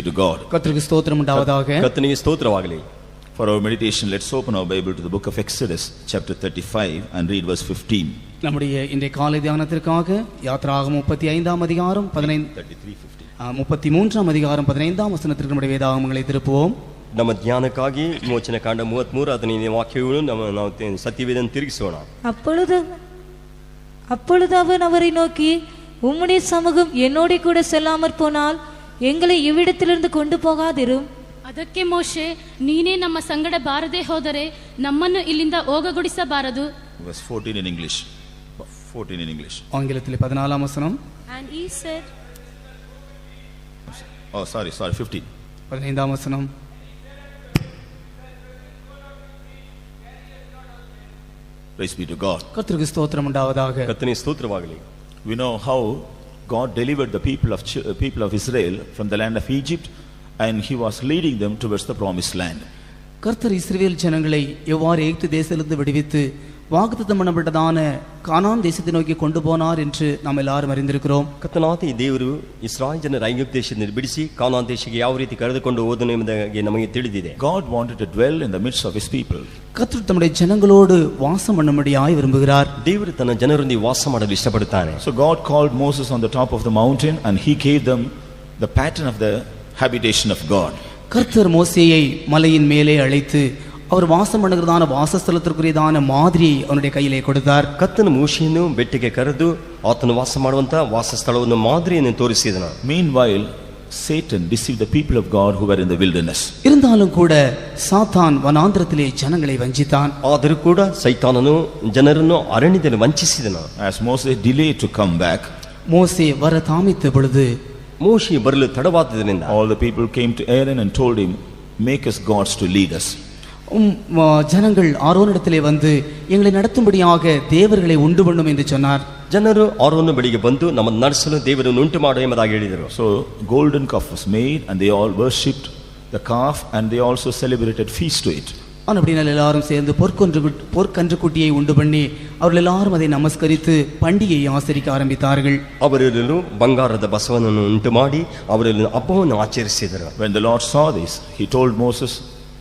be to God. கர்த்தருக்கு ஸ்தோத்திரம் உண்டாவதாக. கர்த்தருக்கு ஸ்தோத்திரமாகಲಿ. For our meditation, let's open our Bible to the book of Exodus, chapter 35, and read verse 15. நம்முடைய இன்றைய காலை தியானத்திற்காக யாத்ராகமம் 35ஆம் அதிகாரம் 33ஆம் அதிகாரம் 15ஆம் வசனத்திற்கு நம்முடைய வேதாகமங்களை திருப்புவோம். ನಮ್ಮ ಧ್ಯಾನಕ್ಕಾಗಿ ವಿಮೋಚನ ಕಾಂಡ 33 ಅದನ್ನ ವಾಕ್ಯಗಳನ್ನು ನಾವು ಸತ್ಯವೇದನ ತಿರುಗಿಸೋಣ. அப்பொழுது அவன் அவரை நோக்கி, உம்முடைய சமூகம் என்னோட கூட செல்லாமற் போனால் எங்களை இவ்விடத்திலிருந்து கொண்டு போகாதிரும். ಅದಕ್ಕೆ ಮೋಶೆ, ನೀನೇ ನಮ್ಮ ಸಂಗಡ ಬಾರದೆ ಹೋದರೆ ನಮ್ಮನ್ನು ಇಲ್ಲಿಂದ ಹೋಗಗೊಡಿಸಬಾರದು. Verse 14 in English. 14 in English. ஆங்கிலத்தில் 14ஆம் வசனம். And he said, oh sorry 15. 15ஆம் வசனம். Praise be to God. கர்த்தருக்கு ஸ்தோத்திரம் உண்டாவதாக. கர்த்தருக்கு ஸ்தோத்திரமாகಲಿ. We know how God delivered the people of Israel from the land of Egypt, and he was leading them towards the promised land. கர்த்தர் இஸ்ரவேல் ஜனங்களை எவ்வாறு எகிப்து தேசத்திலிருந்து விடுவித்து வாக்குத்தத்தம் பண்ணப்பட்டதான கானான் தேசத்தை நோக்கி கொண்டு போனார் என்று நாம் எல்லாரும் அறிந்திருக்கிறோம். ಕರ್ತನಾದ ದೇವರು ಇಸ್ರಾಯೇಲ್ ಜನರ ಐಗುಪ್ತ ದೇಶದಿಂದ ಬಿಡಿಸಿ ಕಾನಾನ್ ದೇಶಕ್ಕೆ ಯಾವ ರೀತಿ ಕರೆದುಕೊಂಡು ಹೋದನು ಎಂಬುದಾಗಿ ನಮಗೆ ತಿಳಿದಿದೆ. God wanted to dwell in the midst of his people. கர்த்தர் தம்முடைய ஜனங்களோடு வாசம் பண்ணும்படியாய் விரும்புகிறார். ದೇವರು ತನ್ನ ಜನರೊಂದಿಗೆ ವಾಸ ಮಾಡಲು ಇಷ್ಟಪಡುತ್ತಾನೆ. So God called Moses on the top of the mountain, and he gave them the pattern of the habitation of God. கர்த்தர் மோசேயை மலையின் மேலே அழைத்து அவர் வாசம் பண்ணுகிறதான வாசஸ்தலத்திற்குரியதான மாதிரியை அவனுடைய கையிலே கொடுத்தார். ಕರ್ತನು ಮೋಶೆಯನ್ನು ಬೆಟ್ಟಕ್ಕೆ ಕರೆದು ಆತನು ವಾಸ ಮಾಡುವಂತ ವಾಸಸ್ಥಳವನ್ನು ಮಾದರಿಯನ್ನು ತೋರಿಸಿದನು. Meanwhile, Satan deceived the people of God who were in the wilderness. இருந்தாலும் கூட சாத்தான் வனாந்திரத்திலே ஜனங்களை வஞ்சித்தான். ಆದರೂ ಕೂಡ ಸೈತಾನನು ಜನರನ್ನು ಅರಣ್ಯದಲ್ಲಿ ವಂಚಿಸಿದನು. As Moses delayed to come back, மோசே வர தாமித்த பொழுது ಮೋಶೆ ಬರಲು ತಡವಾದದರಿಂದ all the people came to Aaron and told him, make us gods to lead us. ஜனங்கள் ஆரோனிடத்திலே வந்து எங்களை நடத்தும்படியாக தேவர்களை உண்டு பண்ணும் என்று சொன்னார். ಜನರು ಆರೋನ ಬಳಿಗೆ ಬಂದು ನಮ್ಮನ್ನು ನಡೆಸಲು ದೇವರನ್ನು ಉಂಟು ಮಾಡು ಎಂಬುದಾಗಿ ಹೇಳಿದರು. So golden calf was made, and they all worshipped the calf, and they also celebrated feast to it. அப்படினால் எல்லாரும் சேர்ந்து பொற்கன்று குட்டியை உண்டு பண்ணி அவர்கள் எல்லாரும் அதை நமஸ்கரித்து பண்டிகையை ஆசரிக்க ஆரம்பித்தார்கள். ಅವರೆಲ್ಲರೂ ಬಂಗಾರದ ಬಸವನನ್ನು ಉಂಟು ಮಾಡಿ ಅವರೆಲ್ಲರೂ ಹಬ್ಬವನ್ನು ಆಚರಿಸಿದರು. When the Lord saw this, he told Moses,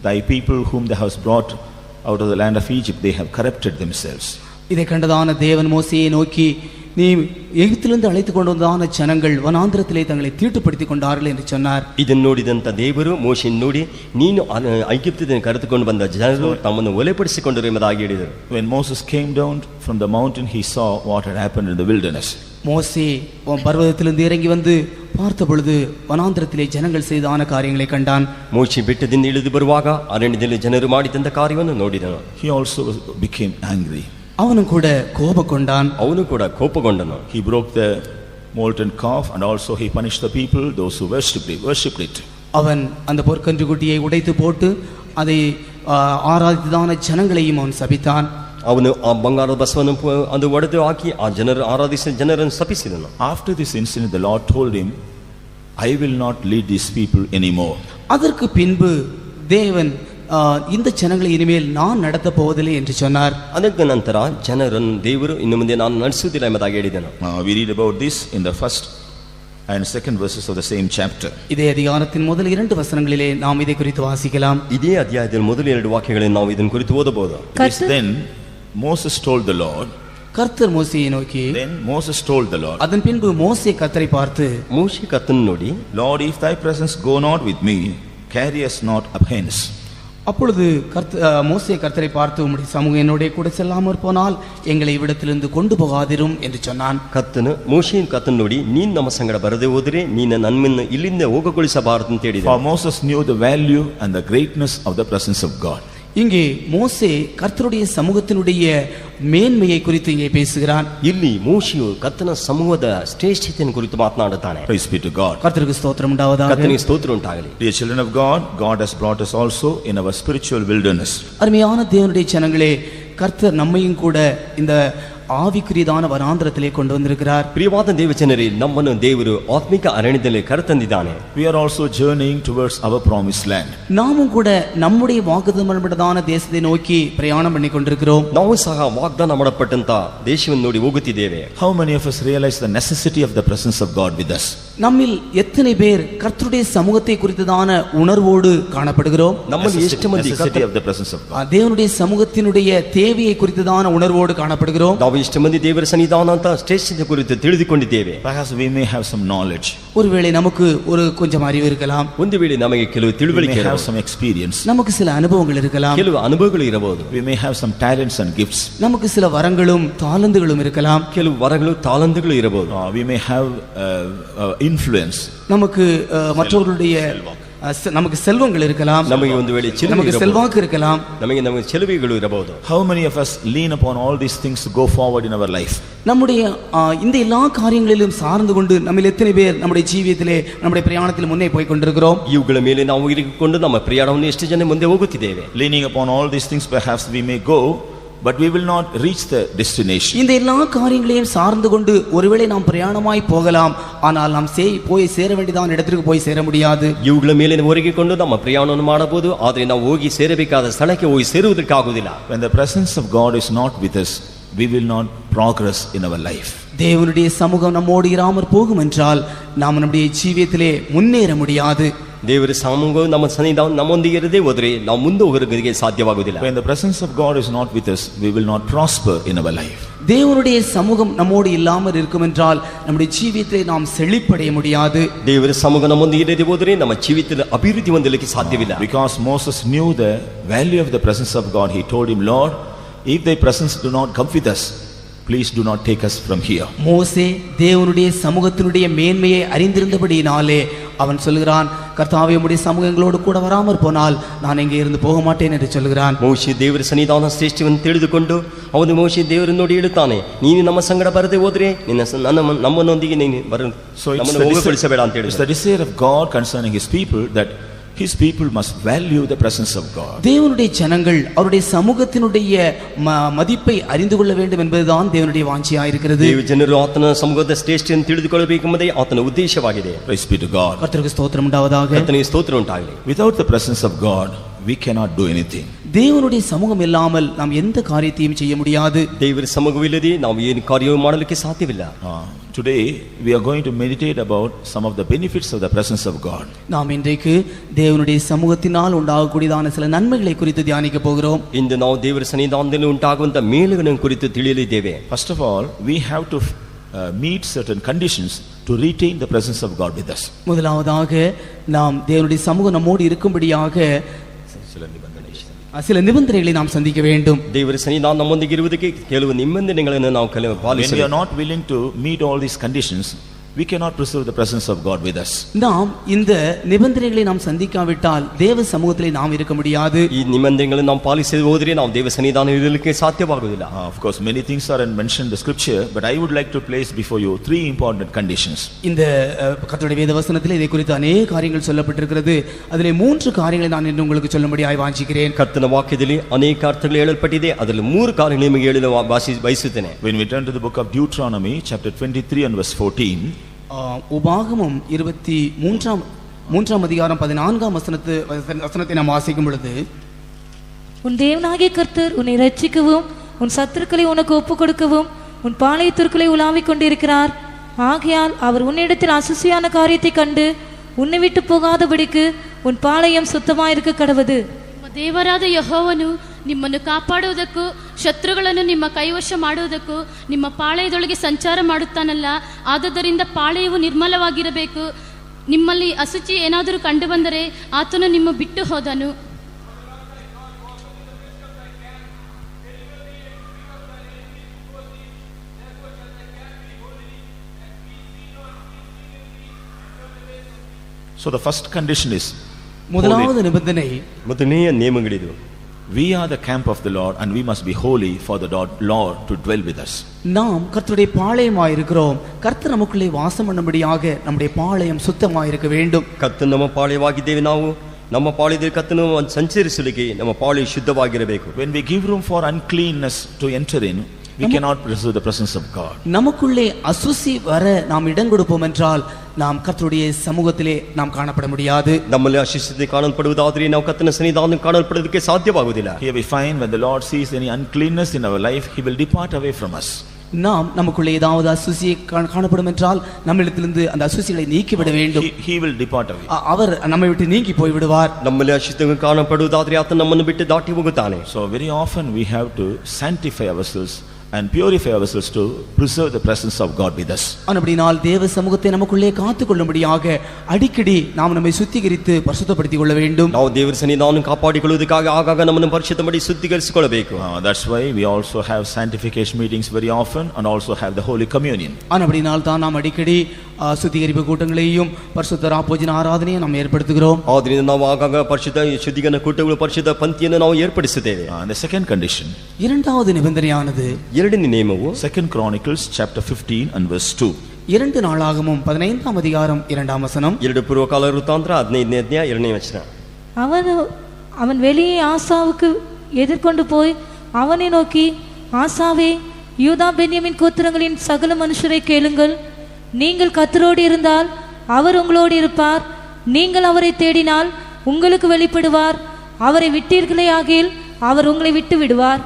thy people whom thou hast brought out of the land of Egypt, they have corrupted themselves. இதை கண்டதான தேவன் மோசேயை நோக்கி, நீ எகிப்திலிருந்து அழைத்து கொண்டு வந்தான ஜனங்கள் வனாந்திரத்திலே தங்களை தீட்டுப்படுத்திக் கொண்டார்கள் என்று சொன்னார். ಇದನ್ನು ನೋಡಿದಂತ ದೇವರು ಮೋಶೆಯನ್ನು ನೋಡಿ, ನೀನು ಐಗುಪ್ತದಿಂದ ಕರೆದುಕೊಂಡು ಬಂದ ಜನರು ತಮ್ಮನ್ನು ಒಲೆಪಡಿಸಿಕೊಂಡರು ಎಂಬುದಾಗಿ ಹೇಳಿದರು. When Moses came down from the mountain, he saw what had happened in the wilderness. மோசே பர்வதத்திலிருந்து இறங்கி வந்து பார்த்த பொழுது வனாந்திரத்திலே ஜனங்கள் செய்தான காரியங்களை கண்டான். ಮೋಶೆ ಬೆಟ್ಟದಿಂದ ಇಳಿದು ಬರುವಾಗ ಅರಣ್ಯದಲ್ಲಿ ಜನರು ಮಾಡಿದಂತ ಕಾರ್ಯವನ್ನು ನೋಡಿದನು. He also became angry. அவனும் கூட கோபம் கொண்டான். ಅವನು ಕೂಡ ಕೋಪಗೊಂಡನು. He broke the molten calf, and also he punished the people, those who worshipped it. அவன் அந்த பொற்கன்று குட்டியை உடைத்து போட்டு அதை ஆராதித்ததான ஜனங்களையும் அவன் சபித்தான். ಅವನು ಆ ಬಂಗಾರದ ಬಸವನ್ನು ಅದು ಒಡೆದು ಹಾಕಿ ಆ ಜನರು ಆರಾಧಿಸಿದ ಜನರನ್ನು ಶಪಿಸಿದನು. After this incident, the Lord told him, I will not lead these people anymore. அதற்கு பின்பு தேவன் இந்த ஜனங்களை இனிமேல் நான் நடத்த போவதில்லை என்று சொன்னார். ಅದಕ್ಕೆ ನಂತರ ಜನರನ್ನು ದೇವರು ಇನ್ನು ಮುಂದೆ ನಾನು ನಡೆಸುವುದಿಲ್ಲ ಎಂಬುದಾಗಿ ಹೇಳಿದನು. We read about this in the first and second verses of the same chapter. இதே அதிகாரத்தின் முதல் 2 வசனங்களிலே நாம் இதை குறித்து வாசிக்கலாம். ಇದೇ ಅಧ್ಯಾಯದಲ್ಲಿ ಮೊದಲ 2 ವಾಕ್ಯಗಳನ್ನು ನಾವು ಇದನ್ನು ಕುರಿತು ಓದಬಹುದು. Then Moses told the Lord. கர்த்தர் மோசேயை நோக்கி. Then Moses told the Lord. அதன் பின்பு மோசே கர்த்தரை பார்த்து, மோசே கர்த்தனை நோடி, Lord, if thy presence go not with me, carry us not up hence. அப்பொழுது மோசே கர்த்தரை பார்த்து, உம்முடைய சமூகம் என்னோட கூட செல்லாமற் போனால் எங்களை இவ்விடத்திலிருந்து கொண்டு போகாதிரும் என்று சொன்னான். ಕರ್ತನು ಮೋಶೆಯನ್ನು ಕರ್ತನು ನೋಡಿ, ನೀನು ನಮ್ಮ ಸಂಗಡ ಬರದೆ ಹೋದರೆ ನೀನು ನನ್ನನ್ನು ಇಲ್ಲಿಂದ ಹೋಗಗೊಳಿಸಬಾರದು ಅಂತ ಹೇಳಿದ. For Moses knew the value and the greatness of the presence of God. இங்கே மோசே கர்த்தருடைய சமூகத்தினுடைய மேன்மையை குறித்து இங்கே பேசுகிறான். ಇಲ್ಲಿ ಮೋಶೆಯು ಕರ್ತನ ಸಮೂಹದ ಶ್ರೇಷ್ಠತೆಯನ್ನು ಕುರಿತು ಮಾತನಾಡುತ್ತಾನೆ. Praise be to God. கர்த்தருக்கு ஸ்தோத்திரம் உண்டாவதாக. கர்த்தருக்கு ஸ்தோத்திரம் உண்டாகಲಿ. Dear children of God, God has brought us also in our spiritual wilderness. அருமையான தேவனுடைய ஜனங்களே, கர்த்தர் நம்மையும் கூட இந்த ಆವಿಕುರಿಯದಾನ ವನಾಂತರத்திலே கொண்டு வந்திருக்கிறார். ಪ್ರಿಯವಾದ ದೇವಜನರೇ, ನಮ್ಮನ್ನು ದೇವರು ಆತ್ಮಿಕ ಅರಣ್ಯದಲ್ಲಿ ಕರೆತಂದಿದ್ದಾನೆ. We are also journeying towards our promised land. நாமும் கூட நம்முடைய வாக்குத்தத்தம் பண்ணப்பட்டதான தேசத்தை நோக்கி பிரயாணம் பண்ணி கொண்டிருக்கிறோம். ನಾವು ಸಹ ವಾಗ್ದಾನ ಮಾಡப்பட்டಂತ ದೇಶವನ್ನು ನೋಡಿ ಹೋಗುತ್ತಿದ್ದೇವೆ. How many of us realize the necessity of the presence of God with us? நம்மில் எத்தனை பேர் கர்த்தருடைய சமூகத்தை குறித்ததான உணர்வோடு காணப்படுகிறோம்? ನಮ್ಮಲ್ಲಿ ಎಷ್ಟು ಮಂದಿ Necessity of the presence of God. தேவனுடைய சமூகத்தினுடைய தேவையை குறித்ததான உணர்வோடு காணப்படுகிறோம்? ನಾವು ಎಷ್ಟು ಮಂದಿ ದೇವರ ಸನ್ನಿಧಾನ ಅಂತ ಶ್ರೇಷ್ಠತೆ ಕುರಿತು ತಿಳಿದುಕೊಂಡಿದ್ದೇವೆ. Perhaps we may have some knowledge. ஒருவேளை நமக்கு ஒரு கொஞ்சம் அறிவு இருக்கலாம். ಒಂದು ವೇಳೆ ನಮಗೆ ಕೆಲವು We ತಿಳುವಳಿಕೆ may have ಇರಬಹುದು. some experience. நமக்கு சில அனுபவங்கள் இருக்கலாம். ಕೆಲವು ಅನುಭವಗಳು ಇರಬಹುದು. We may have some talents and gifts. நமக்கு சில வரங்களும் தாளந்துகளும் இருக்கலாம். ಕೆಲವು ವರಗಳು ತಾಲಂತುಗಳು ಇರಬಹುದು. We may have influence. நமக்கு மற்றவர்களுடைய நமக்கு செல்வங்கள் இருக்கலாம். ನಮಗೆ ಒಂದು ವೇಳೆ ಚೆಲುವೆ நமக்கு ಇರಬಹುದು. செல்வாக்கு இருக்கலாம். ನಮಗೆ ಚೆಲುವೆಗಳು ಇರಬಹುದು. How many of us lean upon all these things to go forward in our life? நம்முடைய இந்த எல்லா காரியங்களிலும் சார்ந்து கொண்டு நம்ம எத்தனை பேர் நம்முடைய ஜீவியத்திலே நம்முடைய பிரயாணத்தில் முன்னே போய் கொண்டிருக்கிறோம்? ಇವುಗಳ ಮೇಲೆ ನಾವು ಇರಿಕೊಂಡು ನಮ್ಮ ಪ್ರಯಾಣವನ್ನು ಎಷ್ಟು ಜನ ಮುಂದೆ ಹೋಗುತ್ತಿದ್ದೇವೆ. Leaning upon all these things, perhaps we may go, but we will not reach the destination. இந்த எல்லா காரியங்களையும் சார்ந்து கொண்டு ஒருவேளை நாம் பிரயாணமாய் போகலாம், ஆனால் நாம் போய் சேர வேண்டியதான இடத்திற்கு போய் சேர முடியாது. ಇವುಗಳ ಮೇಲೆ ಹೊರಗಿಕೊಂಡು ನಮ್ಮ ಪ್ರಯಾಣವನ್ನು ಮಾಡಬಹುದು, ಆದರೆ ನಾವು ಹೋಗಿ ಸೇರಬೇಕಾದ ಸ್ಥಳಕ್ಕೆ ಹೋಗಿ ಸೇರುವುದಕ್ಕಾಗುವುದಿಲ್ಲ. When the presence of God is not with us, we will not progress in our life. தேவனுடைய சமூகம் நம்மோடு இராமற் போகும் என்றால் நாம் நம்முடைய ஜீவியத்திலே முன்னேற முடியாது. ದೇವರ ಸಮೂಹವು ನಮ್ಮ ಸನ್ನಿಧಾನ ನಮ್ಮೊಂದಿಗೆ ಇರದೇ ಹೋದರೆ ನಾವು ಮುಂದೆ ಹೋಗೋದಕ್ಕೆ ಸಾಧ್ಯವಾಗುವುದಿಲ್ಲ. When the presence of God is not with us, we will not prosper in our life. தேவனுடைய சமூகம் நம்மோடு இல்லாமல் இருக்கும் என்றால் நம்முடைய ஜீவியத்திலே நாம் செழிப்படைய முடியாது. ದೇವರ ಸಮೂಹ ನಮ್ಮೊಂದಿಗೆ ಇರದೇ ಹೋದರೆ ನಮ್ಮ ಜೀವಿತದಲ್ಲಿ ಅಭಿವೃದ್ಧಿ ಹೊಂದಲಿಕ್ಕೆ ಸಾಧ್ಯವಿಲ್ಲ. Because Moses knew the value of the presence of God, he told him, Lord, if thy presence do not come with us, please do not take us from here. மோசே தேவனுடைய சமூகத்தினுடைய மேன்மையை அறிந்திருந்தபடியினாலே அவன் சொல்கிறான், கர்த்தாவே உம்முடைய சமூகங்களோடு கூட வராமற் போனால் நான் இங்கே இருந்து போக மாட்டேன் என்று சொல்கிறான். ಮೋಶೆ ದೇವರ ಸನ್ನಿಧಾನ ಶ್ರೇಷ್ಠವನ್ನು ತಿಳಿದುಕೊಂಡು ಅವನು ಮೋಶೆ ದೇವರನ್ನು ನೋಡಿ ಹೇಳುತ್ತಾನೆ, ನೀನು ನಮ್ಮ ಸಂಗಡ ಬರದೆ ಹೋದ್ರೆ ನಮ್ಮನ್ನೊಂದಿಗೆ ನೀನು ನಮ್ಮನ್ನು ಹೋಗಗೊಳಿಸಬೇಡ ಅಂತ It's ಹೇಳಿದ. the desire of God concerning his people that his people must value the presence of God. தேவனுடைய ஜனங்கள் அவருடைய சமூகத்தினுடைய மதிப்பை அறிந்து கொள்ள வேண்டும் என்பதுதான் தேவனுடைய வாஞ்சியா இருக்கிறது. ದೇವ ಜನರು ಆತನ ಸಮೂಹದ ಶ್ರೇಷ್ಠತೆಯನ್ನು ತಿಳಿದುಕೊಳ್ಳಬೇಕೆಂಬುದೇ ಆತನ ಉದ್ದೇಶವಾಗಿದೆ. Praise be to God. கர்த்தருக்கு ஸ்தோத்திரம் உண்டாவதாக. ಕರ್ತನಿಗೆ ಸ್ತೋತ್ರ ಉಂಟಾಗಲಿ. Without the presence of God, we cannot do anything. தேவனுடைய சமூகம் இல்லாமல் நாம் எந்த காரியத்தையும் செய்ய முடியாது. ದೇವರ ಸಮೂಹವಿಲ್ಲದೆ ನಾವು ಏನು ಕಾರ್ಯವೂ ಮಾಡಲಿಕ್ಕೆ ಸಾಧ್ಯವಿಲ್ಲ. Today we are going to meditate about some of the benefits of the presence of God. நாம் இன்றைக்கு தேவனுடைய சமூகத்தினால் உண்டாகக்கூடியதான சில நன்மைகளை குறித்து தியானிக்க போகிறோம். ಇಂದು ನಾವು ದೇವರ ಸನ್ನಿಧಾನದಲ್ಲಿ ಉಂಟಾಗುವಂತ ಮೇಲುಗಳನ್ನು ಕುರಿತು ತಿಳಿಯಲಿದ್ದೇವೆ. First of all, we have to meet certain conditions to retain the presence of God with us. முதலாவதாக நாம் தேவனுடைய சமூகம் நம்மோடு இருக்கும்படியாக சில நிபந்தனைகளை நாம் சந்திக்க வேண்டும். ದೇವರ ಸನ್ನಿಧಾನ ನಮ್ಮೊಂದಿಗೆ ಇರುವುದಕ್ಕೆ ಕೆಲವು ನಿಬಂಧನೆಗಳನ್ನು ನಾವು When ಪಾಲಿಸಬೇಕು. we are not willing to meet all these conditions, we cannot preserve the presence of God with us. நாம் இந்த நிபந்தனைகளை நாம் சந்திக்காவிட்டால் தேவ சமூகத்திலே நாம் இருக்க முடியாது. ಈ ನಿಬಂಧನೆಗಳನ್ನು ನಾವು ಪಾಲಿಸದೆ ಹೋದರೆ ನಾವು ದೇವ ಸನ್ನಿಧಾನ ಇರಲಿಕ್ಕೆ ಸಾಧ್ಯವಾಗುವುದಿಲ್ಲ. Of course, many things are mentioned in the scripture, but I would like to place before you three important conditions. இந்த கர்த்தருடைய வேத வசனத்தில் இதை குறித்து அநேக காரியங்கள் சொல்லப்பட்டிருக்கிறது. அதிலே மூன்று காரியங்களை நான் இன்று உங்களுக்கு சொல்லும்படியாய் வாஞ்சிக்கிறேன். ಕರ್ತನ ವಾಕ್ಯದಲ್ಲಿ ಅನೇಕ ಅರ್ಥಗಳು ಹೇಳಲ್ಪಟ್ಟಿದೆ, ಅದರಲ್ಲಿ ಮೂರು ಕಾರ್ಯಗಳು ನಿಮಗೆ ಹೇಳಲು ಬಯಸುತ್ತೇನೆ. When we turn to the book of Deuteronomy, chapter 23 and verse 14, உபாகமம் 23 அதிகாரம் 14 வசனத்தை நாம் வாசிக்கும் பொழுது, உன் தேவனாகிய கர்த்தர் உன்னை ரட்சிக்கவும் உன் சத்துருக்களை உனக்கு ஒப்புக் கொடுக்கவும் உன் பாளையத்திற்குள்ளே உலாவிக் கொண்டிருக்கிறார். ஆகையால் அவர் உன்னிடத்தில் அசுசியான காரியத்தை கண்டு உன்னை விட்டு போகாதபடிக்கு உன் பாளையம் சுத்தமாயிருக்க கடவது. ದೇವರಾದ ಯೆಹೋವನು ನಿಮ್ಮನ್ನು ಕಾಪಾಡುವುದಕ್ಕೂ ಶತ್ರುಗಳನ್ನು ನಿಮ್ಮ ಕೈವಶ ಮಾಡುವುದಕ್ಕೂ ನಿಮ್ಮ ಪಾಳೆಯದೊಳಗೆ ಸಂಚಾರ ಮಾಡುತ್ತಾನಲ್ಲ, ಆದುದರಿಂದ ಪಾಳೆಯವು ನಿರ್ಮಲವಾಗಿರಬೇಕು. ನಿಮ್ಮಲ್ಲಿ ಅಶುಚಿ ಏನಾದರೂ ಕಂಡು ಬಂದರೆ ಆತನು ನಿಮ್ಮ ಬಿಟ್ಟು ಹೋದನು. so the first condition is முதலாவது நிபந்தனை, ಮೊದಲನೆಯ ನಿಯಮಗಳಿದು. we are the camp of the Lord and we must be holy for the Lord to dwell with us. நாம் கர்த்தருடைய பாளையமாய் இருக்கிறோம். கர்த்தர் நமக்குள்ளே வாசம் பண்ணும்படியாக நம்முடைய பாளையம் சுத்தமாய் இருக்க வேண்டும். ಕರ್ತನು ನಮ್ಮ ಪಾಳೆಯವಾಗಿದ್ದೇವೆ. ನಾವು ನಮ್ಮ ಪಾಳೆಯದಲ್ಲಿ ಕರ್ತನು ಸಂಚರಿಸಲಿಕ್ಕೆ ನಮ್ಮ ಪಾಳೆಯ ಶುದ್ಧವಾಗಿರಬೇಕು. When we give room for uncleanness to enter in, we cannot preserve the presence of God. நமக்குள்ளே அசுசி வர நாம் இடம் கொடுப்போம் என்றால் நாம் கர்த்தருடைய சமூகத்திலே நாம் காணப்பட முடியாது. ನಮ್ಮಲ್ಲಿ ಅಶುದ್ಧತೆ ಕಾಣಲ್ಪಡುವುದಾದರೆ ನಾವು ಕರ್ತನ ಸನ್ನಿಧಾನ ಕಾಣಲ್ಪಡುವುದಕ್ಕೆ ಸಾಧ್ಯವಾಗುವುದಿಲ್ಲ. Here we find when the Lord sees any uncleanness in our life, he will depart away from us. நாம் நமக்குள்ளே ஏதாவது அசுசி காணப்படும் என்றால் நம்மிடத்திலிருந்து அந்த அசுசிகளை நீக்கிவிட வேண்டும். He will depart away. அவர் நம்மை விட்டு நீங்கி போய் விடுவார். ನಮ್ಮಲ್ಲಿ ಅಶುದ್ಧತೆ ಕಾಣಲ್ಪಡುವುದಾದರೆ ಆತ ನಮ್ಮನ್ನು ಬಿಟ್ಟು ದಾಟಿ ಹೋಗುತ್ತಾನೆ. So very often we have to sanctify ourselves and purify ourselves to preserve the presence of God with us. அப்படினால் தேவ சமூகத்தை நமக்குள்ளே காத்துக்கொள்ளும்படியாக அடிக்கடி நாம் நம்மை சுத்திகரித்து பரிசுத்தப்படுத்திக் கொள்ள வேண்டும். ನಾವು ದೇವರ ಸನ್ನಿಧಾನವನ್ನು ಕಾಪಾಡಿಕೊಳ್ಳುವುದಕ್ಕಾಗಿ ಆಗಾಗ ನಮ್ಮನ್ನು ಪರಿಶುದ್ಧ ಮಾಡಿ ಶುದ್ಧೀಕರಿಸಿಕೊಳ್ಳಬೇಕು. That's why we also have sanctification meetings very often and also have the Holy Communion. அப்படினால் தான் நாம் அடிக்கடி சுத்திகரிப்பு கூட்டங்களையும் பரிசுத்த ராப்போஜன ஆராதனையை நாம் ஏற்படுத்துகிறோம். ಆದ್ದರಿಂದ ನಾವು ಆಗಾಗ ಪರಿಶುದ್ಧ ಶುದ್ಧೀಕರಣ ಕೂಟಗಳು ಪರಿಶುದ್ಧ ಪಂಕ್ತಿಯನ್ನು ನಾವು ಏರ್ಪಡಿಸುತ್ತೇವೆ. And the second condition, இரண்டாவது நிபந்தனையானது ಎರಡನೇ ನಿಯಮವು 2 Chronicles chapter 15 and verse 2. 2 நாளாகமம் 15ஆம் அதிகாரம் 2ஆம் வசனம். 2 ಪೂರ್ವಕಾಲ ವೃತ್ತಾಂತರ 15ನೇ ಅಧ್ಯಾಯ 2ನೇ ವಚನ. அவன் வெளியே ஆசாவுக்கு எதிர்கொண்டு போய் அவனை நோக்கி, ஆசாவே, யூதா பென்யமின் கோத்திரங்களின் சகல மனுஷரை கேளுங்கள். நீங்கள் கர்த்தரோடு இருந்தால் அவர் உங்களோடு இருப்பார். நீங்கள் அவரை தேடினால் உங்களுக்கு வெளிப்படுவார். அவரை விட்டீர்களே ஆகில் அவர் உங்களை விட்டு விடுவார்.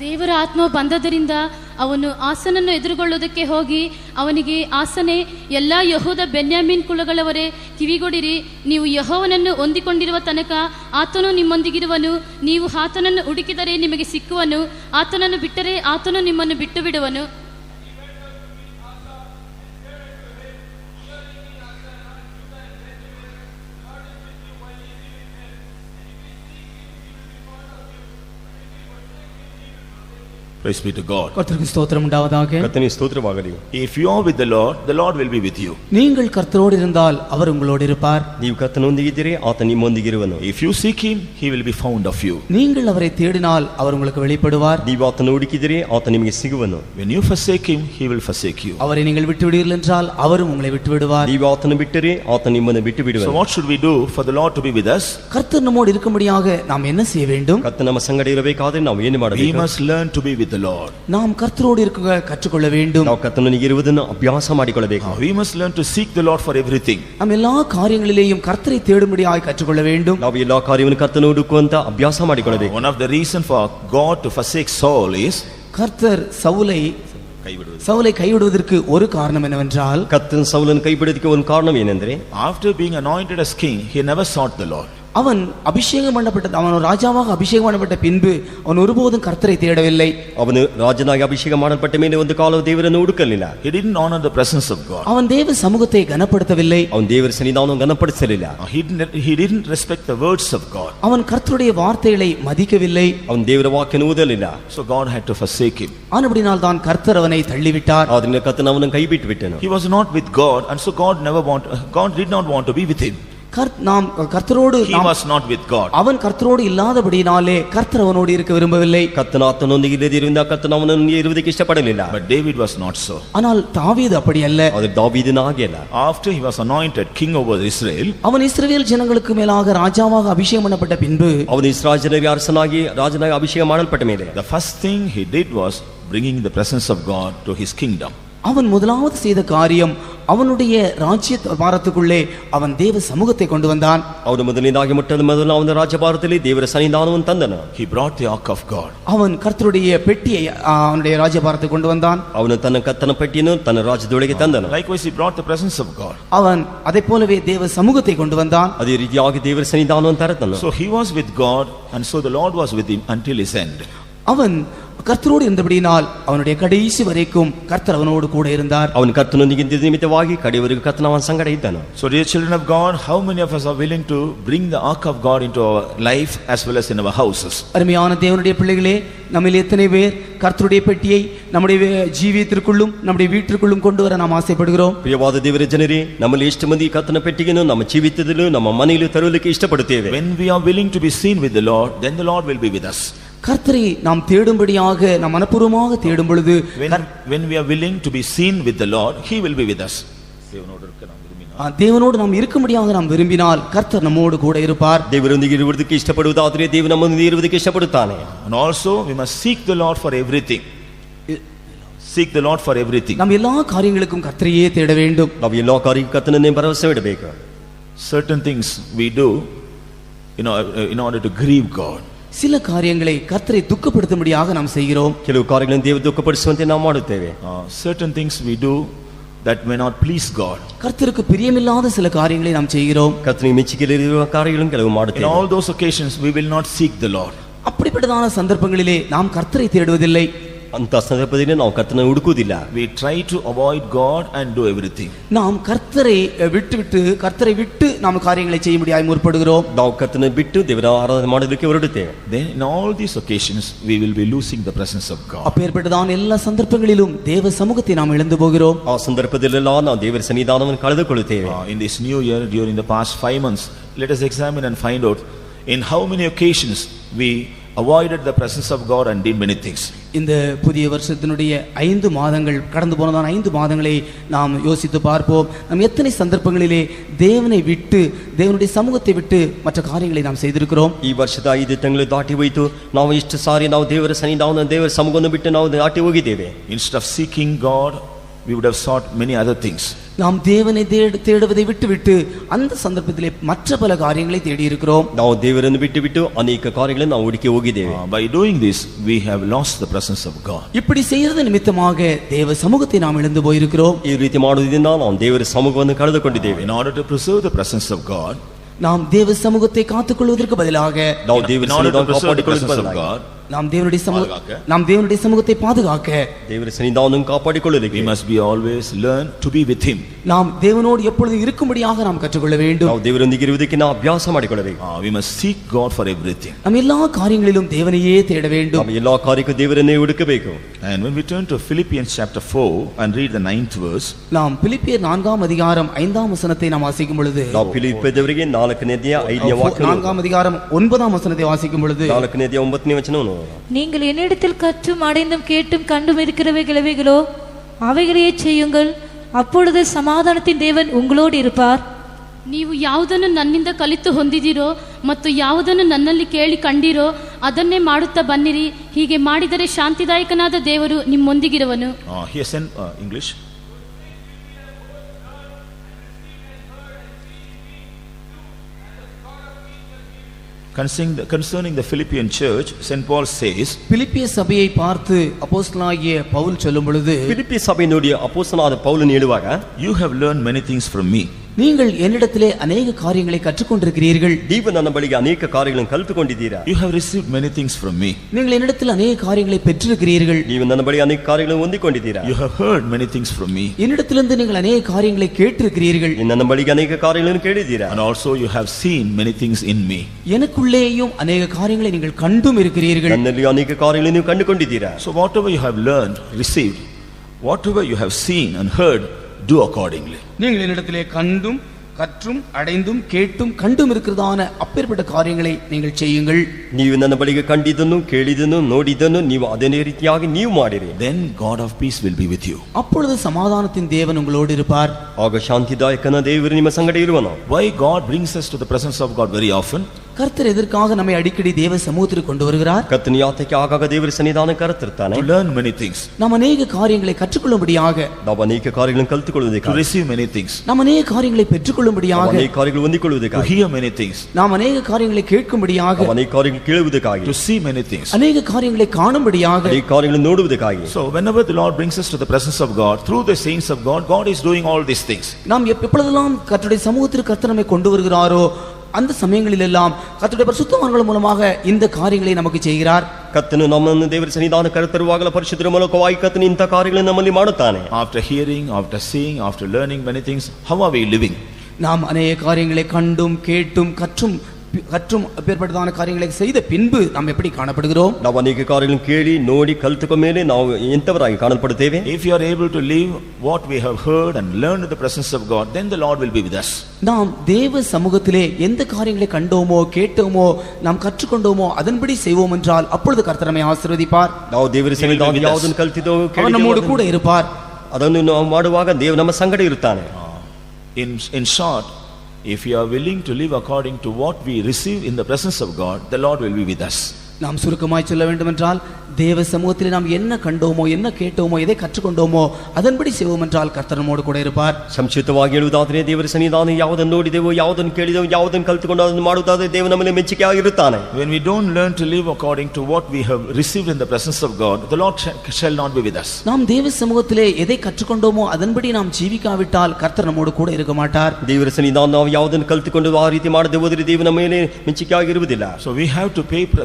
ದೇವರ ಆತ್ಮ ಬಂದದರಿಂದ ಅವನು ಆಸನನ್ನು ಎದುರುಗೊಳ್ಳುವುದಕ್ಕೆ ಹೋಗಿ ಅವನಿಗೆ, ಆಸನೆ, ಎಲ್ಲ ಯಹೂದ ಬೆನ್ಯಾಮೀನ್ ಕುಲಗಳವರೇ ಕಿವಿಗೊಡಿರಿ. ನೀವು ಯೆಹೋವನನ್ನು ಹೊಂದಿಕೊಂಡಿರುವ ತನಕ ಆತನು ನಿಮ್ಮೊಂದಿಗಿರುವನು. ನೀವು ಆತನನ್ನು ಹುಡುಕಿದರೆ ನಿಮಗೆ ಸಿಕ್ಕುವನು. ಆತನನ್ನು ಬಿಟ್ಟರೆ ಆತನು ನಿಮ್ಮನ್ನು ಬಿಟ್ಟು ಬಿಡುವನು. Praise be to God. கர்த்தருக்கு ஸ்தோத்திரம் உண்டாவதாக. ಕರ್ತನಿಗೆ ಸ್ತೋತ್ರವಾಗಲಿ. If you are with the Lord will be with you. நீங்கள் கர்த்தரோடு இருந்தால் அவர் உங்களோடு இருப்பார். ನೀವು ಕರ್ತನೊಂದಿಗಿದ್ದೀರಿ, ಆತ ನಿಮ್ಮೊಂದಿಗಿರುವನು. If you seek him, he will be found of you. நீங்கள் அவரை தேடினால் அவர் உங்களுக்கு வெளிப்படுவார். ನೀವು ಆತನ ಹುಡುಕಿದರೆ ಆತ ನಿಮಗೆ ಸಿಗುವನು. When you forsake him, he will forsake you. அவரை நீங்கள் விட்டு விடுவீர்கள் என்றால் அவரும் உங்களை விட்டு விடுவார். ನೀವು ಆತನ ಬಿಟ್ಟರೆ ಆತ ನಿಮ್ಮನ್ನು ಬಿಟ್ಟು So ಬಿಡುವನು. what should we do for the Lord to be with us? கர்த்தர் நம்மோடு இருக்கும்படியாக நாம் என்ன செய்ய வேண்டும்? ಕರ್ತ ನಮ್ಮ ಸಂಗಡ ಇರಬೇಕಾದ್ರೆ ನಾವು ಏನು We ಮಾಡಬೇಕು? must learn to be with the Lord. நாம் கர்த்தரோடு இருக்க கற்றுக்கொள்ள வேண்டும். ನಾವು ಕರ್ತನಿಗೆ ಇರುವುದನ್ನು ಅಭ್ಯಾಸ ಮಾಡಿಕೊಳ್ಳಬೇಕು. We must learn to seek the Lord for everything. நாம் எல்லா காரியங்களிலேயும் கர்த்தரை தேடும்படியாக கற்றுக்கொள்ள வேண்டும். ನಾವು ಎಲ್ಲಾ ಕಾರ್ಯವನ್ನು ಕರ್ತನ ಹುಡುಕುವಂತ ಅಭ್ಯಾಸ ಮಾಡಿಕೊಳ್ಳಬೇಕು. One of the reason for God to forsake Saul is கர்த்தர் சவுலை கைவிடுவதற்கு ஒரு காரணம் என்னவென்றால், ಕರ್ತನ ಸೌಲನ್ನು ಕೈಬಿಡೋದಕ್ಕೆ ಒಂದು ಕಾರಣ ಏನೆಂದರೆ, after being anointed as king, he never sought the Lord. அவன் அபிஷேகம் பண்ணப்பட்ட அவன் ராஜாவாக அபிஷேகம் பண்ணப்பட்ட பின்பு அவன் ஒருபோதும் கர்த்தரை தேடவில்லை. ಅವನು ರಾಜನಾಗಿ ಅಭಿಷೇಕ ಮಾಡಲ್ಪಟ್ಟ ಮೇಲೆ ಒಂದು ಕಾಲ ದೇವರನ್ನು ಹುಡುಕಲಿಲ್ಲ. He didn't honor the presence of God. அவன் தேவ சமூகத்தை கனப்படுத்தவில்லை. ಅವನು ದೇವರ ಸನ್ನಿಧಾನವನ್ನು ಘನಪಡಿಸಲಿಲ್ಲ. He didn't respect the words of God. அவன் கர்த்தருடைய வார்த்தைகளை மதிக்கவில்லை. ಅವನು ದೇವರ ವಾಕ್ಯವನ್ನು ಓದಲಿಲ್ಲ. So God had to forsake him. ஆனபடியால் தான் கர்த்தர் அவனை தள்ளிவிட்டார். ಆದ್ದರಿಂದ ಕರ್ತನ ಅವನನ್ನು ಕೈ ಬಿಟ್ಟು ಬಿಟ್ಟನು. He was not with God, and so God did not want to be with him. நாம் கர்த்தரோடு He was not with God. அவன் கர்த்தரோடு இல்லாதபடினாலே கர்த்தர் அவனோடு இருக்க விரும்பவில்லை. ಕರ್ತನ ಆತನೊಂದಿಗೆ ಇಲ್ಲದಿರುವುದರಿಂದ ಕರ್ತನ ಅವನನ್ನು ಇರುವುದಕ್ಕೆ ಇಷ್ಟಪಡಲಿಲ್ಲ. But David was not so. ஆனால் தாவீது அப்படி அல்ல. ಆದರೆ ದಾವೀದನ ಹಾಗೆ ಅಲ್ಲ. After he was anointed king over Israel, அவன் இஸ்ரவேல் ஜனங்களுக்கு மேலாக ராஜாவாக அபிஷேகம் பண்ணப்பட்ட பின்பு, ಅವನು ಇಸ್ರಾಯೇಲ್ ಜನರಿಗೆ ಅರಸನಾಗಿ ರಾಜನಾಗಿ ಅಭಿಷೇಕ ಮಾಡಲ್ಪಟ್ಟ ಮೇಲೆ the first thing he did was bringing the presence of God to his kingdom. அவன் முதலாவது செய்த காரியம் அவனுடைய ராஜ்ய பாரத்துக்குள்ளே அவன் தேவ சமூகத்தை கொண்டு வந்தான். ಅವನು ಮೊದಲನೇದಾಗಿ ಮೊದಲು ಅವನ ರಾಜ್ಯಭಾರದಲ್ಲಿ ದೇವರ ಸನ್ನಿಧಾನವನ್ನು ತಂದನು. He brought the ark of God. அவன் கர்த்தருடைய பெட்டியை அவனுடைய ராஜ்ய பாரத்தை கொண்டு வந்தான். ಅವನು ತನ್ನ ಕರ್ತನ ಪೆಟ್ಟಿಯನ್ನು ತನ್ನ ರಾಜ್ಯದೊಳಗೆ ತಂದನು. Likewise he brought the presence of God. அவன் அதை போலவே தேவ சமூகத்தை கொண்டு வந்தான். ಅದೇ ರೀತಿಯಾಗಿ ದೇವರ ಸನ್ನಿಧಾನವನ್ನು ತರತನು. So he was with God, and so the Lord was with him until his end. அவன் கர்த்தரோடு இருந்தபடியினால் அவனுடைய கடைசி வரைக்கும் கர்த்தர் அவனோடு கூட இருந்தார். ಅವನು ಕರ್ತನೊಂದಿಗೆ ನಿಮಿತ್ತವಾಗಿ ಕಡೆಯವರೆಗೂ ಕರ್ತನ ಅವನ ಸಂಗಡ ಇದ್ದನು. So dear children of God, how many of us are willing to bring the ark of God into our life as well as in our houses? அருமையான தேவனுடைய பிள்ளைகளே, நம்மில் எத்தனை பேர் கர்த்தருடைய பெட்டியை நம்முடைய ஜீவியத்திற்குள்ளும் நம்முடைய வீட்டிற்குள்ளும் கொண்டு வர நாம் ஆசைப்படுகிறோம்? ಪ್ರಿಯವಾದ ದೇವರ ಜನರೇ, ನಮ್ಮಲ್ಲಿ ಎಷ್ಟು ಮಂದಿ ಕರ್ತನ ಪೆಟ್ಟಿಗೆಯನ್ನು ನಮ್ಮ ಜೀವಿತದಲ್ಲೂ ನಮ್ಮ ಮನೆಯಲ್ಲೂ ತರಲಿಕ್ಕೆ ಇಷ್ಟಪಡುತ್ತೇವೆ? When we are willing to be seen with the Lord, then the Lord will be with us. கர்த்தரை நாம் தேடும்படியாக நாம் மனப்பூர்வமாக தேடும் பொழுது, when we are willing to be seen with the Lord, he will be with us. தேவனோடு நாம் இருக்கும்படியாக நாம் விரும்பினால் கர்த்தர் நம்மோடு கூட இருப்பார். ದೇವರೊಂದಿಗೆ ಇರುವುದಕ್ಕೆ ಇಷ್ಟಪಡುವುದಾದರೆ ದೇವರು ನಮ್ಮೊಂದಿಗೆ ಇರುವುದಕ್ಕೆ ಇಷ್ಟಪಡುತ್ತಾನೆ. And also we must seek the Lord for everything. seek the Lord for everything. நாம் எல்லா காரியங்களுக்கும் கர்த்தரையே தேட வேண்டும். ನಾವು ಎಲ್ಲ ಕಾರ್ಯಕ್ಕೂ ಕರ್ತನನ್ನೇ ಭರವಸೆ ಇಡಬೇಕು. Certain things we do in order to grieve God. சில காரியங்களை கர்த்தரை துக்கப்படுத்தும்படியாக நாம் செய்கிறோம். ಕೆಲವು ಕಾರ್ಯಗಳನ್ನು ದೇವರು ದುಃಖಪಡಿಸುವಂತೆ ನಾವು ಮಾಡುತ್ತೇವೆ. Certain things we do that may not please God. கர்த்தருக்கு பிரியமில்லாத சில காரியங்களை நாம் செய்கிறோம். ಕರ್ತನಿಗೆ ಮೆಚ್ಚುಗೆಯಿಲ್ಲದಿರುವ ಕಾರ್ಯಗಳನ್ನು ಕೆಲವು In ಮಾಡುತ್ತೇವೆ. all those occasions we will not seek the Lord. அப்படிப்பட்டதான சந்தர்ப்பங்களிலே நாம் கர்த்தரை தேடுவதில்லை. ಅಂತ ಸಂದರ್ಭದಲ್ಲಿ ನಾವು ಕರ್ತನ ಹುಡುಕುವುದಿಲ್ಲ. We try to avoid God and do everything. நாம் கர்த்தரை விட்டு நாம் காரியங்களை செய்ய முடியாய் முற்படுகிறோம். ನಾವು ಕರ್ತನ ಬಿಟ್ಟು ದೇವರ ಆರಾಧನೆ ಮಾಡೋದಕ್ಕೆ ಹೊರಡುತ್ತೇವೆ. Then in all these occasions we will be losing the presence of God. அப்பேற்பட்டதான எல்லா சந்தர்ப்பங்களிலும் தேவ சமூகத்தை நாம் இழந்து போகிறோம். ಆ ಸಂದರ್ಭದಲ್ಲೆಲ್ಲ ನಾವು ದೇವರ ಸನ್ನಿಧಾನವನ್ನು ಕಳೆದುಕೊಳ್ಳುತ್ತೇವೆ. In this new year, during the past 5 months, let us examine and find out in how many occasions we avoided the presence of God and did many things. இந்த புதிய வருஷத்தினுடைய 5 மாதங்கள் கடந்து போனதான 5 மாதங்களை நாம் யோசித்து பார்ப்போம். நாம் எத்தனை சந்தர்ப்பங்களிலே தேவனை விட்டு தேவனுடைய சமூகத்தை விட்டு மற்ற காரியங்களை நாம் செய்திருக்கிறோம். ಈ ವರ್ಷದ 5 ತಿಂಗಳು ದಾಟಿ ಹೋಯಿತು. ನಾವು ಇಷ್ಟು ಸಾರಿ ನಾವು ದೇವರ ಸನ್ನಿಧಾನ ದೇವರ ಸಮೂಹವನ್ನು ಬಿಟ್ಟು ನಾವು ದಾಟಿ ಹೋಗಿದ್ದೇವೆ. Instead of seeking God, we would have sought many other things. நாம் தேவனை தேடுவதை விட்டு அந்த சந்தர்ப்பத்திலே மற்ற பல காரியங்களை தேடி இருக்கிறோம். ನಾವು ದೇವರನ್ನು ಬಿಟ್ಟು ಅನೇಕ ಕಾರ್ಯಗಳನ್ನು ನಾವು ಹುಡುಕಿ ಹೋಗಿದ್ದೇವೆ. By doing this we have lost the presence of God. இப்படி செய்யறது நிமித்தமாக தேவ சமூகத்தை நாம் இழந்து போயிருக்கிறோம். ಈ ರೀತಿ ಮಾಡುವುದರಿಂದ ನಾವು ದೇವರ ಸಮೂಹವನ್ನು ಕಳೆದುಕೊಂಡಿದ್ದೇವೆ. In order to preserve the presence of God, நாம் தேவ சமூகத்தை காத்துக்கொள்வதற்கு பதிலாக ನಾವು ದೇವರ ಸನ್ನಿಧಾನವನ್ನು ಕಾಪಾಡಿಕೊಳ್ಳುವುದಕ್ಕೆ நாம் தேவனுடைய சமூகத்தை பாதுகாக்க ದೇವರ ಸನ್ನಿಧಾನವನ್ನು ಕಾಪಾಡಿಕೊಳ್ಳುವುದಕ್ಕೆ we must be always learn to be with him. நாம் தேவனோடு எப்பொழுதும் இருக்கும்படியாக நாம் கற்றுக்கொள்ள வேண்டும். ನಾವು ದೇವರೊಂದಿಗೆ ಇರುವುದಕ್ಕೆ ನಾವು ಅಭ್ಯಾಸ ಮಾಡಿಕೊಳ್ಳಬೇಕು. We must seek God for everything. நாம் எல்லா காரியங்களிலும் தேவனையே தேட வேண்டும். ನಾವು ಎಲ್ಲಾ ಕಾರ್ಯಕ್ಕೂ ದೇವರನ್ನೇ ಹುಡುಕಬೇಕು. And when we turn to Philippians chapter 4 and read the 9th verse, நாம் பிலிப்பியர் 4ஆம் அதிகாரம் 5ஆம் வசனத்தை நாம் வாசிக்கும் பொழுது ನಾವು ಫಿಲಿಪ್ಪದವರಿಗೆ 4ನೇ ಅಧ್ಯಾಯ 5ನೇ ವಾಕ್ಯ 4ஆம் அதிகாரம் 9ஆம் வசனத்தை வாசிக்கும் பொழுது 4ನೇ ಅಧ್ಯಾಯ 9ನೇ ವಚನವನ್ನು நீங்கள் என்னிடத்தில் கற்றும் அடைந்தும் கேட்டும் கண்டும் இருக்கிறவைகளோ அவைகளையே செய்யுங்கள், அப்பொழுது சமாதானத்தின் தேவன் உங்களோடு இருப்பார். ನೀವು ಯಾವುದನ್ನು ನನ್ನಿಂದ ಕಲಿತು ಹೊಂದಿದಿರೋ ಮತ್ತು ಯಾವುದನ್ನು ನನ್ನಲ್ಲಿ ಕೇಳಿ ಕಂಡಿರೋ ಅದನ್ನೇ ಮಾಡುತ್ತಾ ಬನ್ನಿರಿ. ಹೀಗೆ ಮಾಡಿದರೆ ಶಾಂತಿದಾಯಕನಾದ ದೇವರು ನಿಮ್ಮೊಂದಿಗಿರುವನು. Here send English. Concerning the Philippian church, St. Paul says, பிலிப்பிய சபையை பார்த்து அப்போஸ்தலனாகிய பவுல் சொல்லும் பொழுது, ಫಿಲಿಪ್ಪಿ ಸಭೆಯಲ್ಲಿ ಅಪೊಸ್ತಲನಾದ ಪೌಲನು ಹೇಳುವಾಗ, you have learned many things from me. நீங்கள் என்னிடத்திலே अनेक காரியங்களை கற்றுக்கொண்டிருக்கிறீர்கள். ನೀವು ನನ್ನ ಬಳಿಗೆ ಅನೇಕ ಕಾರ್ಯಗಳನ್ನು ಕಲಿತುಕೊಂಡಿದ್ದೀರಾ. You have received many things from me. நீங்கள் என்னிடத்தில் अनेक காரியங்களை பெற்றிருக்கிறீர்கள். ನೀವು ನನ್ನ ಬಳಿ ಅನೇಕ ಕಾರ್ಯಗಳನ್ನು ಹೊಂದಿಕೊಂಡಿದ್ದೀರಾ. You have heard many things from me. என்னிடத்திலிருந்து நீங்கள் अनेक காரியங்களை கேட்டிருக்கிறீர்கள். ನನ್ನ ಬಳಿಗೆ ಅನೇಕ ಕಾರ್ಯಗಳನ್ನು ಕೇಳಿದ್ದೀರಾ. And also you have seen many things in me. எனக்குள்ளேயும் अनेक காரியங்களை நீங்கள் கண்டும் இருக்கிறீர்கள். ನನ್ನಲ್ಲಿ ಅನೇಕ ಕಾರ್ಯಗಳನ್ನು ನೀವು ಕಂಡುಕೊಂಡಿದ್ದೀರಾ. So whatever you have learned, received, whatever you have seen and heard, do accordingly. நீங்கள் என்னிடத்திலே கண்டும் கற்றும் அடைந்தும் கேட்டும் கண்டும் இருக்கிறதான அப்பேற்பட்ட காரியங்களை நீங்கள் செய்யுங்கள். ನೀವು ನನ್ನ ಬಳಿಗೆ ಕಂಡಿದ್ದನ್ನು ಕೇಳಿದ್ದನ್ನು ನೋಡಿದ್ದನ್ನು ನೀವು ಅದೇ ರೀತಿಯಾಗಿ ನೀವು ಮಾಡಿರಿ. Then God of peace will be with you. அப்பொழுது சமாதானத்தின் தேவன் உங்களோடு இருப்பார். ಆಗ ಶಾಂತಿದಾಯಕನ ದೇವರು ನಿಮ್ಮ ಸಂಗಡ ಇರುವನು. Why God brings us to the presence of God very often? கர்த்தர் எதற்காக நம்மை அடிக்கடி தேவ சமூகத்திற்கு கொண்டு வருகிறார்? ಕರ್ತನ ಯಾತಕ್ಕೆ ಆಗಾಗ ದೇವರ ಸನ್ನಿಧಾನ ಕರೆತಿರ್ತಾನೆ. To learn many things. நாம் अनेक காரியங்களை கற்றுக்கொள்ளும்படியாக, ನಾವು ಅನೇಕ ಕಾರ್ಯಗಳನ್ನು ಕಲಿತುಕೊಳ್ಳುವುದಕ್ಕೆ, To receive many things. நாம் अनेक காரியங்களை பெற்றுக்கொள்ளும்படியாக, ಅನೇಕ ಕಾರ್ಯಗಳು To ಹೊಂದಿಕೊಳ್ಳುವುದಕ್ಕೆ, hear many things. நாம் अनेक காரியங்களை கேட்கும்படியாக, ಅನೇಕ ಕಾರ್ಯಗಳು ಕೇಳುವುದಕ್ಕಾಗಿ, To see many things. अनेक காரியங்களை காணும்படியாக. ಅನೇಕ ಕಾರ್ಯಗಳನ್ನು ನೋಡುವುದಕ್ಕಾಗಿ. So whenever the Lord brings us to the presence of God, through the saints of God, God is doing all these things. நாம் எப்பொழுதெல்லாம் கர்த்தருடைய சமூகத்திற்கு கர்த்தர் நம்மை கொண்டு வருகிறாரோ அந்த சமயங்களில் எல்லாம் கர்த்தருடைய பரிசுத்தவான்கள் மூலமாக இந்த காரியங்களை நமக்கு செய்கிறார். ಕರ್ತನು ನಮ್ಮನ್ನು ದೇವರ ಸನ್ನಿಧಾನ ಕರೆತರುವಾಗಲೇ ಪರಿಶುದ್ಧರ ಮೂಲಕವಾಗಿ ಕರ್ತನು ಇಂಥ ಕಾರ್ಯಗಳನ್ನು ನಮ್ಮಲ್ಲಿ ಮಾಡುತ್ತಾನೆ. After hearing, after seeing, after learning many things, how are we living? நாம் அநேக காரியங்களை கண்டும் கேட்டும் கற்றும் அப்பேற்பட்டதான காரியங்களை செய்த பின்பு நாம் எப்படி காணப்படுகிறோம்? ನಾವು ಅನೇಕ ಕಾರ್ಯಗಳನ್ನು ಕೇಳಿ ನೋಡಿ ಕಲಿತುಕೊಂಡ ಮೇಲೆ ನಾವು ಎಂತವರಾಗಿ ಕಾಣಲ್ಪಡುತ್ತೇವೆ. If you are able to live what we have heard and learned in the presence of God, then the Lord will be with us. நாம் தேவ சமூகத்திலே எந்த காரியங்களை கண்டோமோ கேட்டோமோ நாம் கற்றுக்கொண்டோமோ அதன்படி செய்வோம் என்றால் அப்பொழுது கர்த்தர் நம்மை ஆசீர்வதிப்பார். ನಾವು ದೇವರ ಸನ್ನಿಧಾನ ಯಾವುದನ್ನು ಕಲಿತಿದ್ದೋ அவர் நம்மோடு கூட இருப்பார். ಅದನ್ನು ನಾವು ಮಾಡುವಾಗ ದೇವರು ನಮ್ಮ ಸಂಗಡ ಇರುತ್ತಾನೆ. In short, if you are willing to live according to what we receive in the presence of God, the Lord will be with us. நாம் சுருக்கமாய் சொல்ல வேண்டுமென்றால் தேவ சமூகத்தில் நாம் என்ன கண்டோமோ என்ன கேட்டோமோ எதை கற்றுக்கொண்டோமோ அதன்படி செய்வோம் என்றால் கர்த்தர் நம்மோடு கூட இருப்பார். ಸಂಕ್ಷಿಪ್ತವಾಗಿ ಹೇಳುವುದಾದರೆ ದೇವರ ಸನ್ನಿಧಾನ ಯಾವುದನ್ನು ನೋಡಿದೆವೋ ಯಾವುದನ್ನು ಕೇಳಿದೆವೋ ಯಾವುದನ್ನು ಕಲಿತುಕೊಂಡು ಅದನ್ನು ಮಾಡುವುದಾದರೆ ದೇವರು ನಮ್ಮ ಮೇಲೆ ಮೆಚ್ಚುಗೆಯಾಗಿರುತ್ತಾನೆ. When we don't learn to live according to what we have received in the presence of God, the Lord shall not be with us. நாம் தேவ சமூகத்திலே எதை கற்றுக்கொண்டோமோ அதன்படி நாம் ஜீவிக்காவிட்டால் கர்த்தர் நம்மோடு கூட இருக்க மாட்டார். ದೇವರ ಸನ್ನಿಧಾನ ನಾವು ಯಾವುದನ್ನು ಕಲಿತುಕೊಂಡು ಆ ರೀತಿ ಮಾಡದೆ ಹೋದರೆ ದೇವರು ನಮ್ಮ ಮೇಲೆ ಮೆಚ್ಚುಗೆಯಾಗಿರುವುದಿಲ್ಲ. So we have to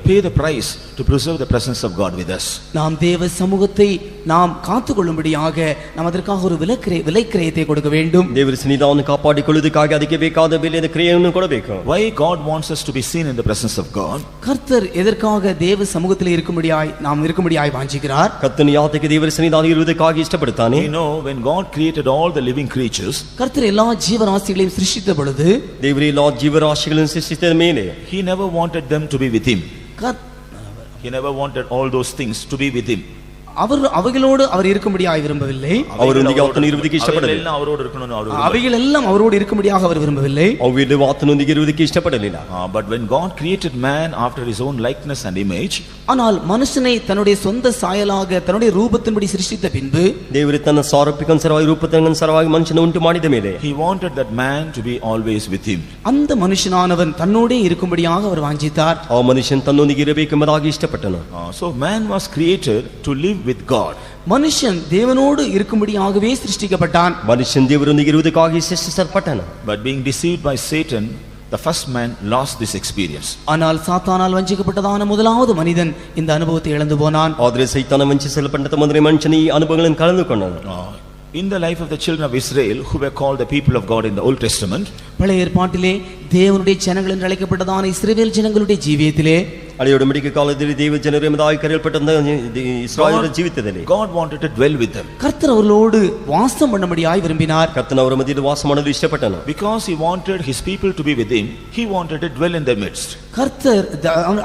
pay the price to preserve the presence of God with us. நாம் தேவ சமூகத்தை நாம் காத்துக்கொள்ளும்படியாக நாம் அதற்காக ஒரு விலைக்கிரயத்தை கொடுக்க வேண்டும். ದೇವರ ಸನ್ನಿಧಾನವನ್ನು ಕಾಪಾಡಿಕೊಳ್ಳುವುದಕ್ಕಾಗಿ ಅದಕ್ಕೆ ಬೇಕಾದ ಬೆಲೆಯ ಕ್ರಿಯೆಯನ್ನು ಕೊಡಬೇಕು. Why God wants us to be seen in the presence of God? கர்த்தர் எதற்காக தேவ சமூகத்தில் இருக்கும்படியாய் வாஞ்சிக்கிறார்? ಕರ್ತನು ಯಾತಕ್ಕೆ ದೇವರ ಸನ್ನಿಧಾನ ಇರುವುದಕ್ಕಾಗಿ ಇಷ್ಟಪಡುತ್ತಾನೆ? We know when God created all the living creatures, கர்த்தர் எல்லா ஜீவராசிகளையும் சிருஷ்டித்த பொழுது ದೇವರೇ ಎಲ್ಲ ಜೀವರಾಶಿಗಳನ್ನು ಸೃಷ್ಟಿಸಿದ ಮೇಲೆ He never wanted them to be with Him. He never wanted all those things to be with Him. அவைகளோடு அவர் இருக்கும்படியாக விரும்பவில்லை. அவரೊಂದಿಗೆ ಆತನು ಇರುವುದಕ್ಕೆ ಇಷ್ಟಪಡಲಿಲ್ಲ. அவைகள் எல்லாம் அவரோடு இருக்கும்படியாக அவர் விரும்பவில்லை. ಅವೆಲ್ಲವೂ ಆತನೊಂದಿಗೆ ಇರುವುದಕ್ಕೆ ಇಷ್ಟಪಡಲಿಲ್ಲ. But when God created man after His own likeness and image, ஆனால் மனுஷனை தன்னுடைய சொந்த சாயலாக தன்னுடைய ரூபத்தின்படி சிருஷ்டித்த பின்பு ದೇವರು ತನ್ನ ಸಾರೂಪ್ಯಕ್ಕನುಸಾರವಾಗಿ ರೂಪಕ್ಕನುಸಾರವಾಗಿ ಮನುಷ್ಯನ ಉಂಟು ಮಾಡಿದ ಮೇಲೆ He wanted that man to be always with Him. அந்த மனுஷனானவன் தன்னோடே இருக்கும்படியாக அவர் வாஞ்சித்தார். ಆ ಮನುಷ್ಯன் ತನ್ನೊಂದಿಗೆ ಇರಬೇಕೆಂಬುದಾಗಿ ಇಷ್ಟಪಟ್ಟನು. So man was created to live with God. மனுஷன் தேவனோடு இருக்கும்படியாகவே சிருஷ்டிக்கப்பட்டான். ಮನುಷ್ಯன் ದೇವರೊಂದಿಗೆ ಇರುವುದಕ್ಕಾಗಿ ಸೃಷ್ಟಿಸಲ್ಪಟ್ಟನು. But being deceived by Satan, the first man lost this experience. ஆனால் சாத்தானால் வஞ்சிக்கப்பட்டதான முதலாவது மனிதன் இந்த அனுபவத்தை இழந்து போனான். ಆದರೆ ಸೈತಾನ ವಂಚಿಸಲ್ಪಟ್ಟ ಮೊದಲೇ ಮನುಷ್ಯನ ಈ ಅನುಭವಗಳನ್ನು ಕಳೆದುಕೊಂಡನು. In the life of the children of Israel who were called the people of God in the Old Testament, பழைய ஏற்பாட்டிலே தேவனுடைய ஜனங்கள் என்று அழைக்கப்பட்டதான இஸ்ரவேல் ஜனங்களுடைய ஜீவியத்திலே ಹಳೆಯ ಒಡಂಬಡಿಕೆ ಕಾಲದಲ್ಲಿ ದೇವ ಜನರು ಎಂಬುದಾಗಿ ಕರೆಯಲ್ಪಟ್ಟಂತ ಇಸ್ರಾಯೇಲರ ಜೀವಿತದಲ್ಲಿ God wanted to dwell with them. கர்த்தர் அவர்களோடு வாசம் பண்ணும்படியாய் விரும்பினார். ಕರ್ತನ ಅವರ ಮಧ್ಯದಲ್ಲಿ ವಾಸ ಮಾಡಲು ಇಷ್ಟಪಟ್ಟನು. Because He wanted His people to be with Him, He wanted to dwell in their midst. கர்த்தர்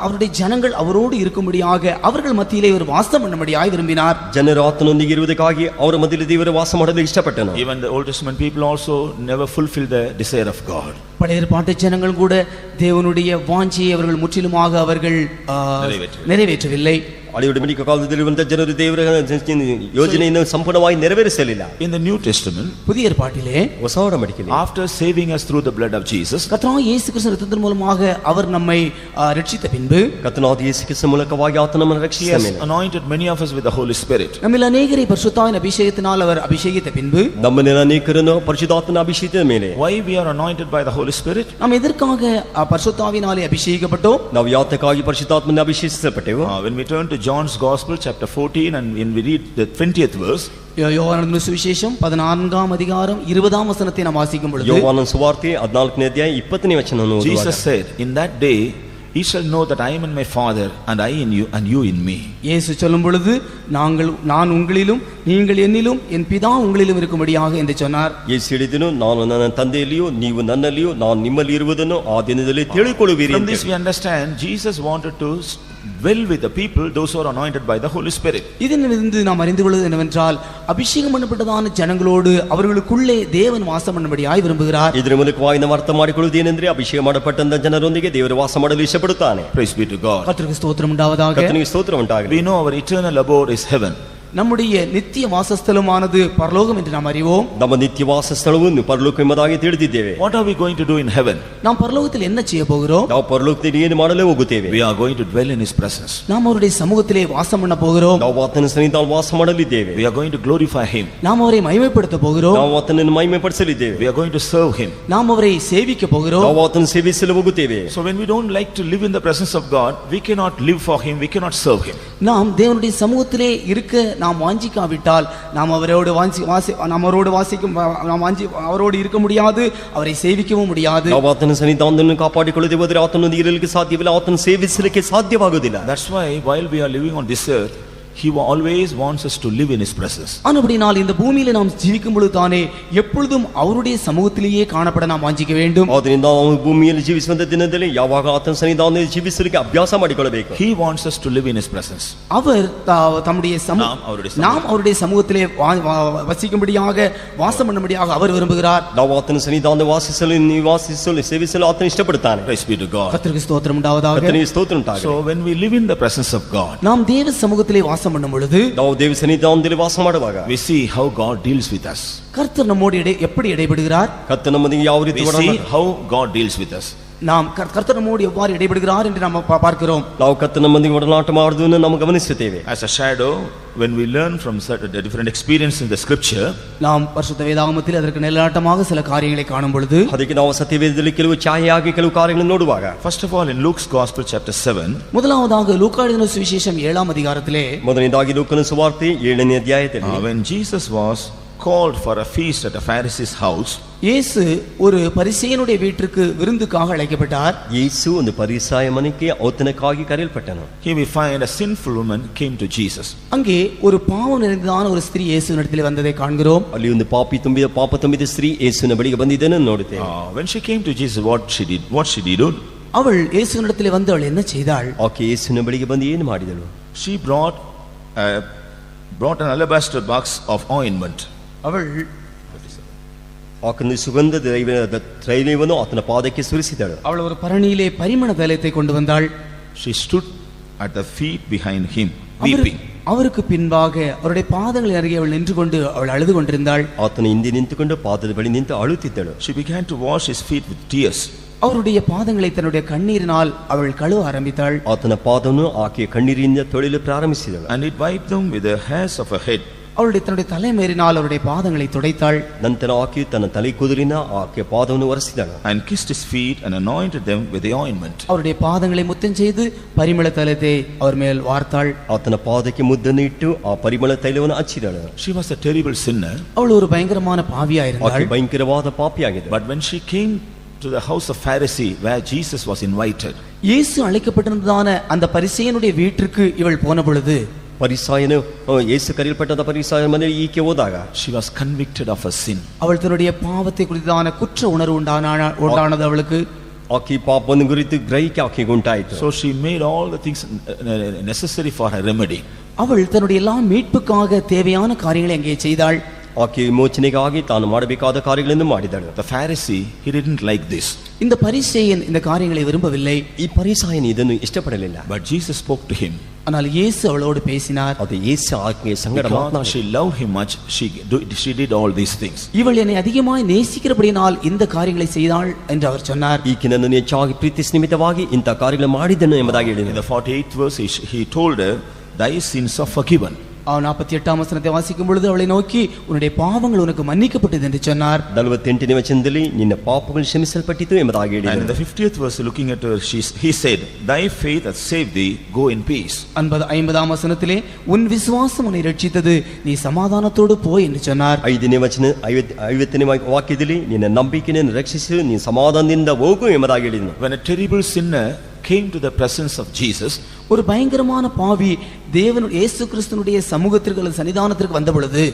அவருடைய ஜனங்கள் அவரோடு இருக்கும்படியாக அவர்கள் மத்தியிலே ஒரு வாசம் பண்ணும்படியாய் விரும்பினார். ಜನರು ಆತನೊಂದಿಗೆ ಇರುವುದಕ್ಕಾಗಿ ಅವರ ಮಧ್ಯದಲ್ಲಿ ದೇವರ ವಾಸ ಮಾಡಲು ಇಷ್ಟಪಟ್ಟನು. Even the Old Testament people also never fulfilled the desire of God. பழைய ஏற்பாட்டு ஜனங்கள் கூட தேவனுடைய வாஞ்சையை அவர்கள் முற்றிலுமாக அவர்கள் நிறைவேற்றவில்லை. ಹಳೆಯ ಒಡಂಬಡಿಕೆ ಕಾಲದಲ್ಲಿರುವಂತಹ ಜನರು ದೇವರ ಯೋಜನೆಯನ್ನು ಸಂಪೂರ್ಣವಾಗಿ ನೆರವೇರಿಸಲಿಲ್ಲ. In the New Testament, புதிய ஏற்பாட்டிலே ಹೊಸ ಒಡಂಬಡಿಕೆಯಲ್ಲಿ after saving us through the blood of Jesus, கர்த்தராகிய இயேசு கிறிஸ்து இரத்தத்தின் மூலமாக அவர் நம்மை ரட்சித்த பின்பு ಕರ್ತನಾದ ಯೇಸು ಕ್ರಿಸ್ತನ ಮೂಲಕವಾಗಿ ಆತನು ನಮ್ಮನ್ನು He ರಕ್ಷಿಸಿದ has ಮೇಲೆ anointed many of us with the Holy Spirit. நம்மில் அநேகரை பரிசுத்தாவின் அபிஷேகத்தினால் அவர் அபிஷேகித்த பின்பு ನಮ್ಮನ್ನ ಅನೇಕರನ್ನು ಪರಿಶುದ್ಧಾತ್ಮನ ಅಭಿಷೇಕದ ಮೇಲೆ Why we are anointed by the Holy Spirit? நாம் எதற்காக பரிசுத்தாவினாலே அபிஷேகிக்கப்பட்டோம்? ನಾವು ಯಾತಕ್ಕಾಗಿ ಪರಿಶುದ್ಧಾತ್ಮನ ಅಭಿಷೇಕಿಸಲ್ಪಟ್ಟೆವು? When we turn to John's Gospel chapter 14 and when we read the 20th verse, யோவானின் சுவிசேஷம் 14ஆம் அதிகாரம் 20ஆம் வசனத்தை நாம் வாசிக்கும் பொழுது ಯೋಹಾನನ ಸುವಾರ್ತೆ 14ನೇ ಅಧ್ಯಾಯ 20ನೇ ವಚನವನ್ನು ಓದುವಾಗ Jesus said, "In that day ye shall know that I am in my Father and I in you and you in me." இயேசு சொல்லும் பொழுது நான் உங்களிலும் நீங்கள் என்னிலும் என் பிதா உங்களிலும் இருக்கும்படியாக என்று சொன்னார். ಯೇಸು ಹೇಳಿದನು, ನಾನು ನನ್ನ ತಂದೆಯಲ್ಲಿಯೂ ನೀವು ನನ್ನಲ್ಲಿಯೂ ನಾನು ನಿಮ್ಮಲ್ಲಿ ಇರುವುದನ್ನು ಆ ದಿನದಲ್ಲಿ ತಿಳಿದುಕೊಳ್ಳುವಿರಿ. From this we understand Jesus wanted to dwell with the people, those who are anointed by the Holy Spirit. இதிலிருந்து நாம் அறிந்து கொள்வது என்னவென்றால் அபிஷேகம் பண்ணப்பட்டதான ஜனங்களோடு அவர்களுக்குள்ளே தேவன் வாசம் பண்ணும்படியாய் விரும்புகிறார். ಇದರ ಮೂಲಕವಾಗಿ ನಾವು ಅರ್ಥ ಮಾಡಿಕೊಳ್ಳುವುದು ಏನೆಂದರೆ ಅಭಿಷೇಕ ಮಾಡಪಟ್ಟಂತ ಜನರೊಂದಿಗೆ ದೇವರು ವಾಸ ಮಾಡಲು ಇಷ್ಟಪಡುತ್ತಾನೆ. Praise be to God. கர்த்தருக்கு ஸ்தோத்திரம் உண்டாவதாக. ಕರ್ತನಿಗೆ ಸ್ತೋತ್ರ ಉಂಟಾಗಲಿ. We know our eternal abode is heaven. நம்முடைய நித்திய வாசஸ்தலமானது பரலோகம் என்று நாம் அறிவோம். ನಮ್ಮ ನಿತ್ಯ ವಾಸ ಸ್ಥಳವನ್ನು ಪರಲೋಕ ಎಂಬುದಾಗಿ ತಿಳಿದಿದ್ದೇವೆ. What are we going to do in heaven? நாம் பரலோகத்தில் என்ன செய்ய போகிறோம்? ನಾವು ಪರಲೋಕದಲ್ಲಿ ಏನು ಮಾಡಲು ಹೋಗುತ್ತೇವೆ? We are going to dwell in His presence. நாம் அவருடைய சமூகத்திலே வாசம் பண்ண போகிறோம். ನಾವು ಆತನ ಸನ್ನಿಧಾನದಲ್ಲಿ ವಾಸ ಮಾಡಲಿದ್ದೇವೆ. We are going to glorify Him. நாம் அவரை மகிமைப்படுத்த போகிறோம். ನಾವು ಆತನನ್ನು ಮಹಿಮೆಪಡಿಸಲಿದ್ದೇವೆ. We are going to serve Him. நாம் அவரை சேவிக்க போகிறோம். ನಾವು ಆತನ ಸೇವಿಸಲು ಹೋಗುತ್ತೇವೆ. So when we don't like to live in the presence of God, we cannot live for Him, we cannot serve Him. நாம் தேவனுடைய சமூகத்திலே இருக்க நாம் வாஞ்சிக்காவிட்டால் நாம் அவரோடு அவரோடு இருக்க முடியாது, அவரை சேவிக்கவும் முடியாது. ನಾವು ಆತನ ಸನ್ನಿಧಾನವನ್ನು ಕಾಪಾಡಿಕೊಳ್ಳದೆ ಹೋದರೆ ಆತನೊಂದಿಗೆ ಇರಲಿಕ್ಕೆ ಸಾಧ್ಯವಿಲ್ಲ, ಆತನ ಸೇವಿಸಲಿಕ್ಕೆ ಸಾಧ್ಯವಾಗುವುದಿಲ್ಲ. That's why while we are living on this earth, He always wants us to live in His presence. ஆனபடினால் இந்த பூமியில நாம் ஜீவிக்கும் பொழுது தானே எப்பொழுதும் அவருடைய சமூகத்திலேயே காணப்பட நாம் வாஞ்சிக்க வேண்டும். ಆದ್ದರಿಂದ ನಾವು ಭೂಮಿಯಲ್ಲಿ ಜೀವಿಸುವಂತ ದಿನದಲ್ಲಿ ಯಾವಾಗ ಆತನ ಸನ್ನಿಧಾನದಲ್ಲಿ ಜೀವಿಸಲಿಕ್ಕೆ ಅಭ್ಯಾಸ ಮಾಡಿಕೊಳ್ಳಬೇಕು. He wants us to live in His presence. அவர் தம்முடைய நாம் அவருடைய சமூகத்திலே வசிக்கும்படியாக வாசம் பண்ணும்படியாக அவர் விரும்புகிறார். ನಾವು ಆತನ ಸನ್ನಿಧಾನದಲ್ಲಿ ವಾಸಿಸಲು ನಿವಾಸಿಸಲು ಸೇವಿಸಲು ಆತನ ಇಷ್ಟಪಡುತ್ತಾನೆ. Praise be to God. கர்த்தருக்கு ஸ்தோத்திரம் உண்டாவதாக. ಕರ್ತನಿಗೆ ಸ್ತೋತ್ರ ಉಂಟಾಗಲಿ. So when we live in the presence of God, நாம் தேவ சமூகத்திலே வாசம் பண்ணும் பொழுது, ನಾವು ದೇವ ಸನ್ನಿಧಾನದಲ್ಲಿ ವಾಸ ಮಾಡುವಾಗ, we see how God deals with us. கர்த்தர் நம்மோடு எப்படி இடைபடுகிறார்? ಕರ್ತನ ನಮ್ಮೊಂದಿಗೆ ಯಾವ ರೀತಿ we see how God deals with us. நாம் கர்த்தர் நம்மோடு எவ்வாறு இடைபடுகிறார் என்று நாம் பார்க்கிறோம். ನಾವು ಕರ್ತನ ನಮ್ಮೊಂದಿಗೆ ಒಡನಾಟ ಮಾಡುವುದನ್ನು ನಾವು ಗಮನಿಸುತ್ತೇವೆ. As a shadow, when we learn from certain different experiences in the scripture, நாம் பரிசுத்த வேதாகமத்தில் அதற்கு நிழலாட்டமாக சில காரியங்களை காணும் பொழுது, ಅದಕ್ಕೆ ನಾವು ಸತ್ಯವೇದದಲ್ಲಿ ಕೆಲವು ಛಾಯೆಯಾಗಿ ಕೆಲವು ಕಾರ್ಯಗಳನ್ನು ನೋಡುವಾಗ, first of all in Luke's Gospel chapter 7, முதலாவதாக லூக்கா எழுதின சுவிசேஷம் 7ஆம் அதிகாரத்திலே, ಮೊದಲನೇದಾಗಿ ಲೂಕನ ಸುವಾರ್ತೆ 7ನೇ ಅಧ್ಯಾಯದಲ್ಲಿ, when Jesus was called for a feast at a Pharisee's house, இயேசு ஒரு பரிசேயனுடைய வீட்டுக்கு விருந்துக்காக அழைக்கப்பட்டார். ಯೇಸು ಒಂದು ಪರಿಸಾಯ ಮನೆಗೆ ಔತಣಕ್ಕಾಗಿ ಕರೆಯಲ್ಪಟ್ಟನು. Here we find a sinful woman came to Jesus. அங்கே ஒரு பாவம் நிறைந்ததான ஒரு ஸ்திரீ இயேசுவினிடத்தில் வந்ததை காண்கிறோம். ಅಲ್ಲಿ ಒಂದು ಪಾಪ ತುಂಬಿದ ಸ್ತ್ರೀ ಯೇಸುವಿನ ಬಳಿಗೆ ಬಂದಿದ್ದನ್ನು ನೋಡುತ್ತೇವೆ. When she came to Jesus, what she did? அவள் இயேசுவினிடத்தில் வந்து அவள் என்ன செய்தாள்? ಆಕೆ ಯೇಸುವಿನ ಬಳಿಗೆ ಬಂದು ಏನು ಮಾಡಿದಳು? She brought an alabaster box of ointment. அவள் ಆಕೆಯನ್ನು ಸುಗಂಧ ತೈಲವನ್ನು ಆತನ ಪಾದಕ್ಕೆ ಸುರಿಸಿದಳು. அவள் ஒரு பரணியிலே பரிமள தைலத்தை கொண்டு வந்தாள். She stood at the feet behind him weeping. அவருக்கு பின்பாக அவருடைய பாதங்கள் அருகே அவள் நின்று கொண்டு அவள் அழுது கொண்டிருந்தாள். ಆತನ ಹಿಂದೆ ನಿಂತುಕೊಂಡು ಪಾದದ ಬಳಿ ನಿಂತು ಅಳುತ್ತಿದ್ದಳು. She began to wash his feet with tears. அவருடைய பாதங்களை தன்னுடைய கண்ணீரினால் அவள் கழுவ ஆரம்பித்தாள். ಆತನ ಪಾದವನ್ನು ಆಕೆಯ ಕಣ್ಣೀರಿನಿಂದ ತೊಳೆಯಲು ಪ್ರಾರಂಭಿಸಿದಳು. And it wiped them with the hairs of her head. அவளுடைய தன்னுடைய தலைமேறினால் அவருடைய பாதங்களை துடைத்தாள். ನಂತರ ಆಕೆ ತನ್ನ ತಲೆ ಕೂದಲಿನ ಆಕೆಯ ಪಾದವನ್ನು ಒರೆಸಿದಳು. And kissed his feet and anointed them with the ointment. அவருடைய பாதங்களை முத்தம் செய்து பரிமள தைலத்தை அவர் மேல் வார்த்தாள். ಆತನ ಪಾದಕ್ಕೆ ಮುದ್ದನ್ನು ಇಟ್ಟು ಆ ಪರಿಮಳ ತೈಲವನ್ನು ಹಚ್ಚಿದಳು. She was a terrible sinner. அவள் ஒரு பயங்கரமான பாவியா ಆಕೆ இருந்தாள். ಭಯಂಕರವಾದ ಪಾಪಿಯಾಗಿದ್ದಳು. But when she came to the house of Pharisee where Jesus was invited, இயேசு அழைக்கப்பட்டிருந்ததான அந்த பரிசேயனுடைய வீட்டிற்கு இவள் போன பொழுது, ಪರಿಸಾಯನು ಯೇಸು ಕರೆಯಲ್ಪಟ್ಟದ ಪರಿಸಾಯ ಮನೆಯಲ್ಲಿ ಈಕೆ ಹೋದಾಗ, she was convicted of her sin. அவள் தன்னுடைய பாவத்தை குறித்தான குற்ற உணர்வு உண்டானது அவளுக்கு. ಆಕೆ ಪಾಪವನ್ನು ಕುರಿತು ಗ್ರಹಿಕೆ ಆಕೆಗೆ ಉಂಟಾಯಿತು. So she made all the things necessary for her remedy. அவள் தன்னுடைய எல்லா மீட்புக்காக தேவையான காரியங்களை அங்கே செய்தாள். ಆಕೆ ವಿಮೋಚನೆಗಾಗಿ ತಾನು ಮಾಡಬೇಕಾದ ಕಾರ್ಯಗಳನ್ನು ಮಾಡಿದಳು. The Pharisee, he didn't like this. இந்த பரிசேயன் இந்த காரியங்களை விரும்பவில்லை. ಈ ಪರಿಸಾಯನು ಇದನ್ನು ಇಷ್ಟಪಡಲಿಲ್ಲ. But Jesus spoke to him. ஆனால் இயேசு அவளோடு பேசினார். ಅದು ಯೇಸು ಆಕೆಯ ಸಂಗಡ Because ಮಾತನಾಡಿ, she loved him much, she did all these things. இவள் என்னை அதிகமாய் நேசிக்கிறபடியினால் இந்த காரியங்களை செய்தாள் என்று அவர் சொன்னார். ಈಕೆ ನನ್ನನ್ನು ಹೆಚ್ಚಾಗಿ ಪ್ರೀತಿಸಿ ನಿಮಿತ್ತವಾಗಿ ಇಂಥ ಕಾರ್ಯಗಳು ಮಾಡಿದನು ಎಂಬುದಾಗಿ In ಹೇಳಿದನು. the 48th verse, he told her, thy sins are forgiven. 48ஆம் வசனத்தை வாசிக்கும் பொழுது அவளை நோக்கி உன்னுடைய பாவங்கள் உனக்கு மன்னிக்கப்பட்டது என்று சொன்னார். 48ನೇ ವಚನದಲ್ಲಿ ನಿನ್ನ ಪಾಪಗಳು ಕ್ಷಮಿಸಲ್ಪಟ್ಟಿತು ಎಂಬುದಾಗಿ ಹೇಳಿದನು. And in the 50th verse, looking at her, he said, thy faith hath saved thee, go in peace. 50ஆம் வசனத்திலே உன் விசுவாசம் உன்னை ரட்சித்தது, நீ சமாதானத்தோடு போய் என்று சொன்னார். 50ನೇ ವಾಕ್ಯದಲ್ಲಿ ನಿನ್ನ ನಂಬಿಕೆ ನಿನ್ನ ರಕ್ಷಿಸು, ನೀ ಸಮಾಧಾನದಿಂದ ಹೋಗು ಎಂಬುದಾಗಿ ಹೇಳಿದನು. When a terrible sinner came to the presence of Jesus, ஒரு பயங்கரமான பாவி தேவன் இயேசு கிறிஸ்துவினுடைய சமூகத்திற்கு அல்லது சன்னிதானத்திற்கு வந்த பொழுது,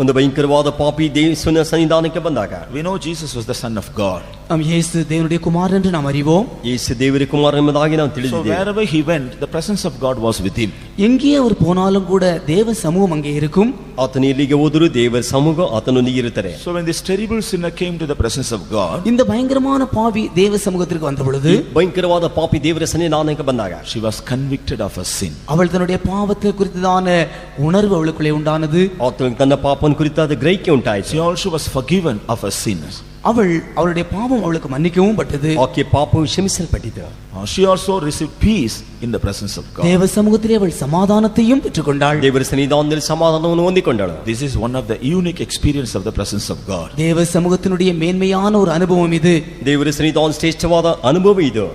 ಒಂದು ಭಯಂಕರವಾದ ಪಾಪಿ ದೇವನ ಸನ್ನಿಧಾನಕ್ಕೆ ಬಂದಾಗ, we know Jesus was the Son of God. நாம் இயேசு தேவனுடைய குமாரன் என்று நாம் அறிவோம். ಯೇಸು ದೇವರ ಕುಮಾರ ಎಂಬುದಾಗಿ ನಾವು So ತಿಳಿದಿದ್ದೇವೆ. wherever he went, the presence of God was with him. எங்கே அவர் போனாலும் கூட தேவ சமூகம் அங்கே இருக்கும். ಆತನು ಎಲ್ಲಿಗೆ ಹೋದರೂ ದೇವರ ಸಮೂಹ ಆತನೊಂದಿಗೆ ಇರುತ್ತದೆ. So when this terrible sinner came to the presence of God, இந்த பயங்கரமான பாவி தேவ சமூகத்திற்கு வந்த பொழுது, ಭಯಂಕರವಾದ ಪಾಪಿ ದೇವರ ಸನ್ನಿಧಾನಕ್ಕೆ ಬಂದಾಗ, she was convicted of her sin. அவள் தன்னுடைய பாவத்தை குறித்ததான உணர்வு அவளுக்குள்ளே உண்டானது. ಆತನು ತನ್ನ ಪಾಪವನ್ನು ಕುರಿತಾದ ಗ್ರಹಿಕೆ She ಉಂಟಾಯಿತು. also was forgiven of her sins. அவளுடைய பாவம் அவளுக்கு மன்னிக்கவும் பட்டது. ಆಕೆ ಪಾಪವು ಕ್ಷಮಿಸಲ್ಪಟ್ಟಿತು. She also received peace in the presence of God. தேவ சமூகத்திலே அவள் சமாதானத்தையும் பெற்றுக்கொண்டாள். ದೇವರ ಸನ್ನಿಧಾನದಲ್ಲಿ ಸಮಾಧಾನವನ್ನು ಹೊಂದಿಕೊಂಡಳು. This is one of the unique experience of the presence of God. தேவ சமூகத்தினுடைய மேன்மையான ஒரு அனுபவம் இது. ದೇವರ ಸನ್ನಿಧಾನ ಶ್ರೇಷ್ಠವಾದ ಅನುಭವ ಇದು.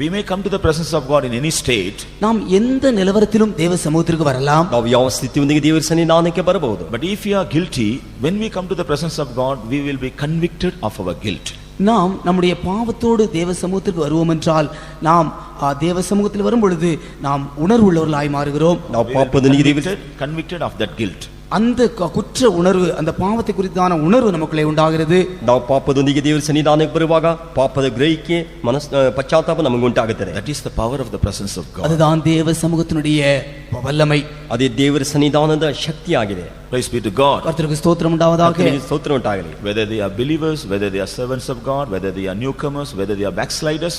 We may come to the presence of God in any state. நாம் எந்த நிலவரத்திலும் தேவ சமூகத்திற்கு வரலாம். ನಾವು ಯಾವ ಸ್ಥಿತಿಯೊಂದಿಗೆ ದೇವರ ಸನ್ನಿಧಾನಕ್ಕೆ ಬರಬಹುದು. But if we are guilty, when we come to the presence of God, we will be convicted of our guilt. நாம் நம்முடைய பாவத்தோடு தேவ சமூகத்திற்கு வருவோம் என்றால் நாம் தேவ சமூகத்தில் வரும் பொழுது நாம் உணர்வுள்ளவர்களாய் மாறுகிறோம். Convicted of that guilt. அந்த குற்ற உணர்வு, அந்த பாவத்தை குறித்தான உணர்வு நமக்குள்ளே உண்டாகிறது. ನಾವು ಪಾಪದೊಂದಿಗೆ ದೇವರ ಸನ್ನಿಧಾನಕ್ಕೆ ಬರುವಾಗ ಪಾಪದ ಗ್ರಹಿಕೆ ಪಶ್ಚಾತ್ತಾಪ ನಮಗೆ ಉಂಟಾಗುತ್ತದೆ. That is the power of the presence of God. அதுதான் தேவ சமூகத்தினுடைய வல்லமை. ಅದೇ ದೇವರ ಸನ್ನಿಧಾನದ ಶಕ್ತಿಯಾಗಿದೆ. Praise be to God. கர்த்தருக்கு ஸ்தோத்திரம் உண்டாவதாக. ಕರ್ತನಿಗೆ ಸ್ತೋತ್ರ ಉಂಟಾಗಲಿ. Whether they are believers, whether they are servants of God, whether they are newcomers, whether they are backsliders,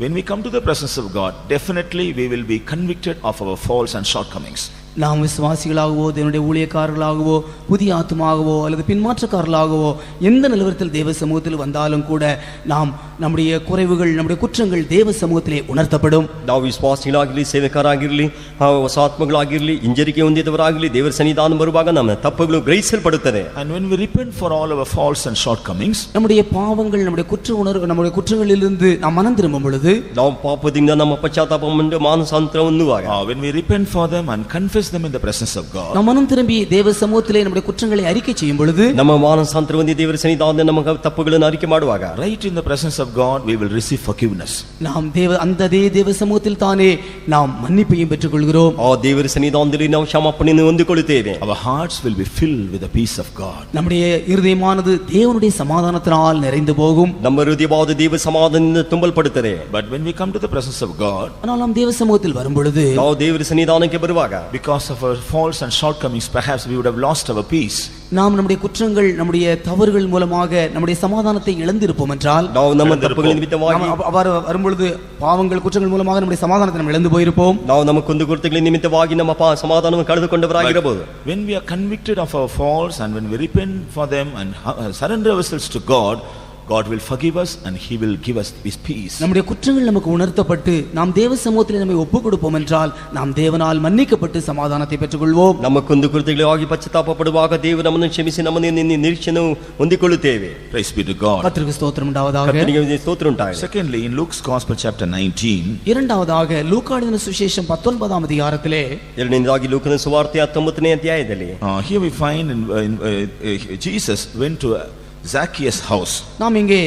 when we come to the presence of God, definitely we will be convicted of our faults and shortcomings. நாம் விசுவாசிகளாகவோ தேவனுடைய ஊழியக்காரர்களாகவோ புதிய ஆத்துமாகவோ அல்லது பின்மாற்றக்காரர்களாகவோ எந்த நிலவரத்தில் தேவ சமூகத்தில் வந்தாலும் கூட நாம் நம்முடைய குறைவுகள், நம்முடைய குற்றங்கள் தேவ சமூகத்திலே உணர்த்தப்படும். ನಾವು ವಿಶ್ವಾಸಿಗಳಾಗಿರಲಿ, ಸೇವಕರಾಗಿರಲಿ, ಹೊಸ ಆತ್ಮಗಳಾಗಿರಲಿ, ಹಿಂಜರಿಕೆ ಹೊಂದಿದವರಾಗಲಿ, ದೇವರ ಸನ್ನಿಧಾನ ಬರುವಾಗ ನಮ್ಮ ತಪ್ಪುಗಳು ಗ್ರಹಿಸಲ್ಪಡುತ್ತದೆ. And when we repent for all our faults and shortcomings, நம்முடைய பாவங்கள், நம்முடைய குற்ற உணர்வு, நம்முடைய குற்றங்களிலிருந்து நாம் மனம் திரும்பும் பொழுது, ನಾವು ಪಾಪದಿಂದ ನಮ್ಮ ಪಶ್ಚಾತ್ತಾಪವನ್ನು ಮಾನಸಾಂತರ ಹೊಂದುವಾಗ, when we repent for them and confess them in the presence of God, நாம் மனம் திரும்பி தேவ சமூகத்திலே நம்முடைய குற்றங்களை அறிக்கை செய்யும் பொழுது, ನಮ್ಮ ಮಾನಸಾಂತರ ಹೊಂದಿ ದೇವರ ಸನ್ನಿಧಾನದಲ್ಲಿ ನಮ್ಮ ತಪ್ಪುಗಳನ್ನು ಅರಿಕೆ ಮಾಡುವಾಗ, right in the presence of God we will receive forgiveness. நாம் அந்த தேவ சமூகத்தில் தானே நாம் மன்னிப்பையும் பெற்றுக்கொள்கிறோம். ಆ ದೇವರ ಸನ್ನಿಧಾನದಲ್ಲಿ ನಾವು ಕ್ಷಮಾಪಣೆಯನ್ನು ಹೊಂದಿಕೊಳ್ಳುತ್ತೇವೆ. Our hearts will be filled with the peace of God. நம்முடைய இருதயமானது தேவனுடைய சமாதானத்தினால் நிறைந்து போகும். ನಮ್ಮ ಹೃದಯವಾದ ದೇವ ಸಮಾಧಾನದಿಂದ ತುಂಬಲ್ಪಡುತ್ತದೆ. But when we come to the presence of God, ஆனால் நாம் தேவ சமூகத்தில் வரும் பொழுது, ನಾವು ದೇವರ ಸನ್ನಿಧಾನಕ್ಕೆ ಬರುವಾಗ, because of our faults and shortcomings, perhaps we would have lost our peace. நாம் நம்முடைய குற்றங்கள், நம்முடைய தவறுகள் மூலமாக நம்முடைய சமாதானத்தை இழந்திருப்போம் என்றால், ನಾವು ನಮ್ಮ ತಪ್ಪುಗಳ ನಿಮಿತ್ತವಾಗಿ வரும் பொழுது பாவங்கள், குற்றங்கள் மூலமாக நம்முடைய சமாதானத்தை நாம் இழந்து போயிருப்போம். ನಾವು ನಮ್ಮ ಕುಂದುಕೊರತೆಗಳ ನಿಮಿತ್ತವಾಗಿ ನಮ್ಮ ಸಮಾಧಾನವನ್ನು ಕಳೆದುಕೊಂಡವರಾಗಿರಬಹುದು. When we are convicted of our faults and when we repent for them and surrender ourselves to God, God will forgive us and he will give us his peace. நம்முடைய குற்றங்கள் நமக்கு உணர்த்தப்பட்டு நாம் தேவ சமூகத்தில் நம்மை ஒப்புக் கொடுப்போம் என்றால் நாம் தேவனால் மன்னிக்கப்பட்டு சமாதானத்தை பெற்றுக்கொள்வோம். ನಮ್ಮ ಕುಂದುಕೊರತೆಗಳಿಗಾಗಿ ಪಶ್ಚಾತ್ತಾಪ ಪಡುವಾಗ ದೇವರು ನಮ್ಮನ್ನು ಕ್ಷಮಿಸಿ ನಮ್ಮನ್ನು ನಿರೀಕ್ಷೆಯನ್ನು ಹೊಂದಿಕೊಳ್ಳುತ್ತೇವೆ. Praise be to God. கர்த்தருக்கு ஸ்தோத்திரம் உண்டாவதாக. ಕರ್ತನಿಗೆ ಸ್ತೋತ್ರ ಉಂಟಾಗಲಿ. Secondly, in Luke's Gospel chapter 19, இரண்டாவதாக லூக்கா எழுதின சுவிசேஷம் 19ஆம் அதிகாரத்திலே, ಎರಡನೇದಾಗಿ ಲೂಕನ ಸುವಾರ್ತೆ 19ನೇ ಅಧ್ಯಾಯದಲ್ಲಿ, here we find Jesus went to Zacchaeus' house. நாம் இங்கே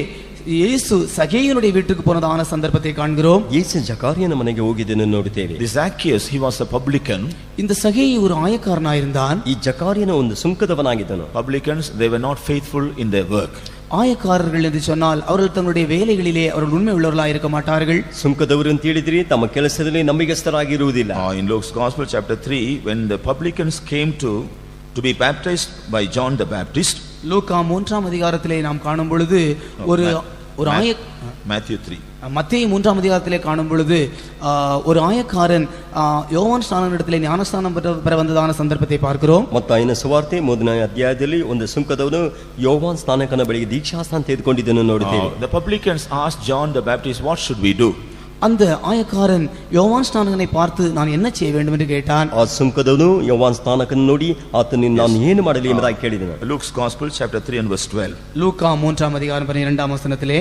இயேசு சகேயுனுடைய வீட்டுக்கு போனதான சந்தர்ப்பத்தை காண்கிறோம். ಯೇಸು ಜಕಾರಿಯನ ಮನೆಗೆ ಹೋಗಿದ್ದನ್ನು ನೋಡುತ್ತೇವೆ. This Zacchaeus, he was a publican. இந்த சகேயு ஒரு ஆயக்காரனாயிருந்தான். ಈ ಜಕಾರಿಯನ ಒಂದು ಸುಂಕದವನಾಗಿದ್ದನು. Publicans, they were not faithful in their work. ஆயக்காரர்கள் என்று சொன்னால் அவர்கள் தங்களுடைய வேலைகளிலே அவர்கள் உண்மை உள்ளவர்களாக இருக்க மாட்டார்கள். ಸುಂಕದವರು ಅಂತ ಹೇಳಿದ್ರೆ ತಮ್ಮ ಕೆಲಸದಲ್ಲಿ ನಂಬಿಗಸ್ತರಾಗಿರುವುದಿಲ್ಲ. In Luke's Gospel chapter 3, when the publicans came to be baptized by John the Baptist, லூக்கா 3ஆம் அதிகாரத்திலே நாம் காணும் பொழுது Matthew 3, மத்தேயு 3ஆம் அதிகாரத்திலே காணும் பொழுது ஒரு ஆயக்காரன் யோவான் ஸ்நானனிடத்திலே ஞானஸ்நானம் பெற வந்ததான சந்தர்ப்பத்தை பார்க்கிறோம். ಮತ್ತಾಯನ ಸುವಾರ್ತೆ 3ನೇ ಅಧ್ಯಾಯದಲ್ಲಿ ಒಂದು ಸುಂಕದವನು ಯೋವಾನ್ ಸ್ನಾನಕನ ಬಳಿಗೆ ದೀಕ್ಷಾಸ್ನಾನ ತೆಗೆದುಕೊಂಡಿದ್ದನ್ನು ನೋಡುತ್ತೇವೆ. The publicans asked John the Baptist, what should we do? அந்த ஆயக்காரன் யோவான் ஸ்நானகனை பார்த்து நான் என்ன செய்ய வேண்டும் என்று கேட்டான். ಆ ಸುಂಕದವನು ಯೋವಾನ್ ಸ್ನಾನಕನ ನೋಡಿ ಆತನಿಗೆ ನಾನು ಏನು ಮಾಡಲಿ ಎಂಬುದಾಗಿ ಕೇಳಿದನು. Luke's Gospel chapter 3 and verse 12. லூக்கா 3ஆம் அதிகாரம் 12ஆம் வசனத்திலே,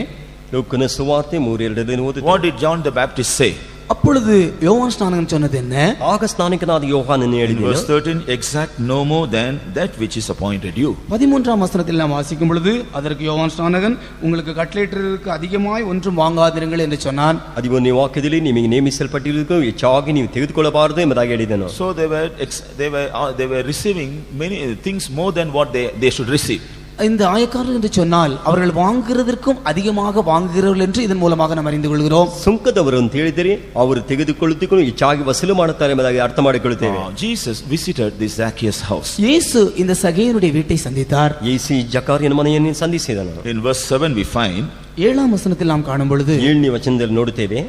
ಲೂಕನ ಸುವಾರ್ತೆ 3:2 ಓದುತ್ತೇವೆ. What did John the Baptist say? அப்பொழுது யோவான் ஸ்நானகன் சொன்னது என்ன? ಆಗ ಸ್ನಾನಿಕನಾದ ಯೋಹಾನನು ಹೇಳಿದನು, verse 13, exact no more than that which is appointed you. 13ஆம் வசனத்தில் நாம் வாசிக்கும் பொழுது, அதற்கு யோவான் ஸ்நானகன் உங்களுக்கு கட்டளையிட்டதற்கு அதிகமாய் ஒன்றும் வாங்காதிருங்கள் என்று சொன்னான். 13ನೇ ವಾಕ್ಯದಲ್ಲಿ ನಿಮಗೆ ನೇಮಿಸಲ್ಪಟ್ಟಿರುವುದಕ್ಕೂ ಹೆಚ್ಚಾಗಿ ನೀವು ತೆಗೆದುಕೊಳ್ಳಬಾರದು ಎಂಬುದಾಗಿ ಹೇಳಿದನು. So they were receiving many things more than what they should receive. இந்த ஆயக்காரர்கள் என்று சொன்னால் அவர்கள் வாங்குகிறதற்கும் அதிகமாக வாங்குகிறவர்கள் என்று இதன் மூலமாக நாம் அறிந்து கொள்கிறோம். ಸುಂಕದವರು ಅಂತ ಹೇಳಿದರೆ ಅವರು ತೆಗೆದುಕೊಳ್ಳುವುದಕ್ಕೂ ಹೆಚ್ಚಾಗಿ ವಸೂಲು ಮಾಡುತ್ತಾರೆ ಎಂಬುದಾಗಿ ಅರ್ಥ ಮಾಡಿಕೊಳ್ಳುತ್ತೇವೆ. Jesus visited the Zacchaeus house. இயேசு இந்த சகேயுனுடைய வீட்டை சந்தித்தார். ಯೇಸು ಜಕಾರಿಯನ ಮನೆಯನ್ನು ಸಂಧಿಸಿದನು. In verse 7 we find, 7ஆம் வசனத்தில் நாம் காணும் பொழுது, 7ನೇ ವಚನದಲ್ಲಿ ನೋಡುತ್ತೇವೆ,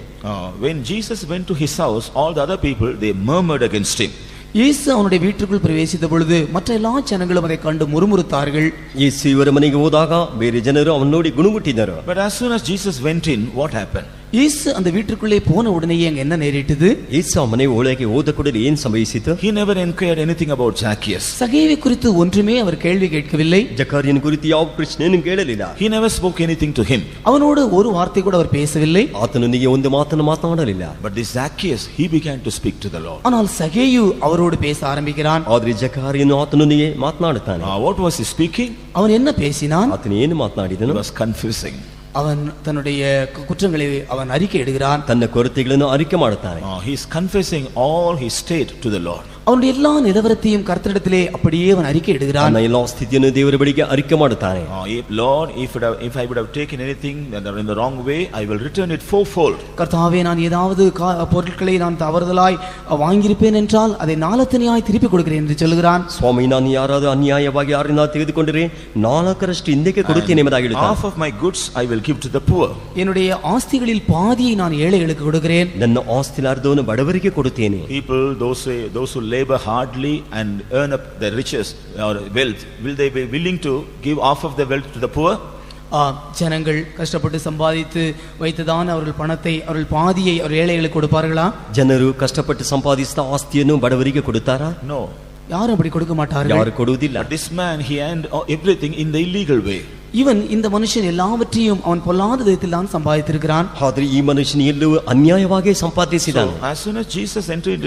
when Jesus went to his house, all the other people they murmured against him. இயேசு அவனுடைய வீட்டுக்குள் பிரவேசித்த பொழுது மற்ற எல்லா ஜனங்களும் அதை கண்டு முறுமுறுத்தார்கள். ಯೇಸು ಇವರ ಮನೆಗೆ ಹೋದಾಗ ಬೇರೆ ಜನರು ಅವನು ನೋಡಿ ಗುಣಗುಟ್ಟಿದರು. But as soon as Jesus went in, what happened? இயேசு அந்த வீட்டுக்குள்ளே போன உடனேயே அங்க என்ன நேரிட்டது? ಯೇಸು ಆ ಮನೆ ಒಳಗೆ ಹೋದ ಕೂಡಲೇ ಏನು ಸಂಭವಿಸಿತು? He never inquired anything about Zacchaeus. சகேயுவை குறித்து ஒன்றுமே அவர் கேள்வி கேட்கவில்லை. ಜಕಾರಿಯನ ಕುರಿತು ಯಾವ ಪ್ರಶ್ನೆಯನ್ನು ಕೇಳಲಿಲ್ಲ. He never spoke anything to him. அவனோடு ஒரு வார்த்தை கூட அவர் பேசவில்லை. ಆತನೊಂದಿಗೆ ಒಂದು ಮಾತನ್ನು ಮಾತನಾಡಲಿಲ್ಲ. But this Zacchaeus, he began to speak to the Lord. ஆனால் சகேயு அவரோடு பேச ஆரம்பிக்கிறான். ಆದರೆ ಜಕಾರಿಯನು ಆತನೊಂದಿಗೆ ಮಾತನಾಡುತ್ತಾನೆ. What was he speaking? அவன் என்ன பேசினான்? ಆತನು ಏನು ಮಾತನಾಡಿದನು? He was confessing. அவன் தன்னுடைய குற்றங்களை அவன் அறிக்கை இடுகிறான். ತನ್ನ ಕೊರತೆಗಳನ್ನು ಅರಿಕೆ ಮಾಡುತ್ತಾನೆ. He is confessing all his state to the Lord. அவனுடைய எல்லா நிலவரத்தையும் கர்த்தரிடத்திலே அப்படியே அவன் அறிக்கை இடுகிறான். ತನ್ನ ಎಲ್ಲ ಸ್ಥಿತಿಯನ್ನು ದೇವರ ಬಳಿಗೆ ಅರಿಕೆ ಮಾಡುತ್ತಾನೆ. Lord, if I would have taken anything in the wrong way, I will return it fourfold. கர்த்தாவே, நான் ஏதாவது பொருட்களை நான் தவறுதலாய் வாங்கியிருப்பேன் என்றால் அதை நாலத்தனையாய் திருப்பி கொடுக்கிறேன் என்று சொல்கிறான். ಸ್ವಾಮಿ, ನಾನು ಯಾರಾದರೂ ಅನ್ಯಾಯವಾಗಿ ಯಾರಿಂದ ತೆಗೆದುಕೊಂಡರೆ 4ರಷ್ಟು ಹಿಂದಕ್ಕೆ ಕೊಡುತ್ತೇನೆ ಎಂಬುದಾಗಿ ಹೇಳುತ್ತಾನೆ. Half of my goods I will give to the poor. என்னுடைய ஆஸ்திகளில் பாதியை நான் ஏழைகளுக்கு கொடுக்கிறேன். ನನ್ನ ಆಸ್ತಿಯ ಅರ್ಧವನ್ನು ಬಡವರಿಗೆ ಕೊಡುತ್ತೇನೆ. People, those who labor hardly and earn up their riches or wealth, will they be willing to give half of their wealth to the poor? ஜனங்கள் கஷ்டப்பட்டு சம்பாதித்து வைத்ததான் அவர்கள் பணத்தை அவர்கள் பாதியை அவர் ஏழைகளுக்கு கொடுப்பார்களா? ಜನರು ಕಷ್ಟಪಟ್ಟು ಸಂಪಾದಿಸಿದ ಆಸ್ತಿಯನ್ನು ಬಡವರಿಗೆ ಕೊಡುತ್ತಾರಾ? No. யாரும் அப்படி கொடுக்க மாட்டார்கள். ಯಾರು ಕೊಡುವುದಿಲ್ಲ. But this man, he earned everything in the illegal way. இவன் இந்த மனுஷன் எல்லாவற்றையும் அவன் பொல்லாத விதத்தில் தான் சம்பாதித்திருக்கிறான். ಆದರೆ ಈ ಮನುಷ್ಯನು ಎಲ್ಲವೂ ಅನ್ಯಾಯವಾಗಿ ಸಂಪಾದಿಸಿದ್ದಾನೆ. So as soon as Jesus entered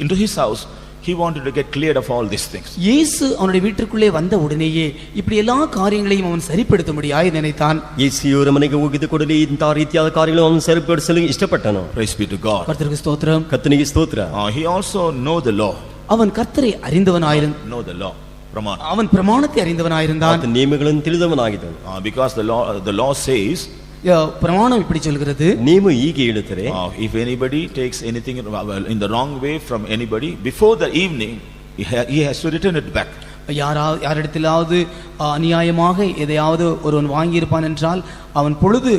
into his house, he wanted to get cleared of all these things. இயேசு அவனுடைய வீட்டுக்குள்ளே வந்த உடனேயே இப்படி எல்லா காரியங்களையும் அவன் சரிப்படுத்தும்படியாய் நினைத்தான். ಯೇಸುವಿನ ಮನೆಗೆ ಹೋಗಿದ್ದ ಕೂಡಲೇ ಇಂತಹ ರೀತಿಯಾದ ಕಾರ್ಯಗಳನ್ನು ಅವನು ಸರಿಪಡಿಸಲು ಇಷ್ಟಪಟ್ಟನು. Praise be to God. கர்த்தருக்கு ஸ்தோத்திரம். ಕರ್ತನಿಗೆ ಸ್ತೋತ್ರ. He also know the law. அவன் கர்த்தரை அறிந்தவனாயிருந்தான். Know the law. அவன் பிரமாணத்தை அறிந்தவனாயிருந்தான். ಆತ ನಿಯಮಗಳನ್ನು ತಿಳಿದವನಾಗಿದ್ದನು. Because the law says, பிரமாணம் இப்படி சொல்கிறது, ನೀವು ಹೀಗೆ ಹೇಳುತ್ತಾರೆ, if anybody takes anything in the wrong way from anybody before the evening, he has to return it back. யாரிடத்திலாவது அநியாயமாக எதையாவது ஒருவன் வாங்கியிருப்பான் என்றால் அவன் பொழுது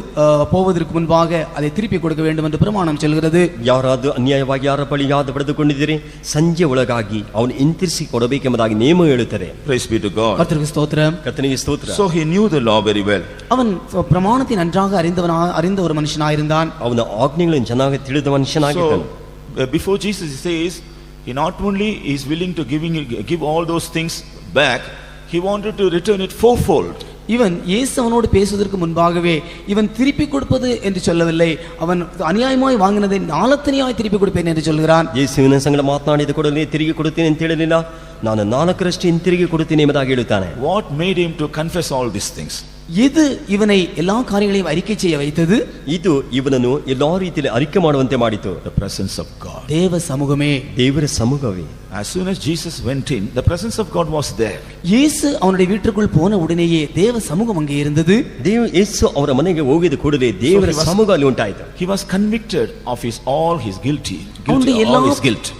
போவதற்கு முன்பாக அதை திருப்பி கொடுக்க வேண்டும் என்று பிரமாணம் சொல்கிறது. ಯಾರಾದರೂ ಅನ್ಯಾಯವಾಗಿ ಯಾರ ಬಳಿಯಾದ ಪಡೆದುಕೊಂಡಿದ್ದರೆ ಸಂಜೆ ಒಳಗಾಗಿ ಅವನು ಹಿಂತಿರಿಸಿ ಕೊಡಬೇಕೆಂಬುದಾಗಿ ನೇಮ ಹೇಳುತ್ತಾರೆ. Praise be to God. கர்த்தருக்கு ஸ்தோத்திரம். ಕರ್ತನಿಗೆ ಸ್ತೋತ್ರ. So he knew the law very well. அவன் பிரமாணத்தை நன்றாக அறிந்த ஒரு மனுஷனாயிருந்தான். ಅವನ ಆಜ್ಞೆಗಳನ್ನು ಚೆನ್ನಾಗಿ ತಿಳಿದ ಮನುಷ್ಯನಾಗಿದ್ದನು. So before Jesus says, he not only is willing to give all those things back, he wanted to return it fourfold. இவன் இயேசு அவனோடு பேசுவதற்கு முன்பாகவே இவன் திருப்பி கொடுப்பது என்று சொல்லவில்லை, அவன் அநியாயமாய் வாங்கினதை நாலத்தனையாய் திருப்பி கொடுப்பேன் என்று சொல்கிறான். ಯೇಸುವಿನ ಸಂಗಡ ಮಾತನಾಡಿದ ಕೂಡಲೇ ತಿರುಗಿ ಕೊಡುತ್ತೇನೆ ಅಂತ ಹೇಳಲಿಲ್ಲ, ನಾನು 4ರಷ್ಟು ಹಿಂತಿರುಗಿ ಕೊಡುತ್ತೇನೆ ಎಂಬುದಾಗಿ ಹೇಳುತ್ತಾನೆ. What made him to confess all these things? எது இவனை எல்லா காரியங்களையும் அறிக்கை செய்ய வைத்தது? ಇದು ಇವನನ್ನು ಎಲ್ಲಾ ರೀತಿಯಲ್ಲಿ ಅರಿಕೆ ಮಾಡುವಂತೆ ಮಾಡಿತು. The presence of God. தேவ சமூகமே. ದೇವರ ಸಮ್ಮುಖವೇ. As soon as Jesus went in, the presence of God was there. இயேசு அவனுடைய வீட்டுக்குள் போன உடனேயே தேவ சமூகம் அங்கே இருந்தது. ಯೇಸು ಅವರ ಮನೆಗೆ ಹೋಗಿದ ಕೂಡಲೇ ದೇವರ ಸಮ್ಮುಖ ಅಲ್ಲಿ ಉಂಟಾಯಿತು. He was convicted of all his guilt.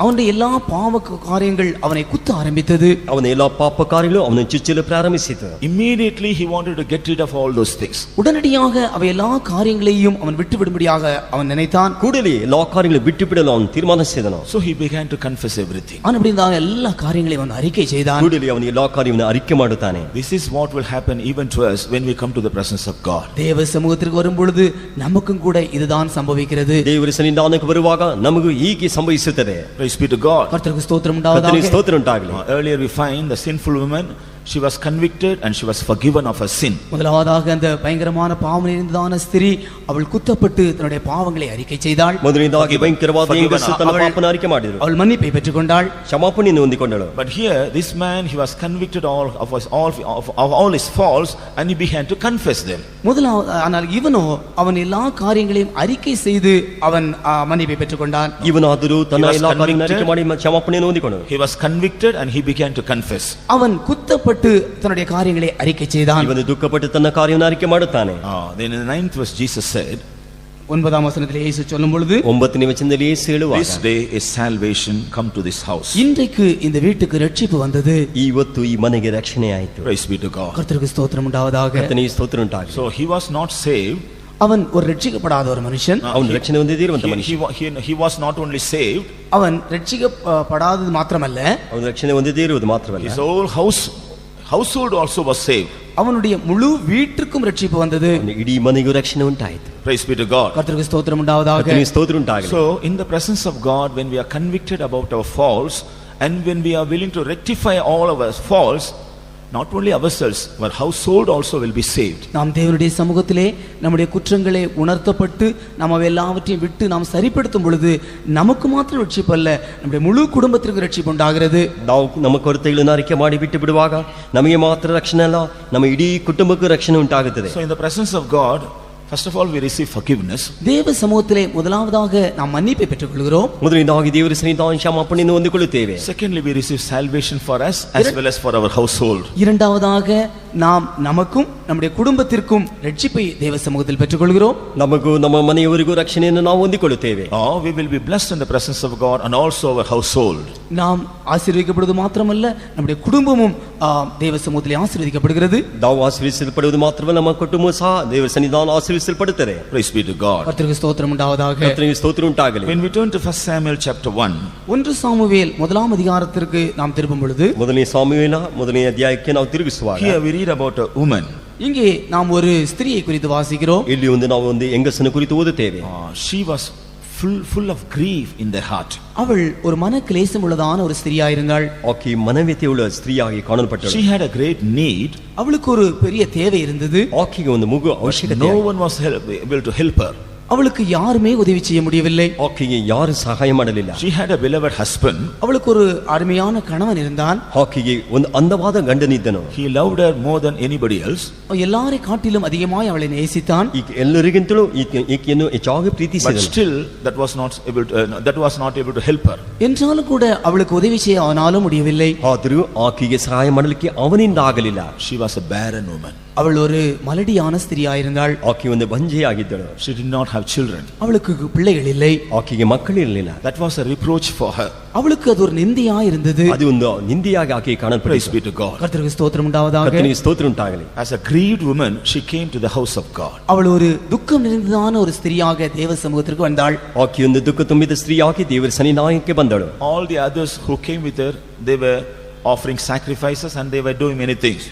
அவனுடைய எல்லா பாவ காரியங்கள் அவனை குத்த ஆரம்பித்தது. ಅವನ ಎಲ್ಲಾ ಪಾಪ ಕಾರ್ಯಗಳು ಅವನನ್ನು ಚುಚ್ಚಲು ಪ್ರಾರಂಭಿಸಿತು. Immediately he wanted to get rid of all those things. உடனடியாக அவை எல்லா காரியங்களையும் அவன் விட்டு விடும்படியாக அவன் நினைத்தான். ಕೂಡಲೇ ಎಲ್ಲಾ ಕಾರ್ಯಗಳು ಬಿಟ್ಟು ಬಿಡಲು ಅವನು ತೀರ್ಮಾನಿಸಿದನು. So he began to confess everything. அப்படிதான் எல்லா காரியங்களையும் அவன் அறிக்கை செய்தான். ಕೂಡಲೇ ಅವನು ಎಲ್ಲಾ ಕಾರ್ಯವನ್ನು ಅರಿಕೆ ಮಾಡುತ್ತಾನೆ. This is what will happen even to us when we come to the presence of God. தேவ சமூகத்திற்கு வரும் பொழுது நமக்கும் கூட இதுதான் சம்பவிக்கிறது. ದೇವರ ಸನ್ನಿಧಾನಕ್ಕೆ ಬರುವಾಗ ನಮಗೂ ಹೀಗೆ ಸಂಭವಿಸುತ್ತದೆ. Praise be to God. கர்த்தருக்கு ஸ்தோத்திரம் உண்டாவதாக. ಕರ್ತನಿಗೆ ಸ್ತೋತ್ರ ಉಂಟಾಗಲಿ. Earlier we find the sinful woman, she was convicted and she was forgiven of her sin. முதலாவதாக அந்த பயங்கரமான பாவம் நிறைந்ததான ஸ்திரீ அவள் குத்தப்பட்டு தன்னுடைய பாவங்களை அறிக்கை செய்தாள். ಮೊದಲನೇದಾಗಿ ಭಯಂಕರವಾದ ಹೆಂಗಸು ತನ್ನ ಪಾಪನ ಅರಿಕೆ ಮಾಡಿದಳು. ಅವಳು ಮನ್ನಿಪை பெற்றுக்கொண்டாள். ಕ್ಷಮಾಪಣೆಯನ್ನು ಹೊಂದಿಕೊಂಡಳು. But here this man, he was convicted of all his faults and he began to confess them. முதலாவது ஆனால் இவனோ அவன் எல்லா காரியங்களையும் அறிக்கை செய்து அவன் மன்னிப்பை பெற்றுக்கொண்டான். ಇವನಾದರೂ ತನ್ನ ಎಲ್ಲಾ ಕಾರ್ಯಗಳನ್ನು ಅರಿಕೆ ಮಾಡಿ ಕ್ಷಮಾಪಣೆಯನ್ನು ಹೊಂದಿಕೊಂಡನು. He was convicted and he began to confess. அவன் குத்தப்பட்டு தன்னுடைய காரியங்களை அறிக்கை செய்தான். ಇವನು ದುಃಖಪಟ್ಟು ತನ್ನ ಕಾರ್ಯವನ್ನು ಅರಿಕೆ ಮಾಡುತ್ತಾನೆ. Then in the 9th verse Jesus said, 9ஆம் வசனத்திலே இயேசு சொல்லும் பொழுது, 9ನೇ ವಚನದಲ್ಲಿ ಯೇಸು ಹೇಳುವಾಗ, this day is salvation come to this house. இன்றைக்கு இந்த வீட்டுக்கு ரட்சிப்பு வந்தது. ಇವತ್ತು ಈ ಮನೆಗೆ ರಕ್ಷಣೆ ಆಯಿತು. Praise be to God. கர்த்தருக்கு ஸ்தோத்திரம் உண்டாவதாக. ಕರ್ತನಿಗೆ ಸ್ತೋತ್ರ ಉಂಟಾಗಲಿ. So he was not saved. அவன் ஒரு ரட்சிக்கப்படாத ஒரு மனுஷன். ಅವನು ರಕ್ಷಣೆ ಹೊಂದಿದಿರುವಂತ ಮನುಷ್ಯ. He was not only saved, அவன் ரட்சிக்கப்படாதது மாத்திரமல்ல, ಅವನು ರಕ್ಷಣೆ ಹೊಂದಿದಿರುವುದು ಮಾತ್ರವಲ್ಲ, his whole household also was saved. அவனுடைய முழு வீட்டுக்கும் ரட்சிப்பு வந்தது. ಇಡೀ ಮನೆಗೂ ರಕ್ಷಣೆ ಉಂಟಾಯಿತು. Praise be to God. கர்த்தருக்கு ஸ்தோத்திரம் உண்டாவதாக. ಕರ್ತನಿಗೆ ಸ್ತೋತ್ರ ಉಂಟಾಗಲಿ. So in the presence of God, when we are convicted about our faults and when we are willing to rectify all of our faults, not only ourselves, our household also will be saved. நாம் தேவனுடைய சமூகத்திலே நம்முடைய குற்றங்களை உணர்த்தப்பட்டு நாம் எல்லாவற்றையும் விட்டு நாம் சரிப்படுத்தும் பொழுது நமக்கு மாத்திரம் ரட்சிப்பு அல்ல, நம்முடைய முழு குடும்பத்திற்கு ரட்சிப்பு உண்டாகிறது. ನಾವು ನಮ್ಮ ಕೊರತೆಗಳನ್ನು ಅರಿಕೆ ಮಾಡಿ ಬಿಟ್ಟು ಬಿಡುವಾಗ ನಮಗೆ ಮಾತ್ರ ರಕ್ಷಣೆ ಅಲ್ಲ, ನಮ್ಮ ಇಡೀ ಕುಟುಂಬಕ್ಕೂ ರಕ್ಷಣೆ ಉಂಟಾಗುತ್ತದೆ. So in the presence of God, First of all, we receive forgiveness. தேவ சமூகத்திலே முதலாவதாக நாம் மன்னிப்பை பெற்றுக்கொள்கிறோம். ಮೊದಲನೇದಾಗಿ ದೇವರ ಸನ್ನಿಧಾನ ಕ್ಷಮಾಪಣೆಯನ್ನು ಹೊಂದಿಕೊಳ್ಳುತ್ತೇವೆ. Secondly, we receive salvation for us as well as for our household. இரண்டாவதாக நாம் நமக்கும் நம்முடைய குடும்பத்திற்கும் ரட்சிப்பை தேவ சமூகத்தில் பெற்றுக்கொள்கிறோம். ನಮಗೂ ನಮ್ಮ ಮನೆಯವರಿಗೂ ರಕ್ಷಣೆಯನ್ನು ನಾವು ಹೊಂದಿಕೊಳ್ಳುತ್ತೇವೆ. Oh, we will be blessed in the presence of God and also our household. நாம் ஆசீர்வதிக்கப்படுவது மாத்திரமல்ல, நம்முடைய குடும்பமும் தேவ சமூகத்திலே ஆசீர்வதிக்கப்படுகிறது. ನಾವು ಆಶೀರ್ವದಿಸಲ್ಪಡುವುದು ಮಾತ್ರವಲ್ಲ, ನಮ್ಮ ಕುಟುಂಬ ಸಹ ದೇವರ ಸನ್ನಿಧಾನ ಆಶೀರ್ವದಿಸಲ್ಪಡುತ್ತದೆ. Praise be to God. கர்த்தருக்கு ஸ்தோத்திரம் உண்டாவதாக. ಕರ್ತನಿಗೆ ಸ್ತೋತ್ರ ಉಂಟಾಗಲಿ. When we turn to 1 Samuel chapter 1, 1 Samuel முதலாம் அதிகாரத்திற்கு நாம் திரும்பும் பொழுது, ಮೊದಲನೇ ಸಾಮುವೇಲ ಮೊದಲನೇ ಅಧ್ಯಾಯಕ್ಕೆ ನಾವು ತಿರುಗಿಸುವಾಗ here we read about a woman. இங்கே நாம் ஒரு ஸ்திரியை குறித்து வாசிக்கிறோம். ಇಲ್ಲಿ ನಾವು ಒಂದು ಹೆಂಗಸನ್ನು ಕುರಿತು ಓದುತ್ತೇವೆ. She was full of grief in their heart. அவள் ஒரு மன கிளேசம் உள்ளதான ஒரு ஸ்திரியாயிருந்தாள். ಆಕೆ ಮನವ್ಯತೆಯುಳ್ಳ ಸ್ತ್ರೀಯಾಗಿ ಕಾಣಲ್ಪಟ್ಟಳು. She had a great need. அவளுக்கு ஒரு பெரிய தேவை இருந்தது. ಆಕೆಗೆ ಒಂದು ಮಗು ಅವಶ್ಯಕತೆ. No one was able to help her. அவளுக்கு யாருமே உதவி செய்ய முடியவில்லை. ಆಕೆಗೆ ಯಾರು ಸಹಾಯ ಮಾಡಲಿಲ್ಲ. She had a beloved husband. அவளுக்கு ஒரு அருமையான கணவன் இருந்தான். ಆಕೆಗೆ ಒಂದು ಅಂದವಾದ ಗಂಡನಿದ್ದನು. He loved her more than anybody else. எல்லாரை காட்டிலும் அதிகமாய் அவளை நேசித்தான். ಈಕೆ ಎಲ್ಲರಿಗಿಂತಲೂ ಈಕೆಯನ್ನು ಹೆಚ್ಚಾಗಿ But ಪ್ರೀತಿಸಿದನು. still that was not able to help her. என்றாலும் கூட அவளுக்கு உதவி செய்ய அவனாலும் முடியவில்லை. ಆದರೂ ಆಕೆಗೆ ಸಹಾಯ ಮಾಡಲಿಕ್ಕೆ ಅವನಿಂದ ಆಗಲಿಲ್ಲ. She was a barren woman. அவள் ஒரு மலடியான ஸ்திரியாயிருந்தாள். ಆಕೆ ಒಂದು ಬಂಜೆಯಾಗಿದ್ದಳು. She did not have children. அவளுக்கு பிள்ளைகள் இல்லை. ಆಕೆಗೆ ಮಕ್ಕಳಿರಲಿಲ್ಲ. That was a reproach for her. அவளுக்கு அது ஒரு நிந்தையாய் இருந்தது. ಅದು ಒಂದು ನಿಂದೆಯಾಗಿ ಆಕೆ Praise ಕಾಣಲ್ಪಟ್ಟಿತು. be to God. கர்த்தருக்கு ஸ்தோத்திரம் உண்டாவதாக. ಕರ್ತನಿಗೆ ಸ್ತೋತ್ರ ಉಂಟಾಗಲಿ. As a grieved woman, she came to the house of God. அவள் ஒரு துக்கம் நிறைந்ததான ஒரு ஸ்திரியாக தேவ சமூகத்திற்கு வந்தாள். ಆಕೆ ಒಂದು ದುಃಖ ತುಂಬಿದ ಸ್ತ್ರೀಯಾಗಿ ದೇವರ ಸನ್ನಿಧಾನಕ್ಕೆ ಬಂದಳು. All the others who came with her, they were offering sacrifices and they were doing many things.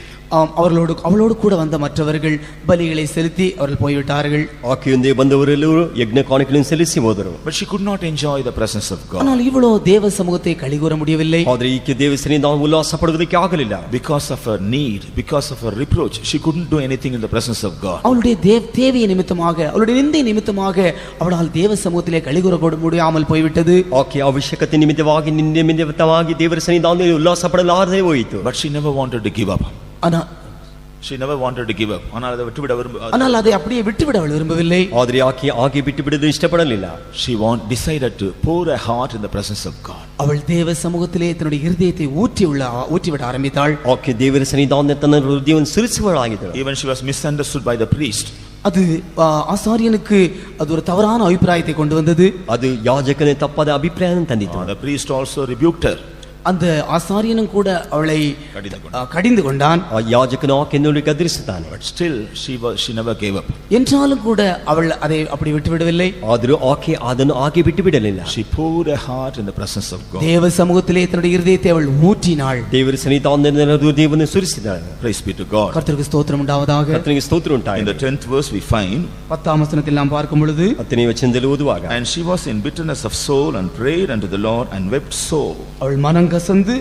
அவளோடு கூட வந்த மற்றவர்கள் பலிகளை செலுத்தி அவர்கள் போய்விட்டார்கள். ಆಕೆಯೊಂದೇ ಬಂದವರೆಲ್ಲರೂ ಯಜ್ಞ ಕಾಣಿಕೆಗಳನ್ನು ಸಲ್ಲಿಸಿ ಹೋದರು. But she could not enjoy the presence of God. ஆனால் இவளோ தேவ சமூகத்தை கழிகூற முடியவில்லை. ಆದರೆ ಈಕೆ ದೇವರ ಸನ್ನಿಧಾನ ಉಲ್ಲಾಸ ಪಡುವುದಕ್ಕೆ ಆಗಲಿಲ್ಲ. Because of her need, because of her reproach, she couldn't do anything in the presence of God. அவளுடைய தேவையை நிமித்தமாக, அவளுடைய நிந்தை நிமித்தமாக அவளால் தேவ சமூகத்திலே கழிகூற முடியாமல் போய்விட்டது. ಆಕೆ ಅವಶ್ಯಕತೆ ನಿಮಿತ್ತವಾಗಿ ನಿಂದೆ ನಿಮಿತ್ತವಾಗಿ ದೇವರ ಸನ್ನಿಧಾನದಲ್ಲಿ ಉಲ್ಲಾಸ ಪಡಲಾರದೆ ಹೋಯಿತು. But she never wanted to give up. She never wanted to give up. ஆனால் அதை அப்படியே விட்டுவிட அவள் விரும்பவில்லை. ಆದರೆ ಆಕೆ ಹಾಗೆ ಬಿಟ್ಟು ಬಿಡಲು ಇಷ್ಟಪಡಲಿಲ್ಲ. She decided to pour her heart in the presence of God. அவள் தேவ சமூகத்திலே தன்னுடைய இருதயத்தை ஊற்றிவிட ஆரம்பித்தாள். ಆಕೆ ದೇವರ ಸನ್ನಿಧಾನದಲ್ಲಿ ತನ್ನ ಹೃದಯವನ್ನು ಸುರಿಸುವಳಾಗಿದ್ದಳು. Even she was misunderstood by the priest. அது ஆசாரியனுக்கு அது ஒரு தவறான அபிப்பிராயத்தை கொண்டு வந்தது. ಅದು ಯಾಜಕನೇ ತಪ್ಪಾದ ಅಭಿಪ್ರಾಯವನ್ನು ತಂದಿತು. The priest also rebuked her. அந்த ஆசாரியனும் கூட அவளை கடிந்து கொண்டான். ಆ ಯಾಜಕನು ಆಕೆಯನ್ನು ಗದರಿಸುತ್ತಾನೆ. But still she never gave up. என்றாலும் கூட அவள் அதை அப்படி விட்டுவிடவில்லை. ಆದರೂ ಆಕೆ ಅದನ್ನು ಆಕೆ ಬಿಟ್ಟು ಬಿಡಲಿಲ್ಲ. She poured her heart in the presence of God. தேவ சமூகத்திலே தன்னுடைய இருதயத்தை அவள் ஊற்றினாள். ದೇವರ ಸನ್ನಿಧಾನದಲ್ಲಿ ಹೃದಯವನ್ನು ಸುರಿಸಿದಳು. Praise be to God. கர்த்தருக்கு ஸ்தோத்திரம் உண்டாவதாக. ಕರ್ತನಿಗೆ ಸ್ತೋತ್ರ In ಉಂಟಾಗಲಿ. the 10th verse we find, 10ஆம் வசனத்தில் நாம் பார்க்கும் பொழுது, 10ನೇ ವಚನದಲ್ಲಿ ಓದುವಾಗ, and she was in bitterness of soul and prayed unto the Lord and wept sore. அவள் மனங்கசந்து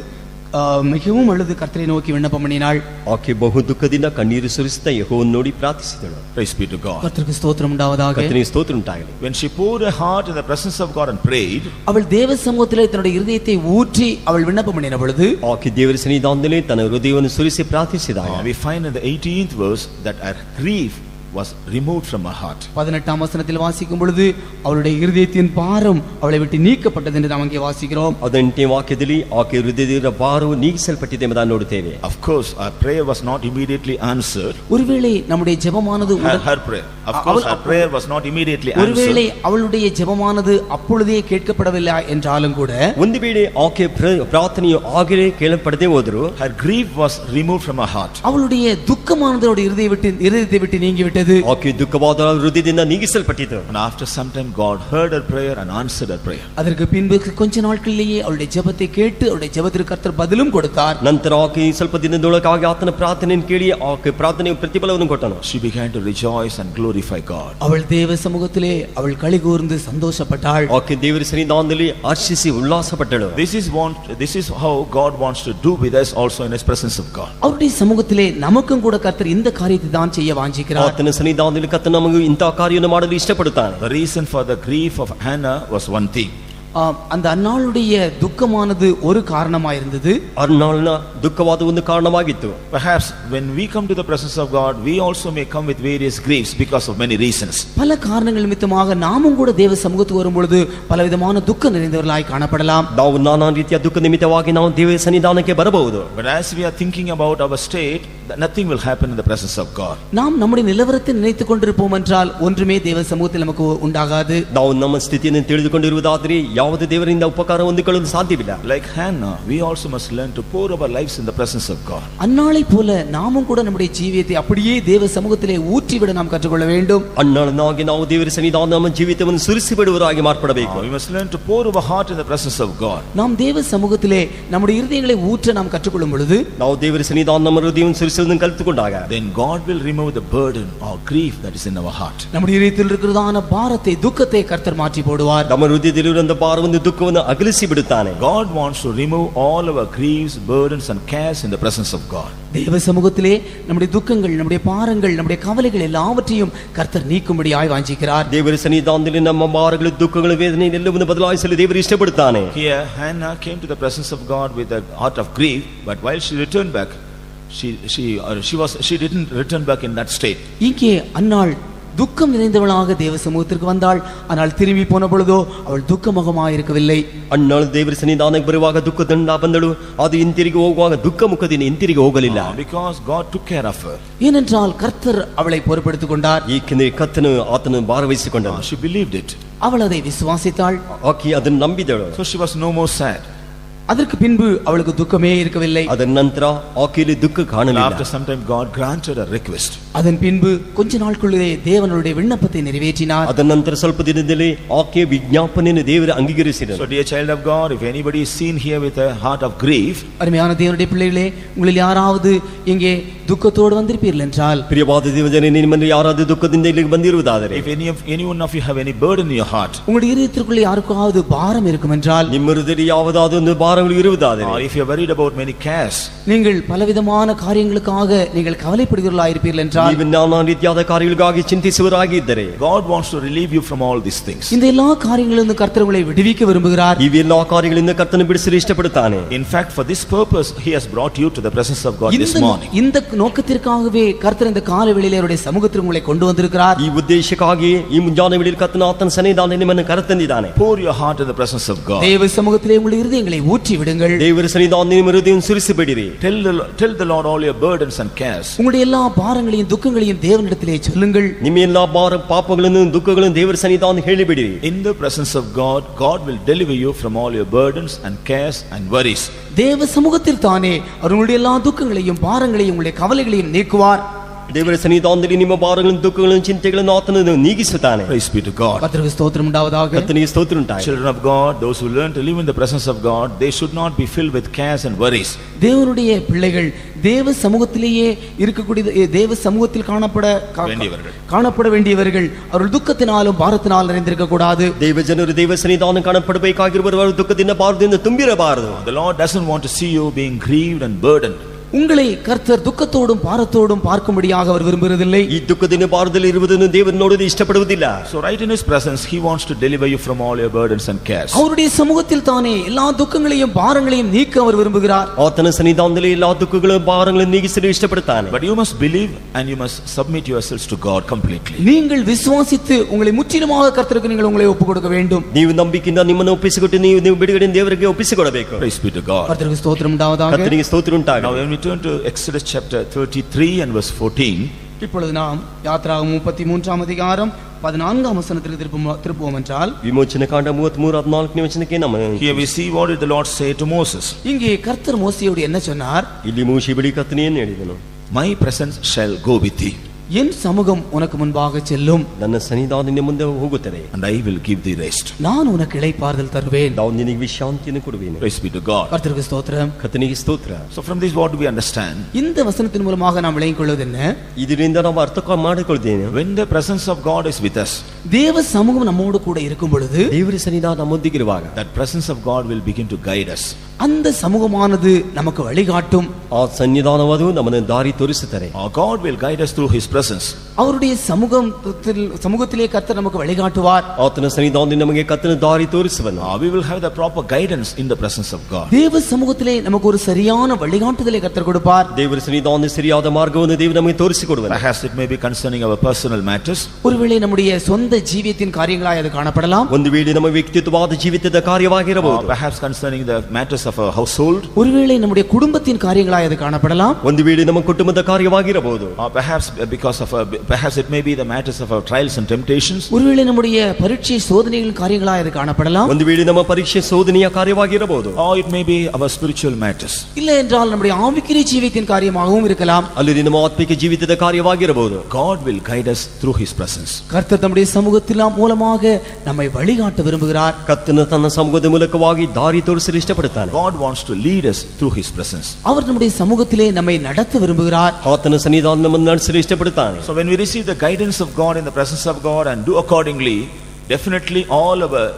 மிகவும் அழுது கர்த்தரை நோக்கி விண்ணப்பம் பண்ணினாள். ಆಕೆ ಬಹು ದುಃಖದಿಂದ ಕಣ್ಣೀರು ಸುರಿಸುತ್ತಾ ಯೆಹೋವನನ್ನು ನೋಡಿ ಪ್ರಾರ್ಥಿಸಿದಳು. Praise be to God. கர்த்தருக்கு ஸ்தோத்திரம் உண்டாவதாக. ಕರ್ತನಿಗೆ ಸ್ತೋತ್ರ ಉಂಟಾಗಲಿ. When she poured her heart in the presence of God and prayed, அவள் தேவ சமூகத்திலே தன்னுடைய இருதயத்தை ஊற்றி அவள் விண்ணப்பம் பண்ணின பொழுது, ಆಕೆ ದೇವರ ಸನ್ನಿಧಾನದಲ್ಲಿ ತನ್ನ ಹೃದಯವನ್ನು ಸುರಿಸಿ ಪ್ರಾರ್ಥಿಸಿದಾಗ, we find in the 18th verse that her grief was removed from her heart. 18ஆம் வசனத்தில் வாசிக்கும் பொழுது அவளுடைய இருதயத்தின் பாரம் அவளை விட்டு நீக்கப்பட்டது என்று நாம் அங்கே வாசிக்கிறோம். 18ನೇ ವಾಕ್ಯದಲ್ಲಿ ಆಕೆ ಹೃದಯದ ಭಾರವು ನೀಗಿಸಲ್ಪಟ್ಟಿದೆ ಎಂಬುದನ್ನು ನೋಡುತ್ತೇವೆ. Of course our prayer was not immediately answered. ஒருவேளை நம்முடைய ஜெபமானது her prayer, of course her prayer was not immediately answered. ஒருவேளை அவளுடைய ஜெபமானது அப்பொழுதே கேட்கப்படவில்லை என்றாலும் கூட, ಒಂದು ವೇಳೆ ಆಕೆ ಪ್ರಾರ್ಥನೆಯು ಆಗಲೇ ಕೇಳಲ್ಪಡದೆ ಹೋದರೂ, her grief was removed from her heart. அவளுடைய துக்கமானது அவளுடைய இருதயத்தை விட்டு நீங்கிவிட்டது. ಆಕೆ ದುಃಖವಾದ ಹೃದಯದಿಂದ ನೀಗಿಸಲ್ಪಟ್ಟಿತು. And after some time God heard her prayer and answered her prayer. அதற்கு பின்பு கொஞ்ச நாட்களிலேயே அவளுடைய ஜெபத்தை கேட்டு அவளுடைய ஜெபத்திற்கு கர்த்தர் பதிலும் கொடுத்தார். ನಂತರ ಆಕೆ ಸ್ವಲ್ಪ ದಿನದೊಳಗಾಗಿ ಆತನ ಪ್ರಾರ್ಥನೆಯನ್ನು ಕೇಳಿ ಆಕೆ ಪ್ರಾರ್ಥನೆಗೆ ಪ್ರತಿಫಲವನ್ನು ಕೊಟ್ಟನು. She began to rejoice and glorify God. அவள் தேவ சமூகத்திலே அவள் களிகூர்ந்து சந்தோஷப்பட்டாள். ಆಕೆ ದೇವರ ಸನ್ನಿಧಾನದಲ್ಲಿ ಹರ್ಷಿಸಿ ಉಲ್ಲಾಸಪಟ್ಟಳು. This is how God wants to do with us also in his presence of God. அவருடைய சமூகத்திலே நமக்கும் கூட கர்த்தர் இந்த காரியத்தை தான் செய்ய வாஞ்சிக்கிறார். ಆತನ ಸನ್ನಿಧಾನದಲ್ಲಿ ಕರ್ತನು ನಮಗೆ ಇಂತಹ ಕಾರ್ಯವನ್ನು ಮಾಡಲು ಇಷ್ಟಪಡುತ್ತಾನೆ. The reason for the grief of Hannah was one thing. அந்த அன்னாளுடைய துக்கமானது ஒரு காரணமாயிருந்தது. ಅರ್ನಾಳ್ನ ದುಃಖವಾದ ಒಂದು ಕಾರಣವಾಗಿತ್ತು. Perhaps when we come to the presence of God, we also may come with various griefs because of many reasons. பல காரணங்கள் நிமித்தமாக நாமும் கூட தேவ சமூகத்துக்கு வரும்பொழுது பலவிதமான துக்கம் நிறைந்தவர்களாய் காணப்படலாம். ನಾವು ನಾನಾ ರೀತಿಯ ದುಃಖ ನಿಮಿತ್ತವಾಗಿ ನಾವು ದೇವರ ಸನ್ನಿಧಾನಕ್ಕೆ ಬರಬಹುದು. But as we are thinking about our state, nothing will happen in the presence of God. நாம் நம்முடைய நிலவரத்தை நினைத்துக் கொண்டிருப்போம் என்றால் ஒன்றுமே தேவ சமூகத்தில் நமக்கு உண்டாகாது. ನಾವು ನಮ್ಮ ಸ್ಥಿತಿಯನ್ನು ತಿಳಿದುಕೊಂಡಿರುವುದಾದರೆ ಯಾವುದೇ ದೇವರಿಂದ ಉಪಕಾರ ಹೊಂದಿಕೊಳ್ಳಲು ಸಾಧ್ಯವಿಲ್ಲ. Like Hannah, we also must learn to pour our lives in the presence of God. அன்னாளை போல நாமும் கூட நம்முடைய ஜீவியத்தை அப்படியே தேவ சமூகத்திலே ஊற்றிவிட நாம் கற்றுக்கொள்ள வேண்டும். ಅನ್ನಾಳನಾಗಿ ನಾವು ದೇವರ ಸನ್ನಿಧಾನ ನಮ್ಮ ಜೀವಿತವನ್ನು ಸುರಿಸಿ ಬಿಡುವರಾಗಿ ಮಾರ್ಪಡಬೇಕು. We must learn to pour our heart in the presence of God. நாம் தேவ சமூகத்திலே நம்முடைய இருதயங்களை ஊற்ற நாம் கற்றுக்கொள்ளும் பொழுது ನಾವು ದೇವರ ಸನ್ನಿಧಾನ ನಮ್ಮ ಹೃದಯವನ್ನು ಸುರಿಸುವುದನ್ನು ಕಲಿತುಕೊಂಡಾಗ then God will remove the burden or grief that is in our heart. நம்முடைய இதயத்தில் இருக்கிறதான பாரத்தை துக்கத்தை கர்த்தர் மாற்றி போடுவார். ನಮ್ಮ ಹೃದಯದಲ್ಲಿರುವಂತ ಭಾರವನ್ನು ದುಃಖವನ್ನು ಅಗಲಿಸಿ ಬಿಡುತ್ತಾನೆ. God wants to remove all our griefs, burdens and cares in the presence of God. தேவ சமூகத்திலே நம்முடைய துக்கங்கள், நம்முடைய பாரங்கள், நம்முடைய கவலைகள் எல்லாவற்றையும் கர்த்தர் நீக்கும்படியாய் வாஞ்சிக்கிறார். ದೇವರ ಸನ್ನಿಧಾನದಲ್ಲಿ ನಮ್ಮ ಭಾರಗಳು, ದುಃಖಗಳು, ವೇದನೆ ಎಲ್ಲವನ್ನೂ ಬದಲಾಯಿಸಲು ದೇವರು ಇಷ್ಟಪಡುತ್ತಾನೆ. Here Hannah came to the presence of God with a heart of grief, but while she returned back, she didn't return back in that state. இங்கே அன்னாள் துக்கம் நிறைந்தவளாக தேவ சமூகத்திற்கு வந்தாள். ஆனால் திரும்பி போன பொழுதோ அவள் துக்கமுகமாக இருக்கவில்லை. ಅನ್ನಾಳು ದೇವರ ಸನ್ನಿಧಾನಕ್ಕೆ ಬರುವಾಗ ದುಃಖದಿಂದ ಬಂದಳು. ಅದು ಹಿಂತಿರುಗಿ ಹೋಗುವಾಗ ದುಃಖ ಮುಖದಿಂದ ಹಿಂತಿರುಗಿ ಹೋಗಲಿಲ್ಲ. Because God took care of her. ஏனென்றால் கர்த்தர் அவளை பொறுப்பெடுத்துக் கொண்டார். ಏಕೆಂದರೆ ಕರ್ತನು ಆತನು ಭಾರವಹಿಸಿಕೊಂಡನು. She believed it. அவள் அதை விசுவாசித்தாள். ಆಕೆ ಅದನ್ನು ನಂಬಿದಳು. So she was no more sad. அதற்கு பின்பு அவளுக்கு துக்கமே இருக்கவில்லை. ಅದರ ನಂತರ ಆಕೆಯಲ್ಲಿ ದುಃಖ ಕಾಣಲಿಲ್ಲ. After some time God granted a request. அதன் பின்பு கொஞ்ச நாட்களுக்குள்ளே தேவனுடைய விண்ணப்பத்தை நிறைவேற்றினார். ಅದರ ನಂತರ ಸ್ವಲ್ಪ ದಿನದಲ್ಲಿ ಆಕೆ ವಿಜ್ಞಾಪನೆಯನ್ನು ದೇವರು ಅಂಗೀಕರಿಸಿದನು. So dear child of God, if anybody is seen here with a heart of grief, அருமையான தேவனுடைய பிள்ளைகளே, உங்களில் யாராவது இங்கே துக்கத்தோடு வந்திருப்பீர்கள் என்றால், ಪ್ರಿಯವಾದ ದೇವಜನರೇ, ನಿಮ್ಮಲ್ಲಿ ಯಾರಾದರೂ ದುಃಖದಿಂದ ಇಲ್ಲಿಗೆ ಬಂದಿರುವುದಾದರೆ, if any one of you have any burden in your heart, உங்களுடைய இதயத்திற்குள்ளே யாருக்காவது பாரம் இருக்கும் என்றால், ನಿಮ್ಮ ಹೃದಯದಲ್ಲಿ ಯಾವುದಾದರೂ ಒಂದು ಭಾರಗಳು ಇರುವುದಾದರೆ, or if you are worried about many cares, நீங்கள் பலவிதமான காரியங்களுக்காக நீங்கள் கவலைப்படுகிறவர்களாயிருப்பீர்கள் என்றால், ನೀವು ನಾನಾ ರೀತಿಯಾದ ಕಾರ್ಯಗಳಿಗಾಗಿ ಚಿಂತಿಸುವರಾಗಿದ್ದರೆ, God wants to relieve you from all these things. இந்த எல்லா காரியங்களிலிருந்து கர்த்தர் உங்களை விடுவிக்க விரும்புகிறார். ಈ ಎಲ್ಲಾ ಕಾರ್ಯಗಳಿಂದ ಕರ್ತನು ಬಿಡಿಸಲು ಇಷ್ಟಪಡುತ್ತಾನೆ. In fact, for this purpose he has brought you to the presence of God this morning. இந்த நோக்கத்திற்காகவே கர்த்தர் இந்த காலை வேளையிலே அவருடைய சமூகத்திற்கு உங்களை கொண்டு வந்திருக்கிறார். ಈ ಉದ್ದೇಶಕ್ಕಾಗಿ ಈ ಮುಂಜಾನೆ ವೇಳೆಯಲ್ಲಿ ಕರ್ತನು ಆತನ ಸನ್ನಿಧಾನದಲ್ಲಿ ನಿಮ್ಮನ್ನು ಕರೆತಂದಿದ್ದಾನೆ. Pour your heart in the presence of God. தேவ சமூகத்திலே உங்களுடைய இருதயங்களை ஊற்றி விடுங்கள். ದೇವರ ಸನ್ನಿಧಾನದಲ್ಲಿ ನಿಮ್ಮ ಹೃದಯವನ್ನು ಸುರಿಸಿಬಿಡಿರಿ. Tell the Lord all your burdens and cares. உங்களுடைய எல்லா பாரங்களையும் துக்கங்களையும் தேவனிடத்திலே சொல்லுங்கள். ನಿಮ್ಮ ಎಲ್ಲಾ ಭಾರ, ಪಾಪಗಳನ್ನು, ದುಃಖಗಳನ್ನು ದೇವರ ಸನ್ನಿಧಾನದಲ್ಲಿ ಹೇಳಿಬಿಡಿರಿ. In the presence of God, God will deliver you from all your burdens and cares and worries. தேவ சமூகத்தில் தானே அவர் உங்களுடைய எல்லா துக்கங்களையும் பாரங்களையும் உங்களுடைய கவலைகளையும் நீக்குவார். ದೇವರ ಸನ್ನಿಧಾನದಲ್ಲಿ ನಿಮ್ಮ ಭಾರಗಳನ್ನು, ದುಃಖಗಳನ್ನು, ಚಿಂತೆಗಳನ್ನು ಆತನು ನೀಗಿಸುತ್ತಾನೆ. Praise be to God. கர்த்தருக்கு ஸ்தோத்திரம் உண்டாவதாக. ಕರ್ತನಿಗೆ ಸ್ತೋತ್ರ ಉಂಟಾಗಲಿ. Children of God, those who learn to live in the presence of God, they should not be filled with cares and worries. தேவனுடைய பிள்ளைகள் தேவ சமூகத்திலேயே இருக்கக்கூடிய தேவ சமூகத்தில் காணப்பட வேண்டியவர்கள் அவர்கள் துக்கத்தினாலும் பாரத்தினாலும் நிறைந்திருக்க கூடாது. ದೇವ ಜನರು ದೇವ ಸನ್ನಿಧಾನ ಕಾಣಪಡಬೇಕಾಗಿರುವವರು ದುಃಖದಿಂದ ಭಾರದಿಂದ ತುಂಬಿರಬಾರದು. The Lord doesn't want to see you being grieved and burdened. உங்களை கர்த்தர் துக்கத்தோடும் பாரத்தோடும் பார்க்கும்படியாக அவர் விரும்புவதில்லை. ಈ ದುಃಖದಿಂದ ಭಾರದಲ್ಲಿ ಇರುವುದನ್ನು ದೇವರು ನೋಡಲು ಇಷ್ಟಪಡುವುದಿಲ್ಲ. So right in his presence he wants to deliver you from all your burdens and cares. அவருடைய சமூகத்தில் தானே எல்லா துக்கங்களையும் பாரங்களையும் நீக்க அவர் விரும்புகிறார். ಆತನ ಸನ್ನಿಧಾನದಲ್ಲಿ ಎಲ್ಲಾ ದುಃಖಗಳು, ಭಾರಗಳನ್ನು ನೀಗಿಸಲು ಇಷ್ಟಪಡುತ್ತಾನೆ. But you must believe and you must submit yourselves to God completely. நீங்கள் விசுவாசித்து உங்களை முற்றிலுமாக கர்த்தருக்கு நீங்கள் உங்களை ஒப்புக்கொடுக்க வேண்டும். ನೀವು ನಂಬಿಕೆಯಿಂದ ನಿಮ್ಮನ್ನು ಒಪ್ಪಿಸಿಕೊಟ್ಟು ನೀವು ಬಿಡುಗಡೆಯಿಂದ ದೇವರಿಗೆ ಒಪ್ಪಿಸಿಕೊಡಬೇಕು. Praise be to God. கர்த்தருக்கு ஸ்தோத்திரம் உண்டாவதாக. ಕರ್ತನಿಗೆ ಸ್ತೋತ್ರ ಉಂಟಾಗಲಿ. Now when we turn to Exodus chapter 33 and verse 14, இப்பொழுது நாம் யாத்ராகமம் 33ஆம் அதிகாரம் 14ஆம் வசனத்திற்கு திருப்புவோம் என்றால், ವಿಮೋಚನ ಕಾಂಡ 33:14ನೇ ವಚನಕ್ಕೆ ನಮ್ಮ here we see what did the Lord say to Moses. இங்கே கர்த்தர் மோசேயோடு என்ன சொன்னார்? ಇಲ್ಲಿ ಮೋಶೆ ಬಳಿ ಕರ್ತನು ಹೇಳಿದನು, My presence shall go with thee. என் சமூகம் உனக்கு முன்பாக செல்லும். ನನ್ನ ಸನ್ನಿಧಾನದಿಂದ ಮುಂದೆ ಹೋಗುತ್ತದೆ. And I will give thee rest. நான் உனக்கு இளைப்பாறுதல் தருவேன். ನಾವು ನಿನಗೆ ವಿಶ್ರಾಂತಿಯನ್ನು ಕೊಡುವೆನು. Praise be to God. கர்த்தருக்கு ஸ்தோத்திரம். ಕರ್ತನಿಗೆ ಸ್ತೋತ್ರ. So from this what do we understand? இந்த வசனத்தின் மூலமாக நாம் விளங்கிக் கொள்வது என்ன? ಇದರಿಂದ ನಾವು ಅರ್ಥ ಮಾಡಿಕೊಳ್ಳುತ್ತೇವೆ. When the presence of God is with us, தேவ சமூகம் நம்மோடு கூட இருக்கும் பொழுது ದೇವರ ಸನ್ನಿಧಾನ ನಮ್ಮೊಂದಿಗಿರುವಾಗ that presence of God will begin to guide us. அந்த சமூகமானது நமக்கு வழிகாட்டும். ಆ ಸನ್ನಿಧಾನವಾದು ನಮ್ಮನ್ನು ದಾರಿ ತೋರಿಸುತ್ತಾರೆ. God will guide us through his presence. அவருடைய சமூகத்திலே கர்த்தர் நமக்கு வழிகாட்டுவார். ಆತನ ಸನ್ನಿಧಾನದಲ್ಲಿ ನಮಗೆ ಕರ್ತನ ದಾರಿ ತೋರಿಸುವನು. We will have the proper guidance in the presence of God. தேவ சமூகத்திலே நமக்கு ஒரு சரியான வழிகாட்டுதலை கர்த்தர் கொடுப்பார். ದೇವರ ಸನ್ನಿಧಾನದಲ್ಲಿ ಸರಿಯಾದ ಮಾರ್ಗವನ್ನು ದೇವರು ನಮಗೆ ತೋರಿಸಿಕೊಡುವನು. Perhaps it may be concerning our personal matters. ஒருவேளை நம்முடைய சொந்த ஜீவியத்தின் காரியங்களாய் அது காணப்படலாம். ಒಂದು ವೇಳೆ ನಮ್ಮ ವ್ಯಕ್ತಿತ್ವವಾದ ಜೀವಿತದ ಕಾರ್ಯವಾಗಿರಬಹುದು. Perhaps concerning the matters of our household. ஒருவேளை நம்முடைய குடும்பத்தின் காரியங்களாய் அது காணப்படலாம். ಒಂದು ವೇಳೆ ನಮ್ಮ ಕುಟುಂಬದ ಕಾರ್ಯವಾಗಿರಬಹುದು. Perhaps because of perhaps it may be the matters of our trials and temptations. ஒருவேளை நம்முடைய பரீட்சை சோதனைகளின் காரியங்களாய் அது காணப்படலாம். ಒಂದು ವೇಳೆ ನಮ್ಮ ಪರೀಕ್ಷೆ ಶೋಧನೆಯ ಕಾರ್ಯವಾಗಿರಬಹುದು. Or it may be our spiritual matters. இல்லை என்றால் நம்முடைய ஆவிக்குரிய ஜீவியத்தின் காரியமாகவும் இருக்கலாம். ಅಲ್ಲಿ ನಮ್ಮ ಆತ್ಮಿಕ ಜೀವಿತದ ಕಾರ್ಯವಾಗಿರಬಹುದು. God will guide us through his presence. கர்த்தர் தம்முடைய சமூகத்தின் மூலமாக நம்மை வழிகாட்ட விரும்புகிறார். ಕರ್ತನ ತನ್ನ ಸಮೂಹದ ಮೂಲಕವಾಗಿ ದಾರಿ ತೋರಿಸಲು ಇಷ್ಟಪಡುತ್ತಾನೆ. God wants to lead us through his presence. அவர் நம்முடைய சமூகத்திலே நம்மை நடத்த விரும்புகிறார். ಆತನ ಸನ್ನಿಧಾನ ನಮ್ಮನ್ನು ನಡೆಸಲು ಇಷ್ಟಪಡುತ್ತಾನೆ. So when we receive the guidance of God in the presence of God and do accordingly, definitely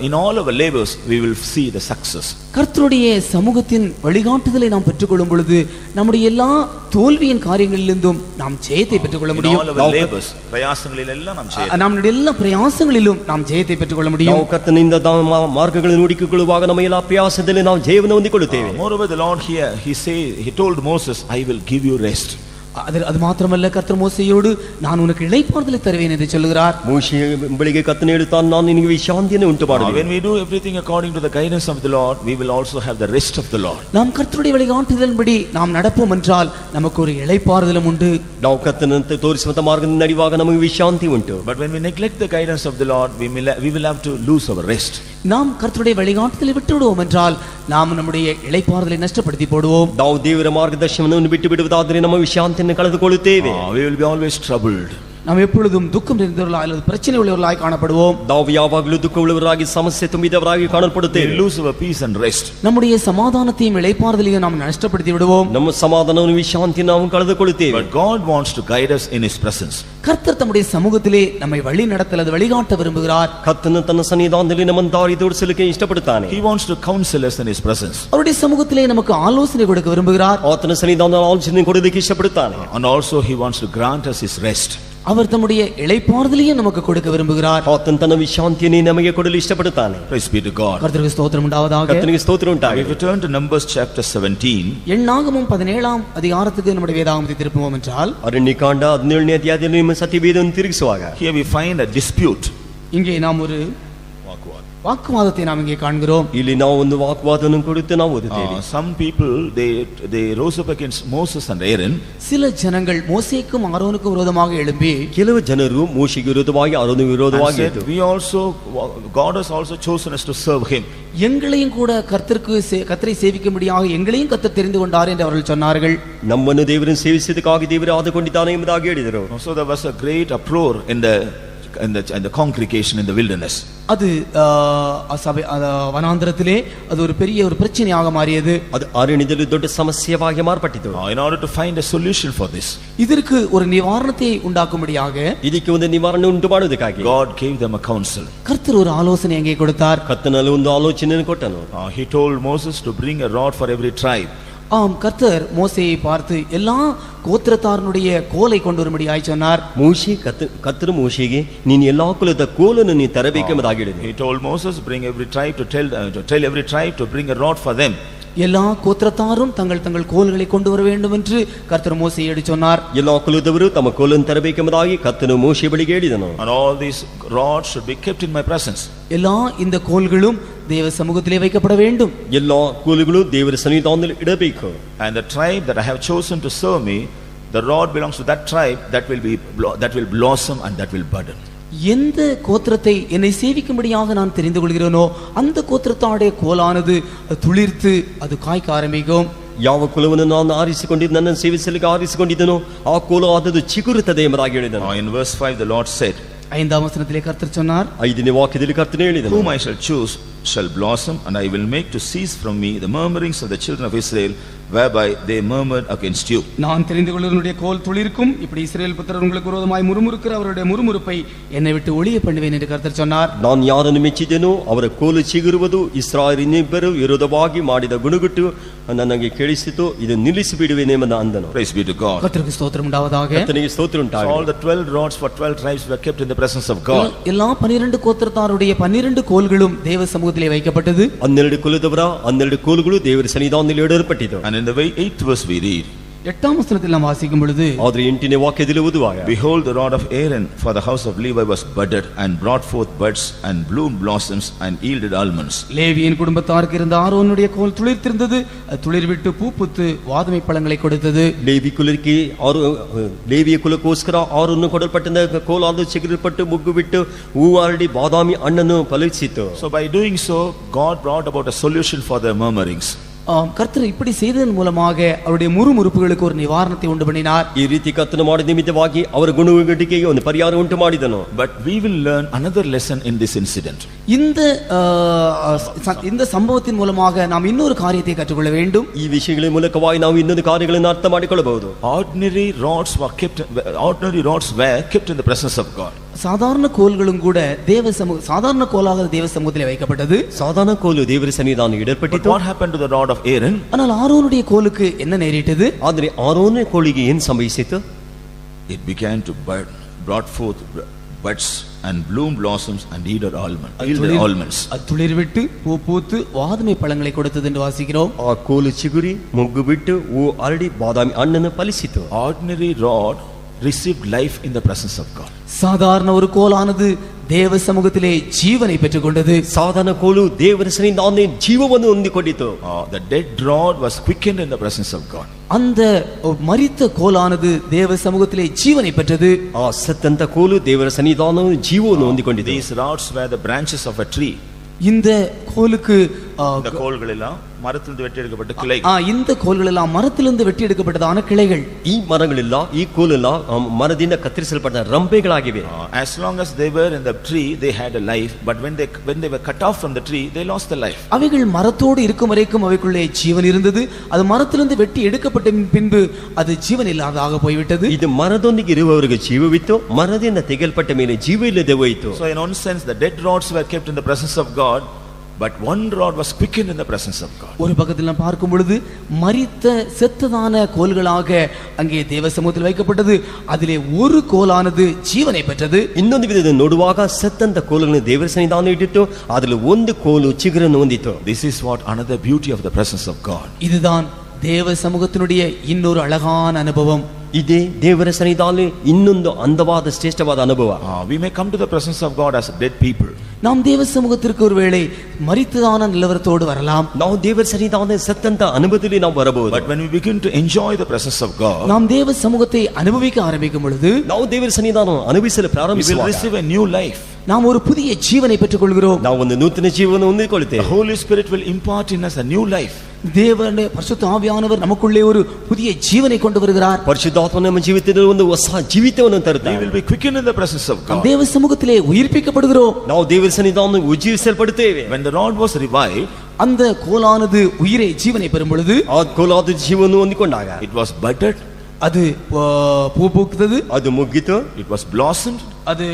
in all our labors we will see the success. கர்த்தருடைய சமூகத்தின் வழிகாட்டுதலை நாம் பெற்றுக்கொள்ளும் பொழுது நம்முடைய எல்லா தோல்வியின் காரியங்களிலிருந்தும் நாம் ஜெயத்தை பெற்றுக்கொள்ள முடியும். நம்முடைய எல்லா பிரயாசங்களிலும் நாம் ஜெயத்தை பெற்றுக்கொள்ள முடியும். ನಾವು ಕರ್ತನಿಂದ ಮಾರ್ಗಗಳನ್ನು ಹುಡುಕಿಕೊಳ್ಳುವಾಗ ನಮ್ಮ ಎಲ್ಲ ಪ್ರಯಾಸದಲ್ಲಿ ನಾವು ಜಯವನ್ನು ಹೊಂದಿಕೊಳ್ಳುತ್ತೇವೆ. Moreover, the Lord here he told Moses, I will give you rest. அது மாத்திரமல்ல, கர்த்தர் மோசேயோடு நான் உனக்கு இளைப்பாறுதலை தருவேன் என்று சொல்கிறார். மோசே ಬೆಳಿಗ್ಗೆ ಕರ್ತನು ಹೇಳುತ್ತಾನೆ, ನಾನು ನಿನಗೆ ವಿಶ್ರಾಂತಿಯನ್ನು ಉಂಟು ಮಾಡುವೆನು. When we do everything according to the guidance of the Lord, we will also have the rest of the Lord. நாம் கர்த்தருடைய வழிகாட்டுதலின்படி நாம் நடப்போம் என்றால் நமக்கு ஒரு இளைப்பாறுதலும் உண்டு. ನಾವು ಕರ್ತನಂತೆ ತೋರಿಸುವಂತ ಮಾರ್ಗದಲ್ಲಿ ನಡೆಯುವಾಗ ನಮಗೆ ವಿಶ್ರಾಂತಿ ಉಂಟು. But when we neglect the guidance of the Lord, we will have to lose our rest. நாம் கர்த்தருடைய வழிகாட்டுதலை விட்டு விடுவோம் என்றால் நாம் நம்முடைய இளைப்பாறுதலை நஷ்டப்படுத்தி போடுவோம். ನಾವು ದೇವರ ಮಾರ್ಗದರ್ಶನವನ್ನು ಬಿಟ್ಟು ಬಿಡುವುದಾದರೆ ನಮ್ಮ ವಿಶ್ರಾಂತಿಯನ್ನು ಕಳೆದುಕೊಳ್ಳುತ್ತೇವೆ. We will be always troubled. நாம் எப்பொழுதும் துக்கம் நிறைந்தவர்களாய் அல்லது பிரச்சனை உள்ளவர்களாய் காணப்படுவோம். ನಾವು ಯಾವಾಗಲೂ ದುಃಖ ಉಳ್ಳವರಾಗಿ ಸಮಸ್ಯೆ ತುಂಬಿದವರಾಗಿ ಕಾಣಲ್ಪಡುತ್ತೇವೆ. We lose our peace and rest. நம்முடைய சமாதானத்தையும் இளைப்பாறுதலையும் நாம் நஷ்டப்படுத்தி விடுவோம். ನಮ್ಮ ಸಮಾಧಾನವನ್ನು ವಿಶ್ರಾಂತಿಯನ್ನು ನಾವು ಕಳೆದುಕೊಳ್ಳುತ್ತೇವೆ. But God wants to guide us in his presence. கர்த்தர் தம்முடைய சமூகத்திலே நம்மை வழி நடத்த அல்லது வழிகாட்ட விரும்புகிறார். ಕರ್ತನು ತನ್ನ ಸನ್ನಿಧಾನದಲ್ಲಿ ನಮ್ಮನ್ನು ದಾರಿ ತೋರಿಸಲಿಕ್ಕೆ ಇಷ್ಟಪಡುತ್ತಾನೆ. He wants to counsel us in his presence. அவருடைய சமூகத்திலே நமக்கு ஆலோசனை கொடுக்க விரும்புகிறார். ಆತನ ಸನ್ನಿಧಾನದಲ್ಲಿ ಆಲೋಚನೆ ಕೊಡಲಿಕ್ಕೆ ಇಷ್ಟಪಡುತ್ತಾನೆ. And also he wants to grant us his rest. அவர் தம்முடைய இளைப்பாறுதலையும் நமக்கு கொடுக்க விரும்புகிறார். ಆತನು ತನ್ನ ವಿಶ್ರಾಂತಿಯನ್ನು ನಮಗೆ ಕೊಡಲು ಇಷ್ಟಪಡುತ್ತಾನೆ. Praise be to God. கர்த்தருக்கு ஸ்தோத்திரம் உண்டாவதாக. ಕರ್ತನಿಗೆ ಸ್ತೋತ್ರ ಉಂಟಾಗಲಿ. If we turn to Numbers chapter 17, எண்ணாகமம் 17ஆம் அதிகாரத்துக்கு நம்முடைய வேதாகமத்தை திருப்புவோம் என்றால், ಅರಣ್ಯಕಾಂಡ 17ನೇ ಅಧ್ಯಾಯದಲ್ಲಿ ನಿಮ್ಮ ಸತ್ಯವೇದವನ್ನು ತಿರುಗಿಸುವಾಗ here we find a dispute. இங்கே நாம் ஒரு வாக்குவாதத்தை நாம் இங்கே காண்கிறோம். ಇಲ್ಲಿ ನಾವು ಒಂದು ವಾಗ್ವಾದವನ್ನು ಕುರಿತು ನಾವು ಓದುತ್ತೇವೆ. Some people they rose up against Moses and Aaron. சில ஜனங்கள் மோசேக்கும் ஆரோனுக்கும் விரோதமாக எழும்பி, ಕೆಲವು ಜನರು ಮೋಶೆಗೆ ವಿರೋಧವಾಗಿ ಆರೋನಿಗೆ ವಿರೋಧವಾಗಿ God has also chosen us to serve him. எங்களையும் கூட கர்த்தரை சேவிக்கும்படியாக எங்களையும் கர்த்தர் தெரிந்து கொண்டார் என்று அவர்கள் சொன்னார்கள். ನಮ್ಮನ್ನು ದೇವರನ್ನು ಸೇವಿಸುವುದಕ್ಕಾಗಿ ದೇವರು ಆದುಕೊಂಡಿದ್ದಾನೆ ಎಂಬುದಾಗಿ ಹೇಳಿದರು. So there was a great uproar in the congregation in the wilderness. அது வனாந்தரத்திலே அது ஒரு பெரிய ஒரு பிரச்சனையாக மாறியது. அது ಅರಣ್ಯದಲ್ಲಿ ದೊಡ್ಡ ಸಮಸ್ಯೆಯಾಗಿ ಮಾರ್ಪಟ್ಟಿತು. In order to find a solution for this, இதற்கு ஒரு நிவாரணத்தை உண்டாக்கும்படியாக ಇದಕ್ಕೆ ಒಂದು ನಿವಾರಣೆ ಉಂಟು ಮಾಡುವುದಕ್ಕಾಗಿ God gave them a counsel. கர்த்தர் ஒரு ஆலோசனை அங்கே கொடுத்தார். ಕರ್ತನಲ್ಲಿ ಒಂದು ಆಲೋಚನೆಯನ್ನು ಕೊಟ್ಟನು. He told Moses to bring a rod for every tribe. ஆம், கர்த்தர் மோசேயை பார்த்து எல்லா கோத்திரத்தாரனுடைய கோலை கொண்டு வரும்படியாய் சொன்னார். கர்த்தர் மோசேಗೆ ನೀನು ಎಲ್ಲಾ ಕುಲದ ಕೋಲನ್ನು ನೀ ತರಬೇಕೆಂಬುದಾಗಿ ಹೇಳಿದನು. He told Moses, bring every tribe to tell every tribe to bring a rod for them. எல்லா கோத்திரத்தாரும் தங்கள் கோல்களை கொண்டு வர வேண்டும் என்று கர்த்தர் மோசேயிடம் சொன்னார். எல்லா ಕುಲದವರು ತಮ್ಮ ಕೋಲನ್ನು ತರಬೇಕೆಂಬುದಾಗಿ ಕರ್ತನು ಮೋಶೆ ಬಳಿಗೆ ಹೇಳಿದನು. And all these rods should be kept in my presence. எல்லா இந்த கோல்களும் தேவ சமூகத்திலே வைக்கப்பட வேண்டும். எல்லா ಕೋಲುಗಳು ದೇವರ ಸನ್ನಿಧಾನದಲ್ಲಿ ಇಡಬೇಕು. And the tribe that I have chosen to serve me, the rod belongs to that tribe that will blossom and that will burden. எந்த கோத்திரத்தை என்னை சேவிக்கும்படியாக நான் தெரிந்து கொள்கிறேனோ அந்த கோத்திரத்தாடைய கோலானது துளிர்த்து அது காய்க்க ஆரம்பிக்கும். ಯಾವ ಕುಲವನ್ನು ನಾನು ಆರಿಸಿಕೊಂಡಿದ್ದು ನನ್ನನ್ನು ಸೇವಿಸಲಿಕ್ಕೆ ಆರಿಸಿಕೊಂಡಿದ್ದನೋ ಆ ಕೋಲು ಆದದ್ದು ಚಿಗುರುತ್ತದೆ ಎಂಬುದಾಗಿ ಹೇಳಿದನು. In verse 5 the Lord said, 5ஆம் வசனத்திலே கர்த்தர் சொன்னார், 5ನೇ ವಾಕ್ಯದಲ್ಲಿ ಕರ್ತನು ಹೇಳಿದನು, whom I shall choose shall blossom, and I will make to cease from me the murmurings of the children of Israel whereby they murmured against you. நான் தெரிந்து கொள்ளுவனுடைய கோல் துளிர்க்கும், இப்படி இஸ்ரவேல் புத்திரர் உங்களுக்கு விரோதமாய் முறுமுறுக்கிற அவருடைய முறுமுறுப்பை என்னை விட்டு ஒழிய பண்ணுவேன் என்று கர்த்தர் சொன்னார். ನಾನು ಯಾರನ್ನು ಮೆಚ್ಚಿದೆನೋ ಅವರ ಕೋಲು ಚಿಗುರುವುದು, ಇಸ್ರಾಯೇಲಿನಿಬ್ಬರು ವಿರೋಧವಾಗಿ ಮಾಡಿದ ಗುಣಗುಟ್ಟು ನನಗೆ ಕೇಳಿಸಿತು, ಇದು ನಿಲ್ಲಿಸಿ ಬಿಡುವೆನೆಂಬ ಅಂದನು. Praise be to God. கர்த்தருக்கு ஸ்தோத்திரம் உண்டாவதாக. ಕರ್ತನಿಗೆ ಸ್ತೋತ್ರ So ಉಂಟಾಗಲಿ. all the 12 rods for 12 tribes were kept in the presence of God. எல்லா 12 கோத்திரத்தாருடைய 12 கோல்களும் தேவ சமூகத்திலே வைக்கப்பட்டது. 12 ಕುಲದವರ 12 ಕೋಲುಗಳು ದೇವರ ಸನ್ನಿಧಾನದಲ್ಲಿ ಇಡಲ್ಪಟ್ಟಿತು. And in the 8th verse we read, 8ஆம் வசனத்தில் நாம் வாசிக்கும் பொழுது, ಆದರೆ 8ನೇ ವಾಕ್ಯದಲ್ಲಿ ಓದುವಾಗ, behold, the rod of Aaron for the house of Levi was budded and brought forth buds and bloomed blossoms and yielded almonds. லேவியின் குடும்பத்தாருக்கு இருந்த ஆரோனுடைய கோல் துளிர்த்திருந்தது, அது துளிர்விட்டு பூ பூத்து வாதுமை பழங்களை கொடுத்தது. ಲೇವಿಯ ಕುಲಕ್ಕೋಸ್ಕರ ಆರನ್ನು ಕೊಡಲ್ಪಟ್ಟ ಕೋಲಾದ ಚಿಗುರಿಪಟ್ಟು ಮುಗ್ಗು ಬಿಟ್ಟು ಹೂವಾರಡಿ ಬಾದಾಮಿ ಹಣ್ಣನ್ನು ಫಲಿಸಿತು. So by doing so, God brought about a solution for their murmurings. கர்த்தர் இப்படி செய்ததன் மூலமாக அவருடைய முறுமுறுப்புகளுக்கு ஒரு நிவாரணத்தை உண்டு பண்ணினார். ಈ ರೀತಿ ಕರ್ತನು ಮಾಡಿದ ನಿಮಿತ್ತವಾಗಿ ಅವರ ಗುಣಗಟ್ಟಿಗೆಗೆ ಒಂದು ಪರಿಹಾರ ಉಂಟು ಮಾಡಿದನು. But we will learn another lesson in this incident. இந்த சம்பவத்தின் மூலமாக நாம் இன்னொரு காரியத்தை கற்றுக்கொள்ள வேண்டும். ಈ ವಿಷಯಗಳ ಮೂಲಕವಾಗಿ ನಾವು ಇನ್ನೊಂದು ಕಾರ್ಯಗಳನ್ನು ಅರ್ಥ ಮಾಡಿಕೊಳ್ಳಬಹುದು. Ordinary rods were kept in the presence of God. சாதாரண கோல்களும் கூட சாதாரண கோலாக தேவ சமூகத்திலே வைக்கப்பட்டது. சாதாரண கோಲು ದೇವರ ಸನ್ನಿಧಾನದಲ್ಲಿ ಇಡಲ್ಪಟ್ಟಿತು. What happened to the rod of Aaron? ஆனால் ஆரோனுடைய கோலுக்கு என்ன நேரிட்டது? ಆದರೆ ಆರೋನನ ಕೋಲಿಗೆ ಏನು ಸಂಭವಿಸಿತು? It began to bud, brought forth buds and bloomed blossoms and yielded almonds. அது துளிர்விட்டு பூ பூத்து வாதுமை பழங்களை கொடுத்தது என்று வாசிக்கிறோம். ಆ ಕೋಲು ಚಿಗುರಿ ಮುಗ್ಗು ಬಿಟ್ಟು ಹೂ ಅರಳಿ ಬಾದಾಮಿ ಹಣ್ಣನ್ನು ಫಲಿಸಿತು. Ordinary rod received life in the presence of God. சாதாரண ஒரு கோலானது தேவ சமூகத்திலே ஜீவனை பெற்றுக்கொண்டது. ಸಾಧಾರಣ ಕೋಲು ದೇವರ ಸನ್ನಿಧಾನದಲ್ಲಿ ಜೀವವನ್ನು ಹೊಂದಿಕೊಂಡಿತು. The dead rod was quickened in the presence of God. அந்த மரித்த கோலானது தேவ சமூகத்திலே ஜீவனை பெற்றது. ಆ ಸತ್ತಂತ ಕೋಲು ದೇವರ ಸನ್ನಿಧಾನದಲ್ಲಿ ಜೀವವನ್ನು ಹೊಂದಿಕೊಂಡಿತು. These rods were the branches of a tree. இந்த கோலுக்கு இந்த கோல்கள் எல்லாம் மரத்திலிருந்து வெட்டி எடுக்கப்பட்ட கிளை. இந்த கோல்கள் எல்லாம் மரத்திலிருந்து வெட்டி எடுக்கப்பட்டதான கிளைகள். ಈ ಮರಗಳೆಲ್ಲ ಈ ಕೋಲೆಲ್ಲ ಮರದಿಂದ ಕತ್ತರಿಸಲ್ಪಟ್ಟ ರಂಬೆಗಳಾಗಿವೆ. As long as they were in the tree they had a life, but when they were cut off from the tree they lost the life. அவைகள் மரத்தோடு இருக்கும் வரைக்கும் அவைக்குள்ளே ஜீவன் இருந்தது. அது மரத்திலிருந்து வெட்டி எடுக்கப்பட்ட பின்பு அது ஜீவன் இல்லாததாக போய்விட்டது. ಇದು ಮರದೊಂದಿಗೆ ಇರುವವರಿಗೆ ಜೀವವಿತ್ತು, ಮರದಿಂದ ತೆಗೆಯಲ್ಪಟ್ಟ ಮೇಲೆ ಜೀವ ಇಲ್ಲದೆ ಹೋಯಿತು. So in one sense the dead rods were kept in the presence of God, but one rod was quickened in the presence of God. ஒரு பக்கத்தில் நாம் பார்க்கும் பொழுது மரித்த செத்ததான கோல்களாக அங்கே தேவ சமூகத்தில் வைக்கப்பட்டது. அதிலே ஒரு கோலானது ஜீவனை பெற்றது. ಇನ್ನೊಂದು ವಿಧದಲ್ಲಿ ನೋಡುವಾಗ ಸತ್ತಂತ ಕೋಲನ್ನು ದೇವರ ಸನ್ನಿಧಾನದಲ್ಲಿ ಇಟ್ಟಿತ್ತು, ಅದರಲ್ಲಿ ಒಂದು ಕೋಲು ಚಿಗುರನ್ನು ಹೊಂದಿತು. This is what another beauty of the presence of God. இதுதான் தேவ சமூகத்தினுடைய இன்னொரு அழகான அனுபவம். ಇದೇ ದೇವರ ಸನ್ನಿಧಾನದಲ್ಲಿ ಇನ್ನೊಂದು ಅಂದವಾದ ಶ್ರೇಷ್ಠವಾದ ಅನುಭವ. We may come to the presence of God as dead people. நாம் தேவ சமூகத்திற்கு ஒருவேளை மரித்ததான நிலவரத்தோடு வரலாம். ನಾವು ದೇವರ ಸನ್ನಿಧಾನದಲ್ಲಿ ಸತ್ತಂತ ಅನುಭವದಲ್ಲಿ ನಾವು ಬರಬಹುದು. But when we begin to enjoy the presence of God, நாம் தேவ சமூகத்தை அனுபவிக்க ஆரம்பிக்கும் பொழுது, ನಾವು ದೇವರ ಸನ್ನಿಧಾನ ಅನುಭವಿಸಲು we will ಪ್ರಾರಂಭಿಸುವಾಗ receive a new life. நாம் ஒரு புதிய ஜீவனை பெற்றுக்கொள்கிறோம். ನಾವು ಒಂದು ನೂತನ ಜೀವನ ಹೊಂದಿಕೊಳ್ಳುತ್ತೇವೆ. The Holy Spirit will impart in us a new life. தேவனுடைய பரிசுத்த ஆவியானவர் நமக்குள்ளே ஒரு புதிய ஜீவனை கொண்டு வருகிறார். ಪರಿಶುದ್ಧಾತ್ಮ ನಮ್ಮ ಜೀವಿತದಲ್ಲಿ ಒಂದು ಹೊಸ ಜೀವಿತವನ್ನು We ತರುತ್ತಾನೆ. will be quickened in the presence of God. தேவ சமூகத்திலே உயிர்ப்பிக்கப்படுகிறோம். ನಾವು ದೇವರ ಸನ್ನಿಧಾನದಲ್ಲಿ ಉಜ್ಜೀವಿಸಲ್ಪಡುತ್ತೇವೆ. When the rod was revived, அந்த கோலானது உயிரை ஜீவனை பெறும் பொழுது, ಆ ಕೋಲಾದ ಜೀವನ ಹೊಂದಿಕೊಂಡಾಗ it was budded, அது பூ பூத்தது, ಅದು ಮುಗ್ಗಿತು, it was blossomed, அது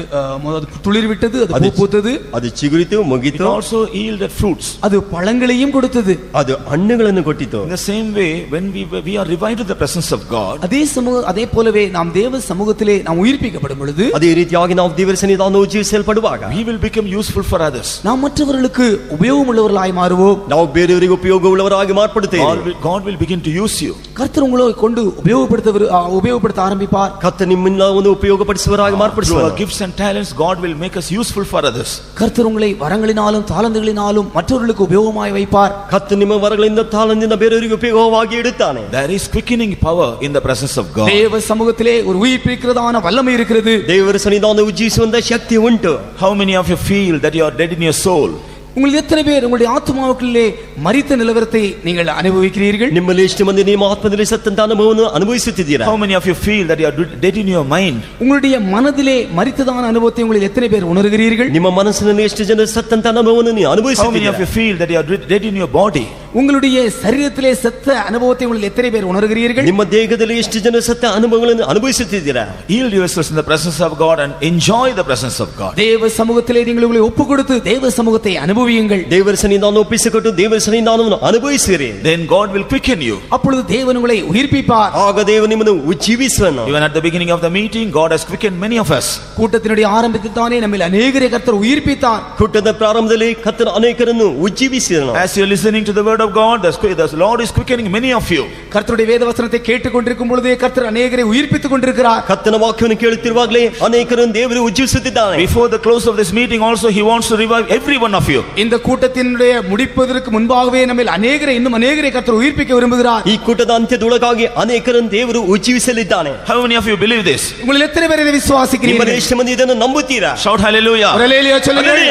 துளிர் விட்டது, அது பூ பூத்தது, ಅದು ಚಿಗುರಿತು, it ಮುಗ್ಗಿತು, also yielded fruits. அது பழங்களையும் கொடுத்தது. ಅದು ಹಣ್ಣುಗಳನ್ನು ಕೊಟ್ಟಿತು. In the same way, when we are revived in the presence of God, அதே போலவே நாம் தேவ சமூகத்திலே நாம் உயிர்ப்பிக்கப்படும் பொழுது, ಅದೇ ರೀತಿಯಾಗಿ ನಾವು ದೇವರ ಸನ್ನಿಧಾನದಲ್ಲಿ ಉಜ್ಜೀವಿಸಲ್ಪಡುವಾಗ we will become useful for others. நாம் மற்றவர்களுக்கு உபயோகமுள்ளவர்களாய் மாறுவோம். ನಾವು ಬೇರೆಯವರಿಗೆ ಉಪಯೋಗವುಳ್ಳವರಾಗಿ ಮಾರ್ಪಡುತ್ತೇವೆ. God will begin to use you. கர்த்தர் உங்களை கொண்டு உபயோகப்படுத்த ஆரம்பிப்பார். ಕರ್ತನು ನಿಮ್ಮನ್ನು ಒಂದು ಉಪಯೋಗಪಡಿಸುವವರಾಗಿ ಮಾರ್ಪಡಿಸುವರು. Gifts and talents, God will make us useful for others. கர்த்தர் உங்களை வரங்களினாலும் தாளந்துகளினாலும் மற்றவர்களுக்கு உபயோகமாய் வைப்பார். ಕರ್ತನು ನಿಮ್ಮ ವರಗಳಿಂದ ತಾಳಂದಿಂದ ಬೇರೆಯವರಿಗೆ ಉಪಯೋಗವಾಗಿ ಇಡುತ್ತಾನೆ. There is quickening power in the presence of God. தேவ சமூகத்திலே ஒரு உயிர்ப்பிக்கிறதான வல்லமை இருக்கிறது. ದೇವರ ಸನ್ನಿಧಾನದಲ್ಲಿ ಉಜ್ಜೀವಿಸುವಂತ ಶಕ್ತಿ ಉಂಟು. How many of you feel that you are dead in your soul? உங்கள் எத்தனை பேர் உங்களுடைய ஆத்மாவுக்குள்ளே மரித்த நிலவரத்தை நீங்கள் அனுபவிக்கிறீர்கள்? ನಿಮ್ಮಲ್ಲಿ ಎಷ್ಟು ಮಂದಿ ನಿಮ್ಮ ಆತ್ಮದಲ್ಲಿ ಸತ್ತಂತ ಅನುಭವವನ್ನು ಅನುಭವಿಸುತ್ತಿದ್ದೀರಾ? How many of you feel that you are dead in your mind? உங்களுடைய மனதிலே மரித்ததான அனுபவத்தை உங்களில் எத்தனை பேர் உணர்கிறீர்கள்? ನಿಮ್ಮ ಮನಸ್ಸಿನಲ್ಲಿ ಎಷ್ಟು ಜನ ಸತ್ತಂತ ಅನುಭವವನ್ನು ನೀವು How many of ಅನುಭವಿಸುತ್ತೀರಾ? you feel that you are dead in your body? உங்களுடைய சரீரத்திலே செத்த அனுபவத்தை உங்களில் எத்தனை பேர் உணர்கிறீர்கள்? ನಿಮ್ಮ ದೇಹದಲ್ಲಿ ಎಷ್ಟು ಜನ ಸತ್ತ ಅನುಭವಗಳನ್ನು ಅನುಭವಿಸುತ್ತಿದ್ದೀರಾ? Yield yourselves in the presence of God and enjoy the presence of God. தேவ சமூகத்திலே நீங்கள் உங்களை ஒப்புக்கொடுத்து தேவ சமூகத்தை அனுபவியுங்கள். ದೇವರ ಸನ್ನಿಧಾನವನ್ನು ಒಪ್ಪಿಸಿಕೊಟ್ಟು ದೇವರ ಸನ್ನಿಧಾನವನ್ನು ಅನುಭವಿಸಿರಿ. Then God will quicken you. அப்பொழுது தேவன் உங்களை உயிர்ப்பிப்பார். ಆಗ ದೇವರು ನಿಮ್ಮನ್ನು ಉಜ್ಜೀವಿಸುವನು. Even at the beginning of the meeting, God has quickened many of us. கூட்டத்தினுடைய ஆரம்பத்தில் தானே நம்மில் அநேகரை கர்த்தர் உயிர்ப்பித்தார். ಕೂಟದ ಪ್ರಾರಂಭದಲ್ಲಿ ಕರ್ತನು ಅನೇಕರನ್ನು ಉಜ್ಜೀವಿಸಿದನು. As you are listening to the word of God, the Lord is quickening many of you. கர்த்தருடைய வேத வசனத்தை கேட்டுக்கொண்டிருக்கும் பொழுதே கர்த்தர் அநேகரை உயிர்ப்பித்துக் கொண்டிருக்கிறார். ಕರ್ತನ ವಾಕ್ಯವನ್ನು ಕೇಳುತ್ತಿರುವಾಗಲೇ ಅನೇಕರನ್ನು ದೇವರು ಉಜ್ಜೀವಿಸುತ್ತಿದ್ದಾನೆ. Before the close of this meeting also, He wants to revive every one of you. இந்த கூட்டத்தினுடைய முடிப்பதற்கு முன்பாகவே நம்மில் அநேகரை இன்னும் அநேகரை கர்த்தர் உயிர்ப்பிக்க விரும்புகிறார். ಈ ಕೂಟದ ಅಂತ್ಯದೊಳಗಾಗಿ ಅನೇಕರನ್ನು ದೇವರು ಉಜ್ಜೀವಿಸಲಿದ್ದಾನೆ. How many of you believe this? உங்களில் எத்தனை பேர் இதை விசுவாசிக்கிறீர்கள்? ಎಷ್ಟು ಮಂದಿ ಇದನ್ನು ನಂಬುತ್ತೀರಾ? Shout hallelujah. ஹல்லேலூயா சொல்லுங்கள்.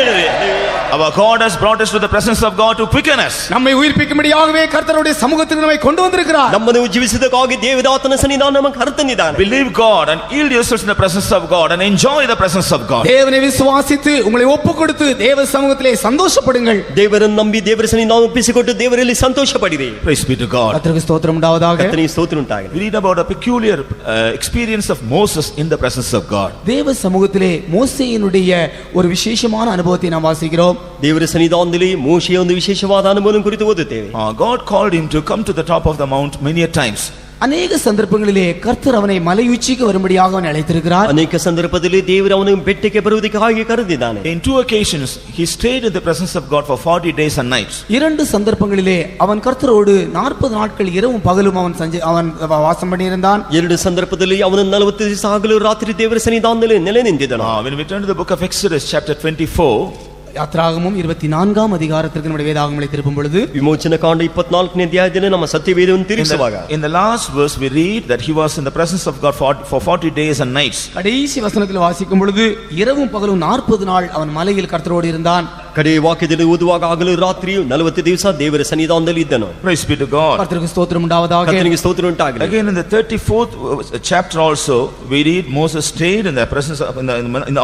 Our God has brought us to the presence of God to quicken us. நம்மை உயிர்ப்பிக்கும்படியாகவே கர்த்தருடைய சமூகத்துக்கு நம்மை கொண்டு வந்திருக்கிறார். ನಮ್ಮನ್ನು ಉಜ್ಜೀವಿಸುವುದಕ್ಕಾಗಿ ದೇವದಾತನ ಸನ್ನಿಧಾನ ನಮಗೆ ಕರೆತಂದಿದ್ದಾನೆ. Believe God and yield yourselves in the presence of God and enjoy the presence of God. தேவனை விசுவாசித்து உங்களை ஒப்புக்கொடுத்து தேவ சமூகத்திலே சந்தோஷப்படுங்கள். ದೇವರನ್ನು ನಂಬಿ ದೇವರ ಸನ್ನಿಧಾನ ಒಪ್ಪಿಸಿಕೊಟ್ಟು ದೇವರಲ್ಲಿ ಸಂತೋಷ ಪಡಿರಿ. Praise be to God. கர்த்தருக்கு ஸ்தோத்திரம் உண்டாவதாக. ಕರ್ತನಿಗೆ ಸ್ತೋತ್ರ ಉಂಟಾಗಲಿ. We read about a peculiar experience of Moses in the presence of God. தேவ சமூகத்திலே மோசேயினுடைய ஒரு விசேஷமான அனுபவத்தை நாம் வாசிக்கிறோம். ದೇವರ ಸನ್ನಿಧಾನದಲ್ಲಿ ಮೋಶೆಯ ಒಂದು ವಿಶೇಷವಾದ ಅನುಭವವನ್ನು ಕುರಿತು ಓದುತ್ತೇವೆ. God called him to come to the top of the mount many a times. அநேக சந்தர்ப்பங்களிலே கர்த்தர் அவனை மலை உச்சிக்கு வரும்படியாக அவனை அழைத்திருக்கிறார். ಅನೇಕ ಸಂದರ್ಭದಲ್ಲಿ ದೇವರು ಅವನನ್ನು ಬೆಟ್ಟಕ್ಕೆ ಬರುವುದಕ್ಕಾಗಿ ಕರೆದಿದ್ದಾನೆ. In 2 occasions he stayed in the presence of God for 40 days and nights. இரண்டு சந்தர்ப்பங்களிலே அவன் கர்த்தரோடு 40 நாட்கள் இரவும் பகலும் அவன் வாசம் பண்ணியிருந்தான். ಎರಡು ಸಂದರ್ಭದಲ್ಲಿ ಅವನು 40 ದಿವಸ ಹಗಲು ರಾತ್ರಿ ದೇವರ ಸನ್ನಿಧಾನದಲ್ಲಿ ನೆಲೆ ನಿಂತಿದ್ದನು. When we turn to the book of Exodus chapter 24, யாத்ராகமம் 24ஆம் அதிகாரத்திற்கு நம்முடைய வேதாகமங்களை திருப்பும் பொழுது ವಿಮೋಚನ ಕಾಂಡ 24ನೇ ಅಧ್ಯಾಯದಲ್ಲಿ ನಮ್ಮ ಸತ್ಯವೇದವನ್ನು ತಿರುಗಿಸುವಾಗ in the last verse we read that he was in the presence of God for 40 days and nights. கடைசி வசனத்தில் வாசிக்கும் பொழுது இரவும் பகலும் 40 நாள் அவன் மலையில் கர்த்தரோடு இருந்தான். ಕಡೆ ವಾಕ್ಯದಲ್ಲಿ ಓದುವಾಗ ಹಗಲು ರಾತ್ರಿಯು 40 ದಿವಸ ದೇವರ ಸನ್ನಿಧಾನದಲ್ಲಿ ಇದ್ದನು. Praise be to God. கர்த்தருக்கு ஸ்தோத்திரம் உண்டாவதாக. ಕರ್ತನಿಗೆ ಸ್ತೋತ್ರ ಉಂಟಾಗಲಿ. Again in the 34th chapter also we read Moses stayed in the presence of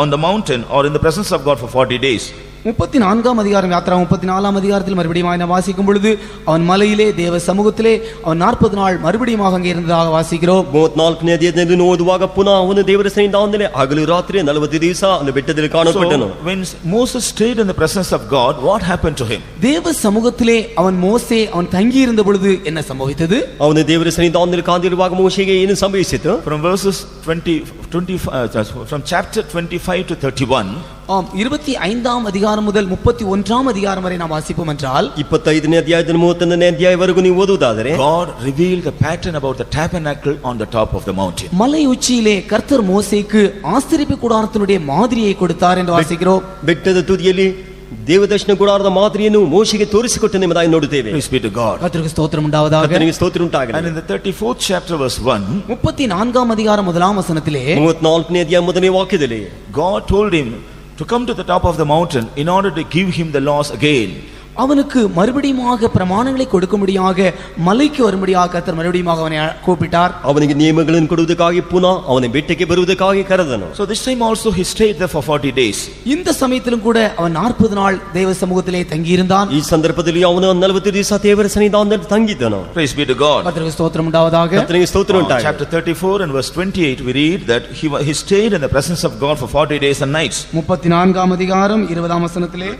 on the mountain or in the presence of God for 40 days. 34ஆம் அதிகாரம் யாத்ரா 34ஆம் அதிகாரத்தில் மறுபடியும் அவனை வாசிக்கும் பொழுது அவன் மலையிலே தேவ சமூகத்திலே அவன் 40 நாள் மறுபடியும் அங்கே இருந்ததாக வாசிக்கிறோம். 34ನೇ ಅಧ್ಯಾಯದಲ್ಲಿ ಓದುವಾಗ ಪುನಃ ಅವನು ದೇವರ ಸನ್ನಿಧಾನದಲ್ಲಿ ಹಗಲು ರಾತ್ರಿ 40 ದಿವಸ அந்த ಬೆಟ್ಟದಲ್ಲಿ ಕಾಣಲ್ಪಟ್ಟನು. When Moses stayed in the presence of God, what happened to him? தேவ சமூகத்திலே அவன் தங்கி இருந்த பொழுது என்ன சம்பவித்தது? ಅವನು ದೇವರ ಸನ್ನಿಧಾನದಲ್ಲಿ ಕಾದಿರುವಾಗ ಮೋಶೆಗೆ ಏನು ಸಂಭವಿಸಿತು? From verses 25 from chapter 25 to 31, 25ஆம் அதிகாரம் முதல் 31ஆம் அதிகாரம் வரை நாம் வாசிப்போம் என்றால் 25ನೇ ಅಧ್ಯಾಯದಿಂದ 31ನೇ ಅಧ್ಯಾಯವರೆಗೂ ನೀವು ಓದುವುದಾದರೆ God revealed the pattern about the tabernacle on the top of the mountain. மலை உச்சியிலே கர்த்தர் மோசேக்கு ஆசரிப்பு கூடாரத்தினுடைய மாதிரியை கொடுத்தார் என்று வாசிக்கிறோம். ಬೆಟ್ಟದ ತುದಿಯಲ್ಲಿ ದೇವದರ್ಶನ ಗುಡಾರದ ಮಾದರಿಯನ್ನು ಮೋಶೆಗೆ ತೋರಿಸಿಕೊಟ್ಟನು ಎಂಬುದಾಗಿ ನೋಡುತ್ತೇವೆ. Praise be to God. கர்த்தருக்கு ஸ்தோத்திரம் உண்டாவதாக. ಕರ್ತನಿಗೆ ಸ್ತೋತ್ರ ಉಂಟಾಗಲಿ. And in the 34th chapter verse 1, 34ஆம் அதிகாரம் முதலாம் வசனத்திலே 34ನೇ ಅಧ್ಯಾಯ ಮೊದಲನೇ ವಾಕ್ಯದಲ್ಲಿ God told him to come to the top of the mountain in order to give him the laws again. அவனுக்கு மறுபடியுமாக பிரமாணங்களை கொடுக்கும்படியாக மலைக்கு வரும்படியாக கர்த்தர் மறுபடியுமாக அவனை கூப்பிட்டார். ಅವನಿಗೆ ನಿಯಮಗಳನ್ನು ಕೊಡುವುದಕ್ಕಾಗಿ ಪುನಃ ಅವನ ಬೆಟ್ಟಕ್ಕೆ ಬರುವುದಕ್ಕಾಗಿ ಕರೆದನು. So this time also he stayed there for 40 days. இந்த சமயத்திலும் கூட அவன் 40 நாள் தேவ சமூகத்திலே தங்கி இருந்தான். ಈ ಸಂದರ್ಭದಲ್ಲಿ ಅವನು 40 ದಿವಸ ದೇವರ ಸನ್ನಿಧಾನದಲ್ಲಿ ತಂಗಿದ್ದನು. Praise be to God. கர்த்தருக்கு ஸ்தோத்திரம் உண்டாவதாக. ಕರ್ತನಿಗೆ ಸ್ತೋತ್ರ ಉಂಟಾಗಲಿ. Chapter 34 and verse 28 we read that he stayed in the presence of God for 40 days and nights. 34ஆம் அதிகாரம் 20ஆம் வசனத்திலே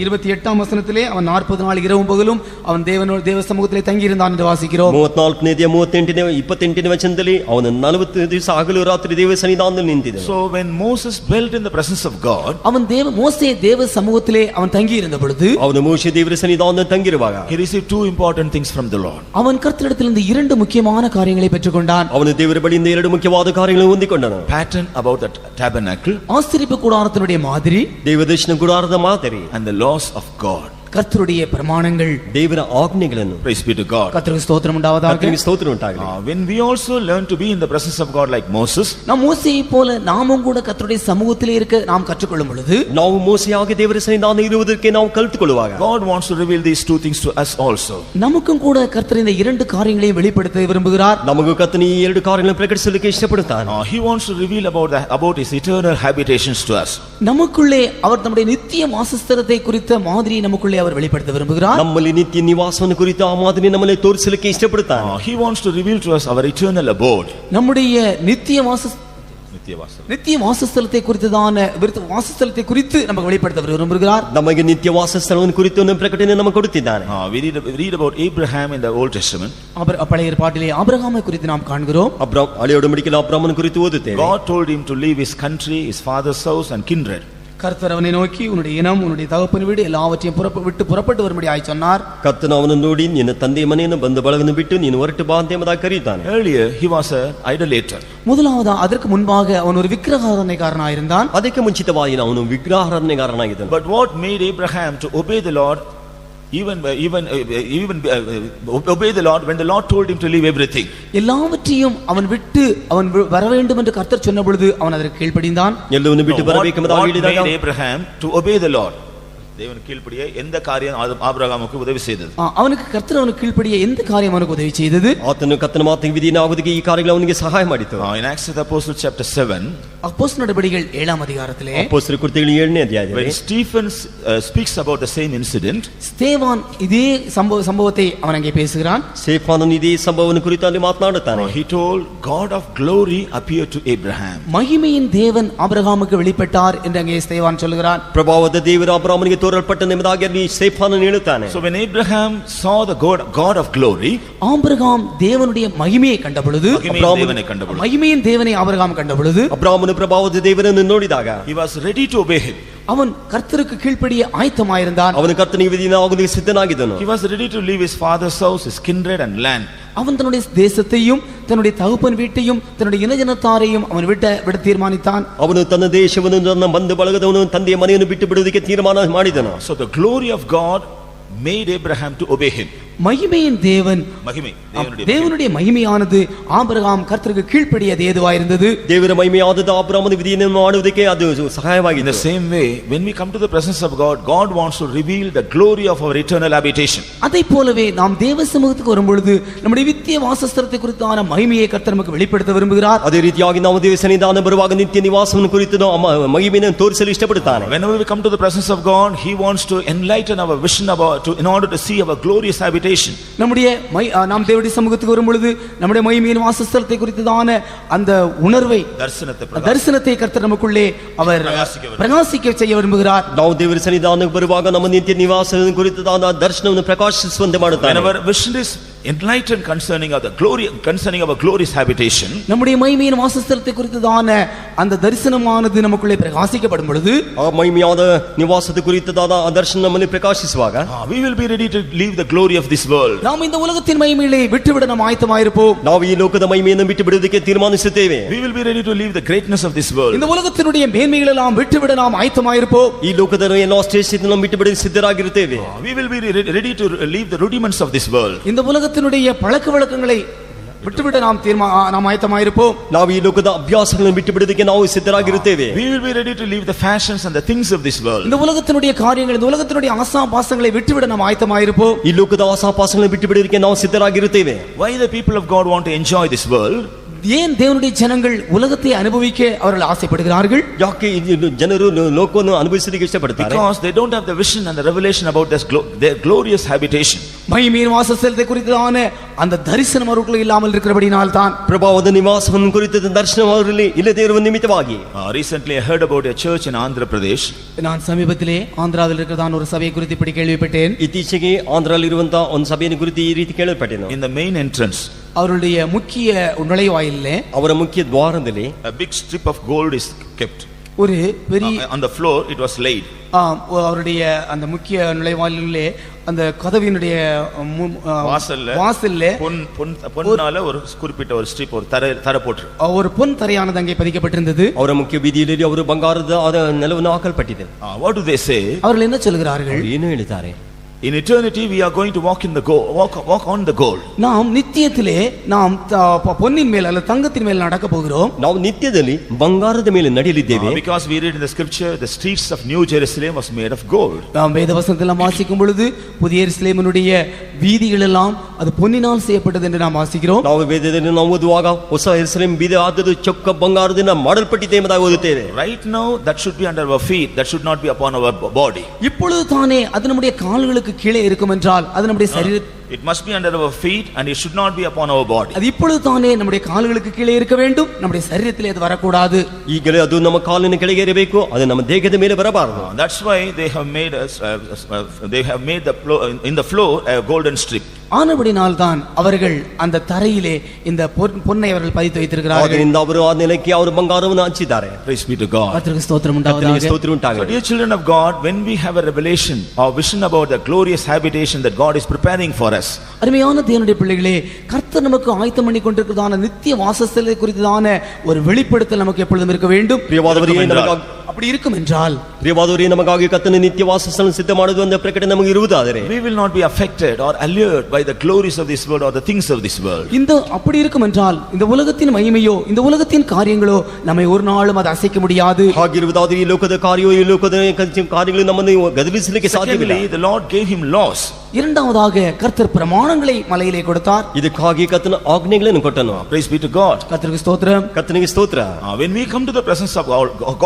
28ஆம் வசனத்திலே அவன் 40 நாள் இரவும் பகலும் அவன் தேவ சமூகத்திலே தங்கி இருந்தான் என்று வாசிக்கிறோம். 34ನೇ 38ನೇ 28ನೇ ವಚನದಲ್ಲಿ ಅವನು 40 ದಿವಸ ಹಗಲು ರಾತ್ರಿ ದೇವ ಸನ್ನಿಧಾನದಲ್ಲಿ ನಿಂತಿದ್ದನು. So when Moses dwelt in the presence of God, அவன் மோசே தேவ சமூகத்திலே அவன் தங்கி இருந்த பொழுது ಅವನು ಮೋಶೆ ದೇವರ ಸನ್ನಿಧಾನದಲ್ಲಿ ತಂಗಿರುವಾಗ he received 2 important things from the Lord. அவன் கர்த்தரிடத்திலிருந்து 2 முக்கியமான காரியங்களை பெற்றுக்கொண்டான். ಅವನು ದೇವರ ಬಳಿಯಿಂದ 2 ಮುಖ್ಯವಾದ ಕಾರ್ಯಗಳನ್ನು ಹೊಂದಿಕೊಂಡನು. Pattern about the tabernacle, ஆசரிப்பு கூடாரத்தினுடைய மாதிரி, ದೇವದರ್ಶನ ಗುಡಾರದ ಮಾದರಿ, and the laws of God. கர்த்தருடைய பிரமாணங்கள், ದೇವರ ಆಜ್ಞೆಗಳನ್ನು. Praise be to God. கர்த்தருக்கு ஸ்தோத்திரம் உண்டாவதாக. ಕರ್ತನಿಗೆ ಸ್ತೋತ್ರ ಉಂಟಾಗಲಿ. When we also learn to be in the presence of God like Moses, நாம் மோசேயை போல நாமும் கூட கர்த்தருடைய சமூகத்திலே இருக்க நாம் கற்றுக்கொள்ளும் பொழுது ನಾವು ಮೋಸೆಯಾಗಿ ದೇವರ ಸನ್ನಿಧಾನದಲ್ಲಿ ಇರುವುದಕ್ಕೆ ನಾವು ಕಲಿತುಕೊಳ್ಳುವಾಗ God wants to reveal these 2 things to us also. நமக்கும் கூட கர்த்தர் இந்த 2 காரியங்களையும் வெளிப்படுத்த விரும்புகிறார். ನಮಗೂ ಕರ್ತನು ಈ 2 ಕಾರ್ಯಗಳನ್ನು ಪ್ರಕಟಿಸಲಿಕ್ಕೆ ಇಷ್ಟಪಡುತ್ತಾನೆ. He wants to reveal about his eternal habitations to us. நமக்குள்ளே அவர் நம்முடைய நித்திய வாசஸ்தலத்தை குறித்த மாதிரியை நமக்குள்ளே அவர் வெளிப்படுத்த விரும்புகிறார். ನಮ್ಮಲ್ಲಿ ನಿತ್ಯ ನಿವಾಸವನ್ನು ಕುರಿತು ಆ ಮಾದರಿ ನಮ್ಮಲ್ಲಿ ತೋರಿಸಲಿಕ್ಕೆ ಇಷ್ಟಪಡುತ್ತಾನೆ. He wants to reveal to us our eternal abode. நம்முடைய நித்திய வாசஸ்தலத்தை குறித்து நமக்கு வெளிப்படுத்த விரும்புகிறார். ನಮಗೆ ನಿತ್ಯ ವಾಸಸ್ಥಳವನ್ನು ಕುರಿತು ಒಂದು ಪ್ರಕಟಣೆ ನಮಗೆ ಕೊಡುತ್ತಿದ್ದಾನೆ. We read about Abraham in the Old Testament. பழைய ஏற்பாட்டிலே ஆபிரகாமை குறித்து நாம் காண்கிறோம். ಹಳೆಯ ಒಡಂಬಡಿಕೆಯಲ್ಲಿ ಅಬ್ರಹಾಮನ ಕುರಿತು ಓದುತ್ತೇವೆ. God told him to leave his country, his father's house and kindred. கர்த்தர் அவனை நோக்கி உன்னுடைய இனம், உன்னுடைய தகப்பன் வீடு எல்லாவற்றையும் புறப்பட்டு வரும்படியாய் சொன்னார். ಕರ್ತನು ಅವನನ್ನು ನೋಡಿ ನಿನ್ನ ತಂದೆಯ ಮನೆಯನ್ನು ಬಂಧು ಬಳಗವನ್ನು ಬಿಟ್ಟು ನೀನು ಹೊರಟು ಬಾ ಅಂತ ಎಂಬುದಾಗಿ ಕರೆಯುತ್ತಾನೆ. Earlier he was an idolater. முதலாவது அதற்கு முன்பாக அவன் ஒரு விக்கிரகாராதனைக்காரனாக இருந்தான். ಅದಕ್ಕೆ ಮುಂಚಿತವಾಗಿ ಅವನು ವಿಗ್ರಹಾರಾಧನೆಗಾರನಾಗಿದ್ದನು. But what made Abraham to obey the Lord, even obey the Lord when the Lord told him to leave everything? எல்லாவற்றையும் அவன் விட்டு அவன் வர வேண்டும் என்று கர்த்தர் சொன்ன பொழுது அவன் அதற்கு கீழ்ப்படிந்தான். ಎಲ್ಲವನ್ನೂ ಬಿಟ್ಟು ಬರಬೇಕೆಂಬುದಾಗಿ ಹೇಳಿದಾಗ Abraham to obey the Lord. தேவன் கீழ்ப்படிய எந்த காரியம் ஆபிரகாமுக்கு உதவி செய்தது? அவனுக்கு கர்த்தர் அவனுக்கு கீழ்ப்படிய எந்த காரியம் அவனுக்கு உதவி செய்தது? ಆತನು ಕರ್ತನ ಮಾತಿಗೆ ವಿಧೇಯನಾಗುವುದಕ್ಕೆ ಈ ಕಾರ್ಯಗಳು ಅವನಿಗೆ ಸಹಾಯ ಮಾಡಿತು. In Acts of the Apostles chapter 7, அப்போஸ்தலர் நடபடிகள் 7ஆம் அதிகாரத்திலே அப்போஸ்தலர் ಕೃತ್ಯಗಳು 7ನೇ ಅಧ್ಯಾಯದಲ್ಲಿ when Stephen speaks about the same incident, ஸ்தேவான் இதே சம்பவத்தை அவன் அங்கே பேசுகிறான். ಸ್ಟೇಫಾನನು ಇದೇ ಸಂಭವವನ್ನು ಕುರಿತು ಅಲ್ಲಿ ಮಾತನಾಡುತ್ತಾನೆ. he told God of glory appeared to Abraham. மகிமையின் தேவன் ஆபிரகாமுக்கு வெளிப்பட்டார் என்று அங்கே ஸ்தேவான் சொல்கிறான். ಪ್ರಭಾವದ ದೇವರು ಅಬ್ರಹಾಮನಿಗೆ ತೋರಲ್ಪಟ್ಟನು ಎಂಬುದಾಗಿ ಅಲ್ಲಿ ಸ್ಟೇಫಾನನು ಹೇಳುತ್ತಾನೆ. So when Abraham saw the God of glory, Abraham தேவனுடைய மகிமையை கண்ட பொழுது, மகிமையின் தேவனை ஆபிரகாம் கண்ட பொழுது, ಅಬ್ರಹಾಮನು ಪ್ರಭಾವದ ದೇವರನ್ನು ನೋಡಿದಾಗ he was ready to obey him. அவன் கர்த்தருக்கு கீழ்ப்படிய ஆயத்தமாயிருந்தான். ಅವನು ಕರ್ತನಿಗೆ ವಿಧೇಯನಾಗುವುದಕ್ಕೆ ಸಿದ್ಧನಾಗಿದ್ದನು. He was ready to leave his father's house, his kindred and land. அவன் தன்னுடைய தேசத்தையும் தன்னுடைய தகப்பன் வீட்டையும் தன்னுடைய இனஜனத்தாரையும் அவன் விட தீர்மானித்தான். ಅವನು ತನ್ನ ದೇಶವನ್ನು ತನ್ನ ಬಂಧು ಬಳಗದವನು ತಂದೆಯ ಮನೆಯನ್ನು ಬಿಟ್ಟು ಬಿಡುವುದಕ್ಕೆ ತೀರ್ಮಾನ ಮಾಡಿದನು. So the glory of God made Abraham to obey him. மகிமையின் தேவன், தேவனுடைய மகிமையானது ஆபிரகாம் கர்த்தருக்கு கீழ்ப்படியது ஏதுவாயிருந்தது. ದೇವರ ಮಹಿಮೆಯಾದದ್ದು ಆಬ್ರಹಾಮನ ವಿಧಿಯನ್ನು ಮಾಡುವುದಕ್ಕೆ ಅದು ಸಹಾಯವಾಗಿದೆ. In the same way, when we come to the presence of God, God wants to reveal the glory of our eternal habitation. அதை போலவே நாம் தேவ சமூகத்துக்கு வரும் பொழுது நம்முடைய நித்திய வாசஸ்தலத்தை குறித்தான மகிமையை கர்த்தர் நமக்கு வெளிப்படுத்த விரும்புகிறார். ಅದೇ ರೀತಿಯಾಗಿ ನಾವು ದೇವ ಸನ್ನಿಧಾನ ಬರುವಾಗ ನಿತ್ಯ ನಿವಾಸವನ್ನು ಕುರಿತು ಮಹಿಮೆಯನ್ನು ತೋರಿಸಲು ಇಷ್ಟಪಡುತ್ತಾನೆ. Whenever we come to the presence of God, he wants to enlighten our vision in order to see our glorious habitation. நம்முடைய நாம் தேவனுடைய சமூகத்துக்கு வரும் பொழுது நம்முடைய மகிமையின் வாசஸ்தலத்தை குறித்ததான அந்த உணர்வை, தரிசனத்தை கர்த்தர் நமக்குள்ளே அவர் பிரகாசிக்க செய்ய விரும்புகிறார். ನಾವು ದೇವರ ಸನ್ನಿಧಾನಕ್ಕೆ ಬರುವಾಗ ನಮ್ಮ ನಿತ್ಯ ನಿವಾಸದ ಕುರಿತಾದ ದರ್ಶನವನ್ನು ಪ್ರಕಾಶಿಸುವಂತೆ ಮಾಡುತ್ತಾನೆ. Whenever vision is enlightened concerning our glorious habitation, நம்முடைய மகிமையின் வாசஸ்தலத்தை குறித்ததான அந்த தரிசனமானது நமக்குள்ளே பிரகாசிக்கப்படும் பொழுது, ಆ ಮಹಿಮೆಯಾದ ನಿವಾಸದ ಕುರಿತಾದ ಆ ದರ್ಶನ ನಮ್ಮಲ್ಲಿ ಪ್ರಕಾಶಿಸುವಾಗ we will be ready to leave the glory of this world. நாம் இந்த உலகத்தின் மகிமையை விட்டுவிட நாம் ஆயத்தமாயிருப்போம். ನಾವು ಈ ಲೋಕದ ಮಹಿಮೆಯನ್ನು ಬಿಟ್ಟು ಬಿಡುವುದಕ್ಕೆ ತೀರ್ಮಾನಿಸುತ್ತೇವೆ. We will be ready to leave the greatness of this world. இந்த உலகத்தினுடைய மேன்மைகளை நாம் விட்டுவிட நாம் ஆயத்தமாயிருப்போம். ಈ ಲೋಕದ ಎಲ್ಲ ಶ್ರೇಷ್ಠತೆಯನ್ನು ನಾವು ಬಿಟ್ಟು ಬಿಡಲು ಸಿದ್ಧರಾಗಿರುತ್ತೇವೆ. We will be ready to leave the rudiments of this world. இந்த உலகத்தினுடைய பழக்க வழக்கங்களை விட்டுவிட நாம் ஆயத்தமாயிருப்போம். ನಾವು ಈ ಲೋಕದ ಅಭ್ಯಾಸಗಳನ್ನು ಬಿಟ್ಟು ಬಿಡುವುದಕ್ಕೆ ನಾವು ಸಿದ್ಧರಾಗಿರುತ್ತೇವೆ. We will be ready to leave the fashions and the things of this world. இந்த உலகத்தினுடைய காரியங்கள், இந்த உலகத்தினுடைய ஆசாபாசங்களை விட்டுவிட நாம் ஆயத்தமாயிருப்போம். ಈ ಲೋಕದ ಆಸಾಪಾಸಗಳನ್ನು ಬಿಟ್ಟು ಬಿಡುವುದಕ್ಕೆ ನಾವು ಸಿದ್ಧರಾಗಿರುತ್ತೇವೆ. Why the people of God want to enjoy this world? ஏன் தேவனுடைய ஜனங்கள் உலகத்தை அனுபவிக்க அவர்கள் ஆசைப்படுகிறார்கள்? ಯಾಕೆ ಜನರು ಲೋಕವನ್ನು ಅನುಭವಿಸಲಿಕ್ಕೆ ಇಷ್ಟಪಡುತ್ತಾರೆ? Because they don't have the vision and the revelation about their glorious habitation. மகிமையின் வாசஸ்தலத்தை குறித்ததான அந்த தரிசனம் அவர்களுக்கு இல்லாமல் இருக்கிறபடியால் தான். ಪ್ರಭಾವದ ನಿವಾಸವನ್ನು ಕುರಿತ ದರ್ಶನ ಅವರಲ್ಲಿ ಇಲ್ಲದೇ ಇರುವ ನಿಮಿತ್ತವಾಗಿ. Recently I heard about a church in Andhra Pradesh. நான் சமீபத்திலே ஆந்திராவில் இருக்கிறதான ஒரு சபையை குறித்து இப்படி கேள்விப்பட்டேன். ಇತ್ತೀಚೆಗೆ ಆಂಧ್ರದಲ್ಲಿ ಇರುವಂತ ಒಂದು ಸಭೆಯನ್ನು ಕುರಿತು ಈ ರೀತಿ ಕೇಳಲ್ಪಟ್ಟೆನು. In the main entrance, அவருடைய முக்கிய நுழைவாயிலே, ಅವರ ಮುಖ್ಯ ದ್ವಾರದಲ್ಲಿ a big strip of gold is kept. ஒரு பெரிய on the floor it was laid. அவருடைய அந்த முக்கிய நுழைவாயிலே அந்த கதவினுடைய வாசல்ல பொன்னால ஒரு குறிப்பிட்ட ஒரு ஸ்ட்ரிப் ஒரு தர போட்டு ஒரு பொன் தரையானது அங்கே பதிக்கப்பட்டிருந்தது. ಅವರ ಮುಖ್ಯ ಬೀದಿಯಲ್ಲಿ ಅವರು ಬಂಗಾರದ ನೆಲವನ್ನು ಹಾಕಲ್ಪಟ್ಟಿದೆ. What do they say? அவர்கள் என்ன சொல்கிறார்கள்? ಏನು ಹೇಳಿದ್ದಾರೆ? In eternity we are going to walk on the goal. நாம் நித்தியத்திலே நாம் பொன்னின் மேல் அல்ல தங்கத்தின் மேல் நடக்க போகிறோம். ನಾವು ನಿತ್ಯದಲ್ಲಿ ಬಂಗಾರದ ಮೇಲೆ ನಡೆಯಲಿದ್ದೇವೆ. Because we read in the scripture the streets of New Jerusalem was made of gold. நாம் வேத வசனத்தில் வாசிக்கும் பொழுது புதிய எருசலேமினுடைய வீதிகள் எல்லாம் அது பொன்னினால் செய்யப்பட்டது என்று நாம் வாசிக்கிறோம். ನಾವು ವೇದದಲ್ಲಿ ನಾವು ಓದುವಾಗ ಹೊಸ ಯೆರೂಸಲೇಮ್ ಬೀದಿ ಆದದ್ದು ಚೊಕ್ಕ ಬಂಗಾರದಿಂದ ಮಾಡಲ್ಪಟ್ಟಿದೆ ಎಂಬುದಾಗಿ ಓದುತ್ತೇವೆ. Right now that should be under our feet, that should not be upon our body. இப்பொழுது தானே அது நம்முடைய கால்களுக்கு கீழே இருக்கும் என்றால் அது நம்முடைய சரீரத்தில் it must be under our feet and it should not be upon our body. அது இப்பொழுது தானே நம்முடைய கால்களுக்கு கீழே இருக்க வேண்டும், நம்முடைய சரீரத்திலே அது வரக்கூடாது. ಈಗಲೇ ಅದು ನಮ್ಮ ಕಾಲಿನ ಕೆಳಗೆ ಇರಬೇಕು, ಅದು ನಮ್ಮ ದೇಹದ ಮೇಲೆ ಬರಬಾರದು. That's why they have made us in the floor a golden strip. ஆனபடினால் தான் அவர்கள் அந்த தரையிலே இந்த பொன்னை அவர்கள் பதித்து வைத்திருக்கிறார்கள். ಆದ್ದರಿಂದ ಅವರು ಆ ನೆಲಕ್ಕೆ ಅವರು ಬಂಗಾರವನ್ನು ಹಂಚಿದ್ದಾರೆ. Praise be to God. கர்த்தருக்கு ஸ்தோத்திரம் உண்டாவதாக. ಸ್ತೋತ್ರ ಉಂಟಾಗಲಿ. Dear children of God, when we have a revelation or vision about the glorious habitation that God is preparing for us, அருமையான தேவனுடைய பிள்ளைகளே, கர்த்தர் நமக்கு ஆயத்தம் பண்ணி கொண்டிருக்கிறதான நித்திய வாசஸ்தலத்தை குறித்ததான ஒரு வெளிப்படுத்தல் நமக்கு எப்பொழுதும் இருக்க வேண்டும். அப்படி இருக்கும் என்றால் ಪ್ರಿಯವಾದವರೇ, ನಮಗಾಗಿ ಕರ್ತನ ನಿತ್ಯ ವಾಸಸ್ಥಳವನ್ನು ಸಿದ್ಧ ಮಾಡುವುದು ಒಂದು ಪ್ರಕಟಣೆ ನಮಗೆ ಇರುವುದಾದರೆ we will not be affected or allured by the glories of this world or the things of this world. இந்த அப்படி இருக்கும் என்றால் இந்த உலகத்தின் மகிமையோ இந்த உலகத்தின் காரியங்களோ நம்மை ஒரு நாளும் அது அசைக்க முடியாது. ಹಾಗಿರುವುದಾದರೆ ಈ ಲೋಕದ ಕಾರ್ಯವೋ ಈ ಲೋಕದ ಕಾರ್ಯಗಳು ನಮ್ಮನ್ನು ಗದರಿಸಲಿಕ್ಕೆ ಸಾಧ್ಯವಿಲ್ಲ. The Lord gave him laws. இரண்டாவதாக கர்த்தர் பிரமாணங்களை மலையிலே கொடுத்தார். ಇದಕ್ಕಾಗಿ ಕರ್ತನ ಆಜ್ಞೆಗಳನ್ನು ಕೊಟ್ಟನು. Praise be to God. கர்த்தருக்கு ஸ்தோத்திரம். ಕರ್ತನಿಗೆ ಸ್ತೋತ್ರ. When we come to the presence of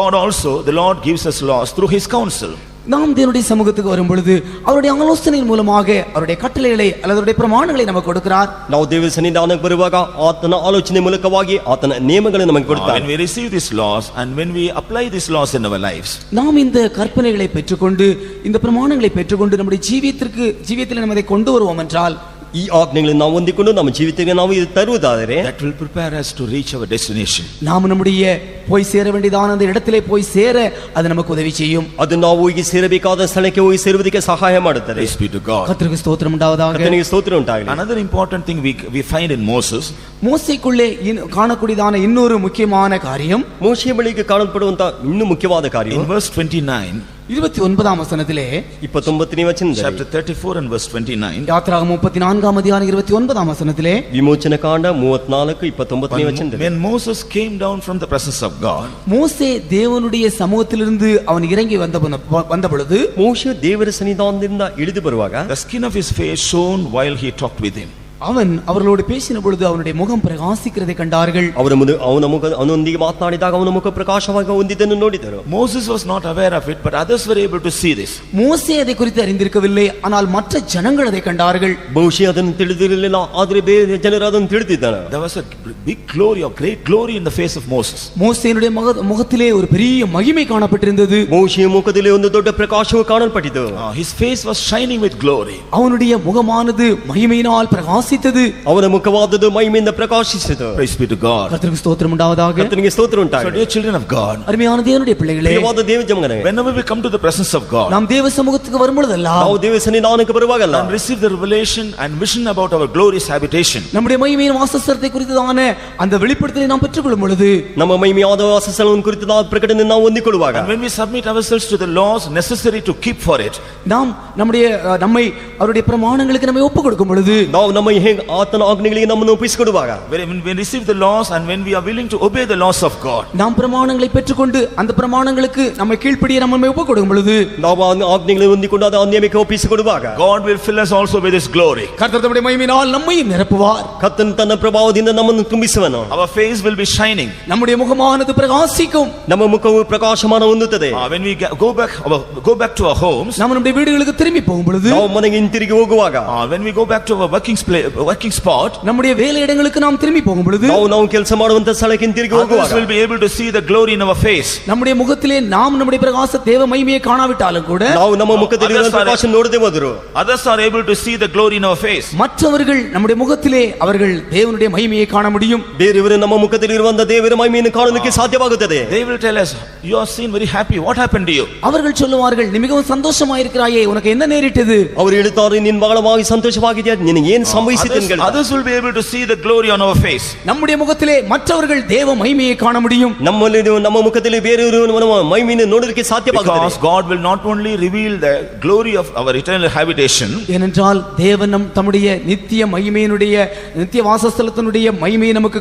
God also, the Lord gives us laws through his counsel. நாம் தேவனுடைய சமூகத்துக்கு வரும் பொழுது அவருடைய ஆலோசனையின் மூலமாக அவருடைய கட்டளைகளை அல்லது அவருடைய பிரமாணங்களை நமக்கு கொடுக்கிறார். ನಾವು ದೇವರ ಸನ್ನಿಧಾನಕ್ಕೆ ಬರುವಾಗ ಆತನ ಆಲೋಚನೆ ಮೂಲಕವಾಗಿ ಆತನ ನಿಯಮಗಳನ್ನು ನಮಗೆ ಕೊಡ್ತಾನೆ. When we receive these laws and when we apply these laws in our lives, நாம் இந்த கற்பனைகளை பெற்றுக்கொண்டு இந்த பிரமாணங்களை பெற்றுக்கொண்டு நம்முடைய ஜீவியத்தில் நம்ம அதை கொண்டு வருவோம் என்றால் ಈ ಆಜ್ಞೆಗಳನ್ನು ನಾವು ಹೊಂದಿಕೊಂಡು ನಮ್ಮ ಜೀವಿತಕ್ಕೆ ನಾವು ಇದು ತರುವುದಾದರೆ that will prepare us to reach our destination. நாம் நம்முடைய போய் சேர வேண்டியதான அந்த இடத்திலே போய் சேர அது நமக்கு உதவி செய்யும். ಅದು ನಾವು ಹೋಗಿ ಸೇರಬೇಕಾದ ಸ್ಥಳಕ್ಕೆ ಹೋಗಿ ಸೇರುವುದಕ್ಕೆ ಸಹಾಯ ಮಾಡುತ್ತದೆ. Praise be to God. கர்த்தருக்கு ஸ்தோத்திரம் உண்டாவதாக. ಕರ್ತನಿಗೆ ಸ್ತೋತ್ರ ಉಂಟಾಗಲಿ. Another important thing we find in Moses, மோசேக்குள்ளே காணக்கூடியதான இன்னொரு முக்கியமான காரியம், ಮೋಶೆಯ ಬಳಿಗೆ ಕಾಣಲ್ಪಡುವಂತ ಇನ್ನೂ ಮುಖ್ಯವಾದ ಕಾರ್ಯ in verse 29, 29ஆம் வசனத்திலே 29ನೇ ವಚನದಲ್ಲಿ chapter 34 and verse 29, யாத்ராகமம் 34ஆம் அதிகாரம் 29ஆம் வசனத்திலே ವಿಮೋಚನ ಕಾಂಡ 34 29ನೇ ವಚನದಲ್ಲಿ when Moses came down from the presence of God, மோசே தேவனுடைய சமூகத்திலிருந்து அவன் இறங்கி வந்த பொழுது ಮೋಶೆ ದೇವರ ಸನ್ನಿಧಾನದಿಂದ ಇಳಿದು ಬರುವಾಗ the skin of his face shone while he talked with him. அவன் அவர்களோடு பேசின பொழுது அவனுடைய முகம் பிரகாசிக்கிறதை கண்டார்கள். ಅವನೊಂದಿಗೆ ಮಾತನಾಡಿದಾಗ ಅವನ ಮುಖ ಪ್ರಕಾಶವಾಗಿ ಹೊಂದಿದ್ದನ್ನು ನೋಡಿದರು. Moses was not aware of it, but others were able to see this. மோசே அதை குறித்து அறிந்திருக்கவில்லை, ஆனால் மற்ற ஜனங்கள் அதை கண்டார்கள். ಮೋಶೆ ಅದನ್ನು ತಿಳಿದಿರಲಿಲ್ಲ, ಆದರೆ ಬೇರೆ ಜನರು ಅದನ್ನು ತಿಳಿದಿದ್ದಾರೆ. There was a big glory, a great glory in the face of Moses. மோசேனுடைய முகத்திலே ஒரு பெரிய மகிமை காணப்பட்டிருந்தது. ಮೋಶೆಯ ಮುಖದಲ್ಲಿ ಒಂದು ದೊಡ್ಡ ಪ್ರಕಾಶವು ಕಾಣಲ್ಪಟ್ಟಿತು. His face was shining with glory. அவனுடைய முகமானது மகிமையினால் பிரகாசித்தது. ಅವನ ಮುಖವಾದದ್ದು ಮಹಿಮೆಯಿಂದ ಪ್ರಕಾಶಿಸಿತು. Praise be to God. கர்த்தருக்கு ஸ்தோத்திரம் உண்டாவதாக. ಕರ್ತನಿಗೆ ಸ್ತೋತ್ರ ಉಂಟಾಗಲಿ. So dear children of God, அருமையான தேவனுடைய பிள்ளைகளே, ಪ್ರಿಯವಾದ ದೇವ ಜನರೇ, whenever we come to the presence of God, நாம் தேவ சமூகத்துக்கு வரும் பொழுதெல்லாம் ನಾವು ದೇವ ಸನ್ನಿಧಾನಕ್ಕೆ ಬರುವಾಗಲ್ಲ and receive the revelation and vision about our glorious habitation, நம்முடைய மகிமையின் வாசஸ்தலத்தை குறித்ததான அந்த வெளிப்படுத்தலை நாம் பெற்றுக்கொள்ளும் பொழுது ನಮ್ಮ ಮಹಿಮೆಯಾದ ವಾಸಸ್ಥಳವನ್ನು ಕುರಿತಾದ ಪ್ರಕಟಣೆ ನಾವು ಹೊಂದಿಕೊಳ್ಳುವಾಗ and when we submit ourselves to the laws necessary to keep for it, நாம் நம்மை அவருடைய பிரமாணங்களுக்கு நம்மை ஒப்புக் கொடுக்கும் பொழுது ನಾವು ನಮ್ಮ ಆತನ ಆಜ್ಞೆಗಳಿಗೆ ನಮ್ಮನ್ನು ಒಪ್ಪಿಸಿಕೊಡುವಾಗ when we receive the laws and when we are willing to obey the laws of God, நாம் பிரமாணங்களை பெற்றுக்கொண்டு அந்த பிரமாணங்களுக்கு நம்மை கீழ்ப்படிய நம்மை ஒப்புக் கொடுக்கும் பொழுது ನಾವು ಆಜ್ಞೆಗಳನ್ನು ಹೊಂದಿಕೊಂಡು ಆ ನಿಯಮಕ್ಕೆ ಒಪ್ಪಿಸಿಕೊಡುವಾಗ God will fill us also with his glory. கர்த்தர் தம்முடைய மகிமையினால் நம்மையும் நிரப்புவார். ಕರ್ತನು ತನ್ನ ಪ್ರಭಾವದಿಂದ ನಮ್ಮನ್ನು ತುಂಬಿಸುವನು. Our face will be shining. நம்முடைய முகமானது பிரகாசிக்கும். ನಮ್ಮ ಮುಖವು ಪ್ರಕಾಶಮಾನ ಹೊಂದುತ್ತದೆ. When we go back to our homes, நம்முடைய வீடுகளுக்கு திரும்பி போகும் பொழுது ನಾವು ಮನೆಗೆ ಹಿಂತಿರುಗಿ ಹೋಗುವಾಗ when we go back to our working spot, நம்முடைய வேலை இடங்களுக்கு நாம் திரும்பி போகும் பொழுது ನಾವು ಕೆಲಸ ಮಾಡುವಂತ ಸ್ಥಳಕ್ಕೆ ಹಿಂತಿರುಗಿ ಹೋಗುವಾಗ others will be able to see the glory in our face. நம்முடைய முகத்திலே நாம் நம்முடைய பிரகாச தேவ மகிமையை காணாவிட்டாலும் கூட ನಾವು ನಮ್ಮ ಮುಖದಲ್ಲಿ ಇರುವ ಪ್ರಕಾಶ ನೋಡದೆ ಹೋದರು others are able to see the glory in our face. மற்றவர்கள் நம்முடைய முகத்திலே அவர்கள் தேவனுடைய மகிமையை காண முடியும். ಬೇರೆಯವರು ನಮ್ಮ ಮುಖದಲ್ಲಿ ಇರುವಂತ ದೇವರ ಮಹಿಮೆಯನ್ನು ಕಾಣಲಿಕ್ಕೆ ಸಾಧ್ಯವಾಗುತ್ತದೆ. They will tell us, you are seen very happy, what happened to you? அவர்கள் சொல்லுவார்கள், நீ மிகவும் சந்தோஷமாயிருக்கிறாயே, உனக்கு என்ன நேரிட்டது? ಅವರು ಹೇಳುತ್ತಾರೆ, ನೀನು ಬಹಳವಾಗಿ ಸಂತೋಷವಾಗಿದ್ದೀಯ, ನಿನಗೆ ಏನು ಸಂಭವಿಸಿದೆ நேசித்தீர்கள். Others will be able to see the glory on our face. நம்முடைய முகத்திலே மற்றவர்கள் தேவ மகிமையை காண முடியும். ನಮ್ಮ ಮುಖದಲ್ಲಿ ಬೇರೆಯವರು ಮಹಿಮೆಯನ್ನು ನೋಡಲಿಕ್ಕೆ ಸಾಧ್ಯವಾಗುತ್ತದೆ. Because God will not only reveal the glory of our eternal habitation. ஏனென்றால் தேவன் தம்முடைய நித்திய மகிமையினுடைய நித்திய வாசஸ்தலத்தினுடைய மகிமையை நமக்கு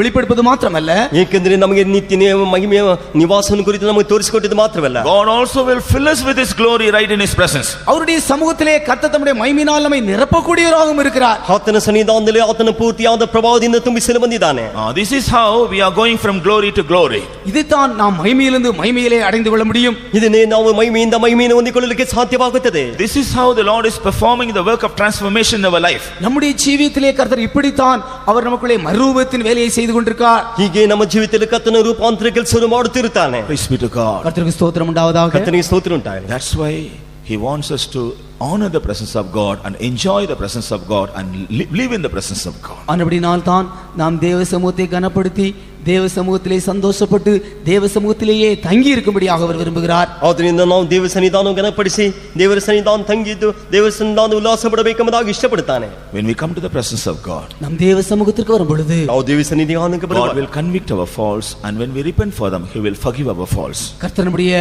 வெளிப்படுத்துவது மாத்திரமல்ல, ಏಕೆಂದರೆ ನಮಗೆ ನಿತ್ಯ ಮಹಿಮೆಯ ನಿವಾಸವನ್ನು ಕುರಿತು ನಮಗೆ ತೋರಿಸಿಕೊಟ್ಟಿದ್ದು ಮಾತ್ರವಲ್ಲ, God also will fill us with his glory right in his presence. அவருடைய சமூகத்திலே கர்த்தர் தம்முடைய மகிமையினால் நம்மை நிரப்பக்கூடியவராகவும் இருக்கிறார். ಆತನ ಸನ್ನಿಧಾನದಲ್ಲಿ ಆತನ ಪೂರ್ತಿಯಾದ ಪ್ರಭಾವದಿಂದ ತುಂಬಿಸಲು ಬಂದಿದ್ದಾನೆ. This is how we are going from glory to glory. இதுதான் நாம் மகிமையிலிருந்து மகிமையிலே அடைந்து கொள்ள முடியும். ಇದನ್ನೇ ನಾವು ಮಹಿಮೆಯಿಂದ ಮಹಿಮೆಯನ್ನು ಹೊಂದಿಕೊಳ್ಳಲಿಕ್ಕೆ ಸಾಧ್ಯವಾಗುತ್ತದೆ. This is how the Lord is performing the work of transformation in our life. நம்முடைய ஜீவியத்திலே கர்த்தர் இப்படித்தான் அவர் நமக்குள்ளே மறுரூபத்தின் வேலையை செய்து கொண்டிருக்கிறார். ಹೀಗೆ ನಮ್ಮ ಜೀವಿತದಲ್ಲಿ ಕರ್ತನ ರೂಪಾಂತರ ಕೆಲಸವನ್ನು ಮಾಡುತ್ತಿರುತ್ತಾನೆ. Praise be to God. கர்த்தருக்கு ஸ்தோத்திரம் உண்டாவதாக. ಕರ್ತನಿಗೆ ಸ್ತೋತ್ರ ಉಂಟಾಗಲಿ. That's why he wants us to honor the presence of God and enjoy the presence of God and live in the presence of God. அப்படினால் தான் நாம் தேவ சமூகத்தை கனப்படுத்தி தேவ சமூகத்திலே சந்தோஷப்பட்டு தேவ சமூகத்திலேயே தங்கி இருக்கும்படியாக அவர் விரும்புகிறார். ಆದ್ದರಿಂದ ನಾವು ದೇವ ಸನ್ನಿಧಾನವನ್ನು ಗಣಪಡಿಸಿ ದೇವರ ಸನ್ನಿಧಾನ ತಂಗಿದ್ದು ದೇವರ ಸನ್ನಿಧಾನ ಉಲ್ಲಾಸ ಪಡಬೇಕೆಂಬುದಾಗಿ ಇಷ್ಟಪಡುತ್ತಾನೆ. When we come to the presence of God, நம் தேவ சமூகத்திற்கு வரும் பொழுது ನಾವು ದೇವ ಸನ್ನಿಧಾನಕ್ಕೆ ಬರುವಾಗ God will convict our faults, and when we repent for them, he will forgive our faults. கர்த்தர் நம்முடைய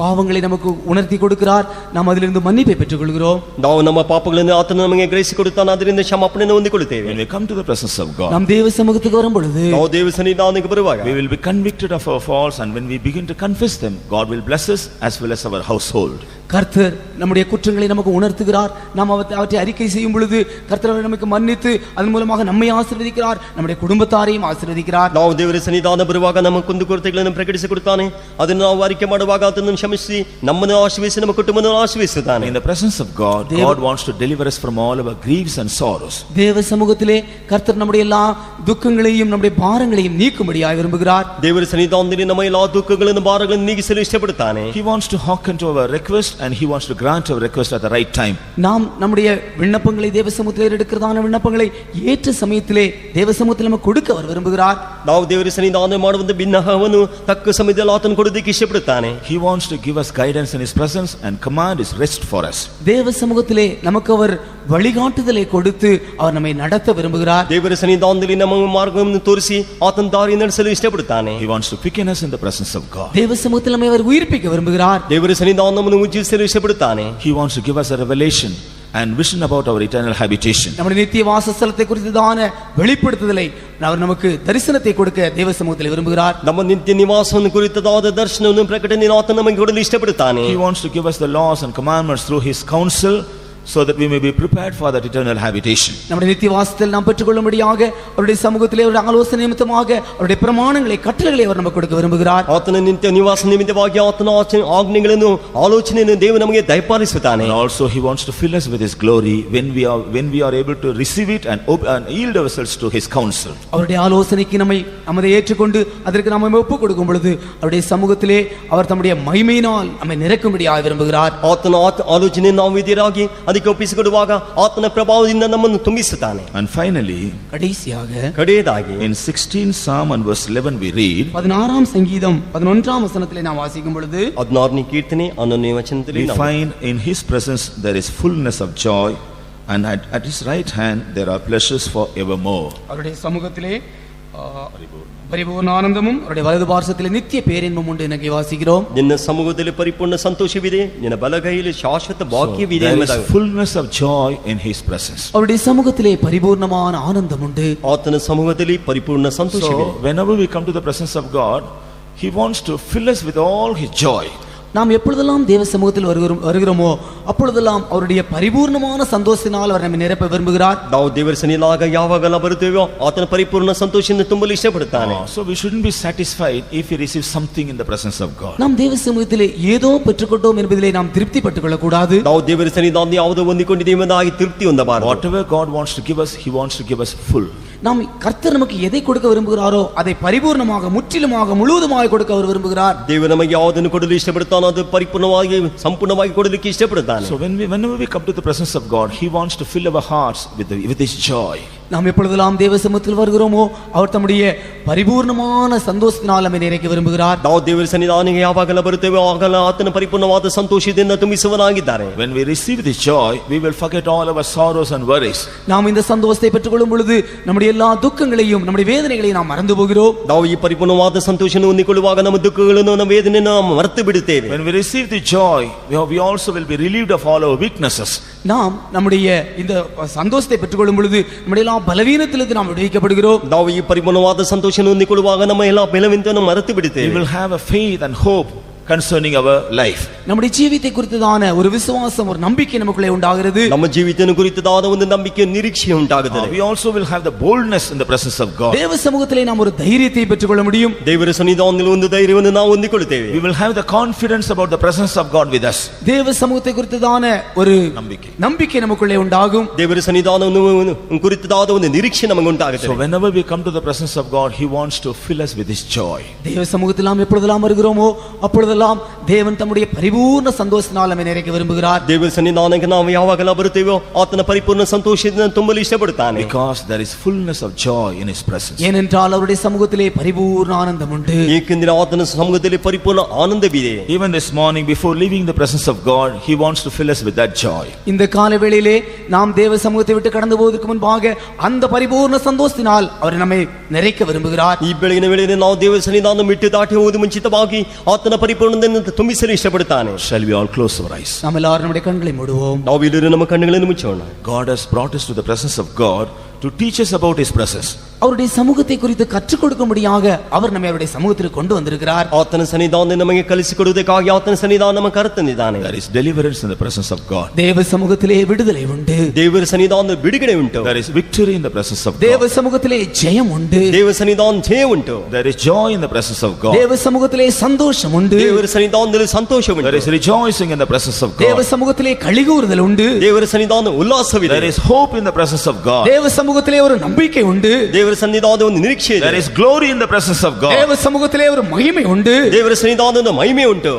பாவங்களை நமக்கு உணர்த்தி கொடுக்கிறார். நாம் அதிலிருந்து மன்னிப்பை பெற்றுக்கொள்கிறோம். ನಾವು ನಮ್ಮ ಪಾಪಗಳನ್ನು ಆತನು ನಮಗೆ ಗ್ರಹಿಸಿಕೊಡುತ್ತಾನೆ, ಅದರಿಂದ ಕ್ಷಮಾಪಣೆಯನ್ನು ಹೊಂದಿಕೊಳ್ಳುತ್ತೇವೆ. When we come to the presence of God, நாம் தேவ சமூகத்துக்கு வரும் பொழுது ನಾವು ದೇವ ಸನ್ನಿಧಾನಕ್ಕೆ ಬರುವಾಗ we will be convicted of our faults, and when we begin to confess them, God will bless us as well as our household. கர்த்தர் நம்முடைய குற்றங்களை நமக்கு உணர்த்துகிறார். நாம் அவற்றை அறிக்கை செய்யும் பொழுது கர்த்தர் நமக்கு மன்னித்து அதன் மூலமாக நம்மை ஆசீர்வதிக்கிறார், நம்முடைய குடும்பத்தாரையும் ஆசீர்வதிக்கிறார். ನಾವು ದೇವರ ಸನ್ನಿಧಾನ ಬರುವಾಗ ನಮ್ಮ ಕುಂದುಕೊರತೆಗಳನ್ನು ಪ್ರಕಟಿಸಿಕೊಡುತ್ತಾನೆ, ಅದನ್ನು ನಾವು ಅರಿಕೆ ಮಾಡುವಾಗ ಆತನನ್ನು ಕ್ಷಮಿಸಿ ನಮ್ಮನ್ನು ಆಶೀರ್ವದಿಸಿ ನಮ್ಮ ಕುಟುಂಬವನ್ನು ಆಶೀರ್ವದಿಸುತ್ತಾನೆ. In the presence of God, God wants to deliver us from all our griefs and sorrows. தேவ சமூகத்திலே கர்த்தர் நம்முடைய எல்லா துக்கங்களையும் நம்முடைய பாரங்களையும் நீக்கும்படியாக விரும்புகிறார். ದೇವರ ಸನ್ನಿಧಾನದಲ್ಲಿ ನಮ್ಮ ಎಲ್ಲಾ ದುಃಖಗಳನ್ನು ಭಾರಗಳನ್ನು ನೀಗಿಸಲು ಇಷ್ಟಪಡುತ್ತಾನೆ. He wants to hearken to our request, and he wants to grant our request at the right time. நாம் நம்முடைய விண்ணப்பங்களை தேவ சமூகத்திலே எடுக்கிறதான விண்ணப்பங்களை ஏற்ற சமயத்திலே தேவ சமூகத்தில் நமக்கு கொடுக்க அவர் விரும்புகிறார். ನಾವು ದೇವರ ಸನ್ನಿಧಾನ ಮಾಡುವಂತ ಭಿನ್ನಹವನ್ನು ತಕ್ಕ ಸಮಯದಲ್ಲಿ ಆತನು ಕೊಡುವುದಕ್ಕೆ ಇಷ್ಟಪಡುತ್ತಾನೆ. He wants to give us guidance in his presence and command his rest for us. தேவ சமூகத்திலே நமக்கு அவர் வழிகாட்டுதலை கொடுத்து அவர் நம்மை நடத்த விரும்புகிறார். ದೇವರ ಸನ್ನಿಧಾನದಲ್ಲಿ ನಮ್ಮ ಮಾರ್ಗವನ್ನು ತೋರಿಸಿ ಆತನ ದಾರಿ ನಡೆಸಲು ಇಷ್ಟಪಡುತ್ತಾನೆ. He wants to quicken us in the presence of God. தேவ சமூகத்தில் நம்மை அவர் உயிர்ப்பிக்க விரும்புகிறார். ದೇವರ ಸನ್ನಿಧಾನ ನಮ್ಮನ್ನು ಉಜ್ಜೀವಿಸಲು ಇಷ್ಟಪಡುತ್ತಾನೆ. He wants to give us a revelation and vision about our eternal habitation. நம்முடைய நித்திய வாசஸ்தலத்தை குறித்ததான வெளிப்படுத்துதலை அவர் நமக்கு தரிசனத்தை கொடுக்க தேவ சமூகத்தில் விரும்புகிறார். ನಮ್ಮ ನಿತ್ಯ ನಿವಾಸವನ್ನು ಕುರಿತದಾದ ದರ್ಶನವನ್ನು ಪ್ರಕಟಣೆಯನ್ನು ಆತನು ನಮಗೆ ಕೊಡಲು ಇಷ್ಟಪಡುತ್ತಾನೆ. He wants to give us the laws and commandments through his counsel, so that we may be prepared for that eternal habitation. நம்முடைய நித்திய வாசத்தில் நாம் பெற்றுக்கொள்ளும்படியாக அவருடைய சமூகத்திலே அவருடைய ஆலோசனை நிமித்தமாக அவருடைய பிரமாணங்களை கட்டளைகளை அவர் நமக்கு கொடுக்க விரும்புகிறார். ಆತನ ನಿತ್ಯ ನಿವಾಸ ನಿಮಿತ್ತವಾಗಿ ಆತನ ಆಜ್ಞೆಗಳನ್ನು ಆಲೋಚನೆಯನ್ನು ದೇವರು ನಮಗೆ ದಯಪಾಲಿಸುತ್ತಾನೆ. And also he wants to fill us with his glory when we are able to receive it and yield ourselves to his counsel. அவருடைய ஆலோசனைக்கு நம்மை ஏற்றுக்கொண்டு அதற்கு நாம் ஒப்பு கொடுக்கும் பொழுது அவருடைய சமூகத்திலே அவர் தம்முடைய மகிமையினால் நம்மை நிரப்பும்படியாக விரும்புகிறார். ಆತನ ಆಲೋಚನೆಯನ್ನು ನಾವು ವಿಧಿಯಾಗಿ ಅದಕ್ಕೆ ಒಪ್ಪಿಸಿಕೊಡುವಾಗ ಆತನ ಪ್ರಭಾವದಿಂದ ನಮ್ಮನ್ನು ತುಂಬಿಸುತ್ತಾನೆ. And finally, ಕಡೆಯದಾಗಿ in 16th Psalm and verse 11 we read, 16ஆம் சங்கீதம் 11ஆம் வசனத்திலே நாம் வாசிக்கும் பொழுது 16ನೇ ಕೀರ್ತನೆ 11ನೇ ವಚನದಲ್ಲಿ we find in his presence there is fullness of joy, and at his right hand there are pleasures for evermore. அவருடைய சமூகத்திலே பரிபூர்ண ஆனந்தமும் அவருடைய வலது பார்சத்திலே நித்திய பேரின்பமும் உண்டு என்று வாசிக்கிறோம். ನಿನ್ನ ಸಮೂಹದಲ್ಲಿ ಪರಿಪೂರ್ಣ ಸಂತೋಷವಿದೆ, ನಿನ್ನ ಬಲಗೈಯಲ್ಲಿ ಶಾಶ್ವತ ಭಾಗ್ಯವಿದೆ. There is fullness of joy in his presence. அவருடைய சமூகத்திலே பரிபூர்ணமான ஆனந்தம் உண்டு. ಆತನ ಸಮೂಹದಲ್ಲಿ ಪರಿಪೂರ್ಣ ಸಂತೋಷವಿದೆ. So whenever we come to the presence of God, he wants to fill us with all his joy. நாம் எப்பொழுதெல்லாம் தேவ சமூகத்தில் வருகிறோமோ அப்பொழுதெல்லாம் அவருடைய பரிபூர்ணமான சந்தோஷத்தினால் அவர் நம்மை நிரப்ப விரும்புகிறார். ನಾವು ದೇವರ ಸನ್ನಿಧಾನದಾಗ ಯಾವಾಗಲ್ಲ ಬರುತ್ತೇವೋ ಆತನ ಪರಿಪೂರ್ಣ ಸಂತೋಷದಿಂದ ತುಂಬಲು ಇಷ್ಟಪಡುತ್ತಾನೆ. So we shouldn't be satisfied if we receive something in the presence of God. நாம் தேவ சமூகத்திலே ஏதோ பெற்றுக்கொண்டோம் என்பதிலே நாம் திருப்தி பட்டுக்கொள்ள கூடாது. ನಾವು ದೇವರ ಸನ್ನಿಧಾನದಲ್ಲಿ ಯಾವುದೋ ಹೊಂದಿಕೊಂಡಿದ್ದೇವೆ ಎಂಬುದಾಗಿ ತೃಪ್ತಿ ಹೊಂದಬಾರದು. Whatever God wants to give us, he wants to give us full. நாம் கர்த்தர் நமக்கு எதை கொடுக்க விரும்புகிறாரோ அதை பரிபூர்ணமாக முற்றிலுமாக முழுவதுமாக கொடுக்க அவர் விரும்புகிறார். ದೇವರು ನಮಗೆ ಯಾವುದನ್ನು ಕೊಡಲು ಇಷ್ಟಪಡುತ್ತಾನೋ ಅದು ಪರಿಪೂರ್ಣವಾಗಿ ಸಂಪೂರ್ಣವಾಗಿ ಕೊಡಲಿಕ್ಕೆ ಇಷ್ಟಪಡುತ್ತಾನೆ. So whenever we come to the presence of God, he wants to fill our hearts with his joy. நாம் எப்பொழுதெல்லாம் தேவ சமூகத்தில் வருகிறோமோ அவர் தம்முடைய பரிபூர்ணமான சந்தோஷத்தினால் நம்மை நிறைக்க விரும்புகிறார். ನಾವು ದೇವರ ಸನ್ನಿಧಾನಕ್ಕೆ ಯಾವಾಗಲ ಬರುತ್ತೇವೆ ಆಗ ಆತನ ಪರಿಪೂರ್ಣವಾದ ಸಂತೋಷದಿಂದ ತುಂಬಿಸುವನಾಗಿದ್ದಾನೆ. When we receive this joy, we will forget all our sorrows and worries. நாம் இந்த சந்தோஷத்தை பெற்றுக்கொள்ளும் பொழுது நம்முடைய எல்லா துக்கங்களையும் நம்முடைய வேதனைகளையும் நாம் மறந்து போகிறோம். ನಾವು ಈ ಪರಿಪೂರ್ಣವಾದ ಸಂತೋಷವನ್ನು ಹೊಂದಿಕೊಳ್ಳುವಾಗ ನಮ್ಮ ದುಃಖಗಳನ್ನು ನಮ್ಮ ವೇದನೆಯನ್ನು ನಾವು ಮರೆತು ಬಿಡುತ್ತೇವೆ. When we receive the joy, we also will be relieved of all our weaknesses. நாம் நம்முடைய இந்த சந்தோஷத்தை பெற்றுக்கொள்ளும் பொழுது நம்முடைய எல்லா பலவீனத்திலிருந்து நாம் விடுவிக்கப்படுகிறோம். ನಾವು ಈ ಪರಿಪೂರ್ಣವಾದ ಸಂತೋಷವನ್ನು ಹೊಂದಿಕೊಳ್ಳುವಾಗ ನಮ್ಮ ಎಲ್ಲ ಬಲವೀನತೆಯನ್ನು ಮರೆತು ಬಿಡುತ್ತೇವೆ. We will have a faith and hope concerning our life. நம்முடைய ஜீவித்தை குறித்ததான ஒரு விசுவாசம் ஒரு நம்பிக்கை நமக்குள்ளே உண்டாகிறது. ನಮ್ಮ ಜೀವಿತವನ್ನು ಕುರಿತದಾದ ಒಂದು ನಂಬಿಕೆ ನಿರೀಕ್ಷೆ ಉಂಟಾಗುತ್ತದೆ. We also will have the boldness in the presence of God. தேவ சமூகத்திலே நாம் ஒரு தைரியத்தை பெற்றுக்கொள்ள முடியும். ದೇವರ ಸನ್ನಿಧಾನದಲ್ಲಿ ಒಂದು ಧೈರ್ಯವನ್ನು ನಾವು ಹೊಂದಿಕೊಳ್ಳುತ್ತೇವೆ. We will have the confidence about the presence of God with us. தேவ சமூகத்தை குறித்ததான ஒரு நம்பிக்கை நமக்குள்ளே உண்டாகும். ದೇವರ ಸನ್ನಿಧಾನವನ್ನು ಕುರಿತದಾದ ಒಂದು ನಿರೀಕ್ಷೆ ನಮಗೆ ಉಂಟಾಗುತ್ತದೆ. So whenever we come to the presence of God, he wants to fill us with his joy. தேவ சமூகத்தில் நாம் எப்பொழுதெல்லாம் வருகிறோமோ அப்பொழுதெல்லாம் தேவன் தம்முடைய பரிபூர்ண சந்தோஷத்தினால் நம்மை நிறைக்க விரும்புகிறார். ದೇವರ ಸನ್ನಿಧಾನಕ್ಕೆ ನಾವು ಯಾವಾಗಲ ಬರುತ್ತೇವೋ ಆತನ ಪರಿಪೂರ್ಣ ಸಂತೋಷದಿಂದ ತುಂಬಲು ಇಷ್ಟಪಡುತ್ತಾನೆ. Because there is fullness of joy in his presence. ஏனென்றால் அவருடைய சமூகத்திலே பரிபூர்ண ஆனந்தம் உண்டு. ಏಕೆಂದರೆ ಆತನ ಸಮ್ಮುಖದಲ್ಲಿ ಪರಿಪೂರ್ಣ ಆನಂದವಿದೆ. Even this morning before leaving the presence of God, he wants to fill us with that joy. இந்த காலை வேளையிலே நாம் தேவ சமூகத்தை விட்டு கடந்து போவதற்கு முன்பாக அந்த பரிபூர்ண சந்தோஷத்தினால் அவர் நம்மை நிறைக்க விரும்புகிறார். ಈ ಬೆಳಗಿನ ವೇಳೆಯಲ್ಲಿ ನಾವು ದೇವರ ಸನ್ನಿಧಾನವನ್ನು ಬಿಟ್ಟು ದಾಟಿ ಹೋಗುವ ಮುಂಚಿತವಾಗಿ ಆತನ ಪರಿಪೂರ್ಣದಿಂದ ತುಂಬಿಸಲು ಇಷ್ಟಪಡುತ್ತಾನೆ. Shall we all close our eyes? நாம் எல்லாரும் நம்முடைய கண்களை மூடுவோம். ನಾವೆಲ್ಲರೂ ನಮ್ಮ ಕಣ್ಣುಗಳನ್ನು ಮುಚ್ಚೋಣ. God has brought us to the presence of God to teach us about his presence. அவருடைய சமூகத்தை குறித்து கற்றுக் கொடுக்கும்படியாக அவர் நம்மை அவருடைய சமூகத்திற்கு கொண்டு வந்திருக்கிறார். ಆತನ ಸನ್ನಿಧಾನವನ್ನು ನಮಗೆ ಕಲಿಸಿಕೊಡುವುದಕ್ಕಾಗಿ ಆತನ ಸನ್ನಿಧಾನ ನಮ್ಮ ಕರೆತಂದಿದ್ದಾನೆ. There is deliverance in the presence of God. தேவ சமூகத்திலே விடுதலை உண்டு. ದೇವರ ಸನ್ನಿಧಾನದಲ್ಲಿ ಬಿಡುಗಡೆ ಉಂಟು. There is victory in the presence of தேவ God. சமூகத்திலே ஜெயம் உண்டு. ದೇವರ ಸನ್ನಿಧಾನ ಜಯ ಉಂಟು. There is joy in the presence of God. தேவ சமூகத்திலே சந்தோஷம் உண்டு. ದೇವರ ಸನ್ನಿಧಾನದಲ್ಲಿ ಸಂತೋಷ ಉಂಟು. There is rejoicing in the presence of தேவ God. சமூகத்திலே களிகூறுதல் உண்டு. ದೇವರ ಸನ್ನಿಧಾನ ಉಲ್ಲಾಸವಿದೆ. There is hope in the presence of God. தேவ சமூகத்திலே ஒரு நம்பிக்கை உண்டு. ದೇವರ ಸನ್ನಿಧಾನದ ಒಂದು ನಿರೀಕ್ಷೆ ಇದೆ. There is glory in the presence of God. தேவ சமூகத்திலே ஒரு மகிமை உண்டு. ದೇವರ ಸನ್ನಿಧಾನದ ಮಹಿಮೆ ಉಂಟು.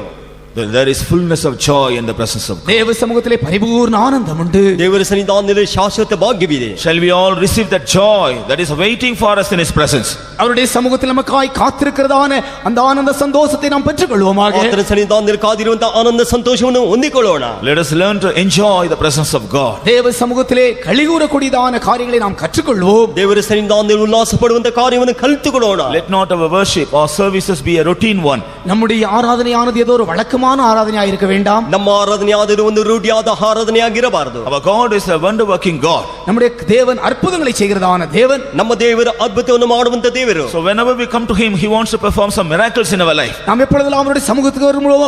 There is fullness of joy in the presence of God. தேவ சமூகத்திலே பரிபூர்ண ஆனந்தம் உண்டு. ದೇವರ ಸನ್ನಿಧಾನದಲ್ಲಿ ಶಾಶ್ವತ ಭಾಗ್ಯವಿದೆ. Shall we all receive that joy that is waiting for us in his presence? அவருடைய சமூகத்தில் நமக்காய் காத்திருக்கிறதான அந்த ஆனந்த சந்தோஷத்தை நாம் பெற்றுக்கொள்வோமாக. ಆತನ ಸನ್ನಿಧಾನದಲ್ಲಿ ಕಾದಿರುವಂತಹ ಆನಂದ ಸಂತೋಷವನ್ನು ಹೊಂದಿಕೊಳ್ಳೋಣ. Let us learn to enjoy the presence of God. தேவ சமூகத்திலே களிகூறக்கூடியதான காரியங்களை நாம் கற்றுக்கொள்வோம். ದೇವರ ಸನ್ನಿಧಾನದಲ್ಲಿ ಉಲ್ಲಾಸ ಪಡುವಂತ ಕಾರ್ಯವನ್ನು ಕಲಿತುಕೊಳ್ಳೋಣ. Let not our worship or services be a routine one. நம்முடைய ஆராதனையானது ஏதோ ஒரு வழக்கமான ஆராதனையாக இருக்க வேண்டாம். ನಮ್ಮ ಆರಾಧನೆಯಾದರೂ ಒಂದು ರೂಢಿಯಾದ ಆರಾಧನೆಯಾಗಿರಬಾರದು. Our God is a wonder working God. நம்முடைய தேவன் அற்புதங்களை செய்கிறதான தேவன். ನಮ್ಮ ದೇವರು ಅದ್ಭುತವನ್ನು ಮಾಡುವಂತ ದೇವರು. So whenever we come to him, he wants to perform some miracles in our life. நாம் எப்பொழுதெல்லாம் அவருடைய சமூகத்துக்கு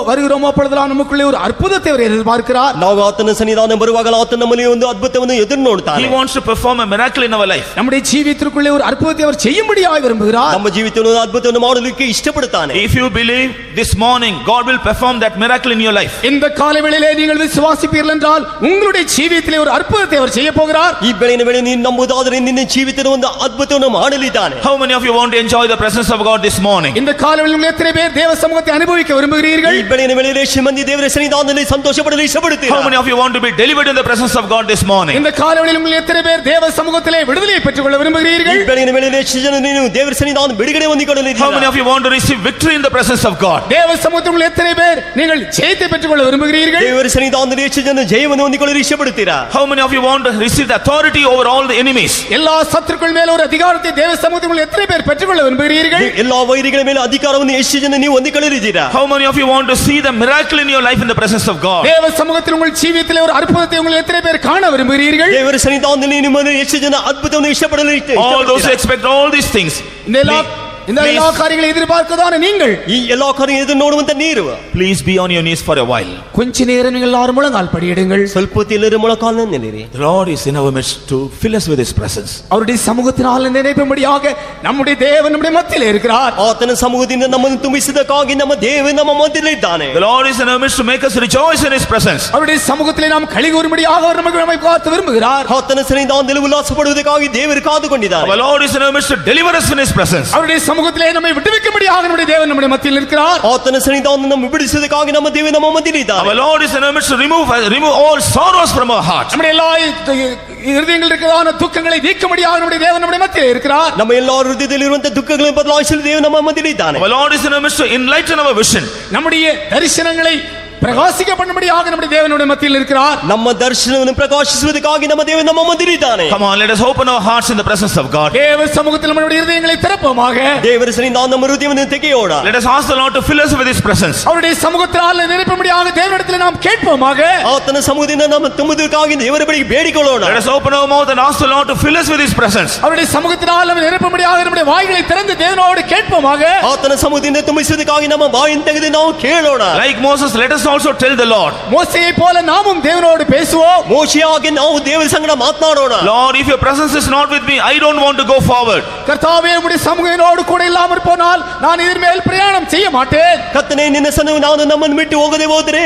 வருகிறோமோ அப்பொழுதெல்லாம் நமக்குள்ளே ஒரு அற்புதத்தை அவர் எதிர்பார்க்கிறார். ನಾವು ಆತನ ಸನ್ನಿಧಾನ ಬರುವಾಗ ಆತನ ನಮ್ಮಲ್ಲಿ ಒಂದು ಅದ್ಭುತವನ್ನು ಎದುರು ನೋಡ್ತಾನೆ. He wants to perform a miracle in our life. நம்முடைய ஜீவிதத்திற்குள்ளே ஒரு அற்புதத்தை அவர் செய்யும்படியாக விரும்புகிறார். ನಮ್ಮ ಜೀವಿತವನ್ನು ಅದ್ಭುತವನ್ನು ಮಾಡಲಿಕ್ಕೆ ಇಷ್ಟಪಡುತ್ತಾನೆ. If you believe this morning, God will perform that miracle in your life. இந்த காலை வேளையிலே நீங்கள் விசுவாசிப்பீர்கள் என்றால் உங்களுடைய ஜீவிதத்திலே ஒரு அற்புதத்தை அவர் செய்ய போகிறார். ಈ ಬೆಳಗಿನ ವೇಳೆ ನೀನು ನಂಬುವುದಾದರೆ ನಿನ್ನ ಜೀವಿತದ ಒಂದು ಅದ್ಭುತವನ್ನು ಮಾಡಲಿದ್ದಾನೆ. How many of you want to enjoy the presence of God this morning? இந்த காலை வேளையில் எத்தனை பேர் தேவ சமூகத்தை அனுபவிக்க விரும்புகிறீர்கள்? ಈ ಬೆಳಗಿನ ವೇಳೆಯಲ್ಲಿ ಎಷ್ಟು ಮಂದಿ ದೇವರ ಸನ್ನಿಧಾನದಲ್ಲಿ ಸಂತೋಷ ಪಡಲು ಇಷ್ಟಪಡುತ್ತೀರಾ? How many of you want to be delivered in the presence of God this morning? இந்த காலை வேளையில் உங்கள் எத்தனை பேர் தேவ சமூகத்திலே விடுதலையை பெற்றுக்கொள்ள விரும்புகிறீர்கள்? ಈ ಬೆಳಗಿನ ವೇಳೆಯಲ್ಲಿ ಎಷ್ಟು ಜನ ನೀನು ದೇವರ ಸನ್ನಿಧಾನ ಬಿಡುಗಡೆ ಹೊಂದಿಕೊಳ್ಳಲಿದ್ದೀರಾ? How many of you want to receive victory in the presence of God? தேவ சமூகத்தில் உங்கள் எத்தனை பேர் நீங்கள் ஜெயத்தை பெற்றுக்கொள்ள விரும்புகிறீர்கள்? ದೇವರ ಸನ್ನಿಧಾನದಲ್ಲಿ ಎಷ್ಟು ಜನ ಜಯವನ್ನು ಹೊಂದಿಕೊಳ್ಳಲು ಇಷ್ಟಪಡುತ್ತೀರಾ? How many of you want to receive the authority over all the enemies? எல்லா சத்துருக்கள் மேல ஒரு அதிகாரத்தை தேவ சமூகத்தில் உங்கள் எத்தனை பேர் பெற்றுக்கொள்ள விரும்புகிறீர்கள்? ಎಲ್ಲಾ ವೈರಿಗಳ ಮೇಲೆ ಅಧಿಕಾರವನ್ನು ಎಷ್ಟು ಜನ ನೀವು ಹೊಂದಿಕೊಳ್ಳಲಿದ್ದೀರಾ? How many of you want to see the miracle in your life in the presence of God? தேவ சமூகத்தில் உங்கள் ஜீவிதத்திலே ஒரு அற்புதத்தை உங்கள் எத்தனை பேர் காண விரும்புகிறீர்கள்? ದೇವರ ಸನ್ನಿಧಾನದಲ್ಲಿ ನಿಮ್ಮನ್ನು ಎಷ್ಟು ಜನ ಅದ್ಭುತವನ್ನು ಇಷ್ಟಪಡಲು All those who expect all these things. இந்த எல்லா காரியங்களை எதிர்பார்க்கதான நீங்கள் ಈ ಎಲ್ಲಾ ಕಾರ್ಯ ಎದುರು ನೋಡುವಂತ ನೀರು Please be on your knees for a while. கொஞ்ச நேரம் நீங்கள் எல்லாரும் முழங்கால் படியிடுங்கள். ಸ್ವಲ್ಪ ಹೊತ್ತು ಎಲ್ಲರೂ ಮೊಳಕಾಲು ನಿಲ್ಲಿರಿ. The Lord is in our midst to fill us with his presence. அவருடைய சமூகத்தினால் நினைப்பும்படியாக நம்முடைய தேவன் நம்முடைய மத்தியிலே இருக்கிறார். ಆತನ ಸಮೂಹದಿಂದ ನಮ್ಮನ್ನು ತುಂಬಿಸಿದಕ್ಕಾಗಿ ನಮ್ಮ ದೇವರು ನಮ್ಮ ಮಧ್ಯದಲ್ಲಿ ಇದ್ದಾನೆ. The Lord is in our midst to make us rejoice in his presence. அவருடைய சமூகத்திலே நாம் களிகூறும்படியாக அவர் நம்மை பார்த்து விரும்புகிறார். ಆತನ ಸನ್ನಿಧಾನದಲ್ಲಿ ಉಲ್ಲಾಸ ಪಡುವುದಕ್ಕಾಗಿ ದೇವರು ಕಾದುಕೊಂಡಿದ್ದಾನೆ. Our Lord is in our midst to deliver us in his presence. அவருடைய சமூகத்திலே நம்மை விடுவிக்கும்படியாக நம்முடைய தேவன் நம்முடைய மத்தியில் இருக்கிறார். ಆತನ ಸನ್ನಿಧಾನವನ್ನು ನಮ್ಮ ಬಿಡಿಸುವುದಕ್ಕಾಗಿ ನಮ್ಮ ದೇವರು ನಮ್ಮ ಮಧ್ಯದಲ್ಲಿ ಇದ್ದಾನೆ. Our Lord is in our midst to remove all sorrows from our hearts. நம்முடைய எல்லா இருதயங்களில் இருக்கிறதான துக்கங்களை நீக்கும்படியாக நம்முடைய தேவன் நம்முடைய மத்தியிலே இருக்கிறார். ನಮ್ಮ ಎಲ್ಲರ ಹೃದಯದಲ್ಲಿರುವಂತಹ ದುಃಖಗಳನ್ನು ಬದಲಾಯಿಸಲು ದೇವರು ನಮ್ಮ ಮಧ್ಯದಲ್ಲಿ ಇದ್ದಾನೆ. Our Lord is in our midst to enlighten our vision. நம்முடைய தரிசனங்களை பிரகாசிக்க பண்ணும்படியாக நம்முடைய தேவனுடைய மத்தியில் இருக்கிறார். ನಮ್ಮ ದರ್ಶನವನ್ನು ಪ್ರಕಾಶಿಸುವುದಕ್ಕಾಗಿ ನಮ್ಮ ದೇವರು ನಮ್ಮ ಮಧ್ಯದಲ್ಲಿ ಇದ್ದಾನೆ. Come on, let us open our hearts in the presence of God. தேவ சமூகத்தில் நம்முடைய இருதயங்களை திறப்போமாக. ದೇವರ ಸನ್ನಿಧಾನದಲ್ಲಿ ನಮ್ಮ ಹೃದಯವನ್ನು ತೆಗೆಯೋಣ. Let us ask the Lord to fill us with His presence. அவருடைய சமூகத்தால் நிரப்பும்படியாக தேவனிடத்தில் நாம் கேட்போமாக. ಆತನ ಸಮೂಹದಿಂದ ನಮ್ಮ ತುಂಬುವುದಕ್ಕಾಗಿ ದೇವರ ಬಳಿಗೆ ಬೇಡಿಕೊಳ್ಳೋಣ. Let us open our mouth and ask the Lord to fill us with His presence. அவருடைய சமூகத்தால் நிரப்பும்படியாக நம்முடைய வாய்களை திறந்து தேவனோடு கேட்போமாக. ಆತನ ಸಮೂಹದಿಂದ ತುಂಬಿಸುವುದಕ್ಕಾಗಿ ನಮ್ಮ ಬಾಯನ್ನು ತೆಗೆದು ನಾವು ಕೇಳೋಣ. Like Moses, let us also tell the Lord. மோசேயை போல நாமும் தேவனோடு பேசுவோம். ಮೋಶೆಯಾಗಿ ನಾವು ದೇವರ ಸಂಗಡ ಮಾತನಾಡೋಣ. Lord, if your presence is not with me, I don't want to go forward. கர்த்தாவே உம்முடைய சமூகத்தோடு கூட இல்லாமல் போனால் நான் இதன் மேல் பிரயாணம் செய்ய மாட்டேன். ಕರ್ತನೇ ನಿನ್ನ ಸನ್ನಿಧಾನವು ನಾನು ನಮ್ಮನ್ನು ಬಿಟ್ಟು ಹೋಗದೆ ಹೋದರೆ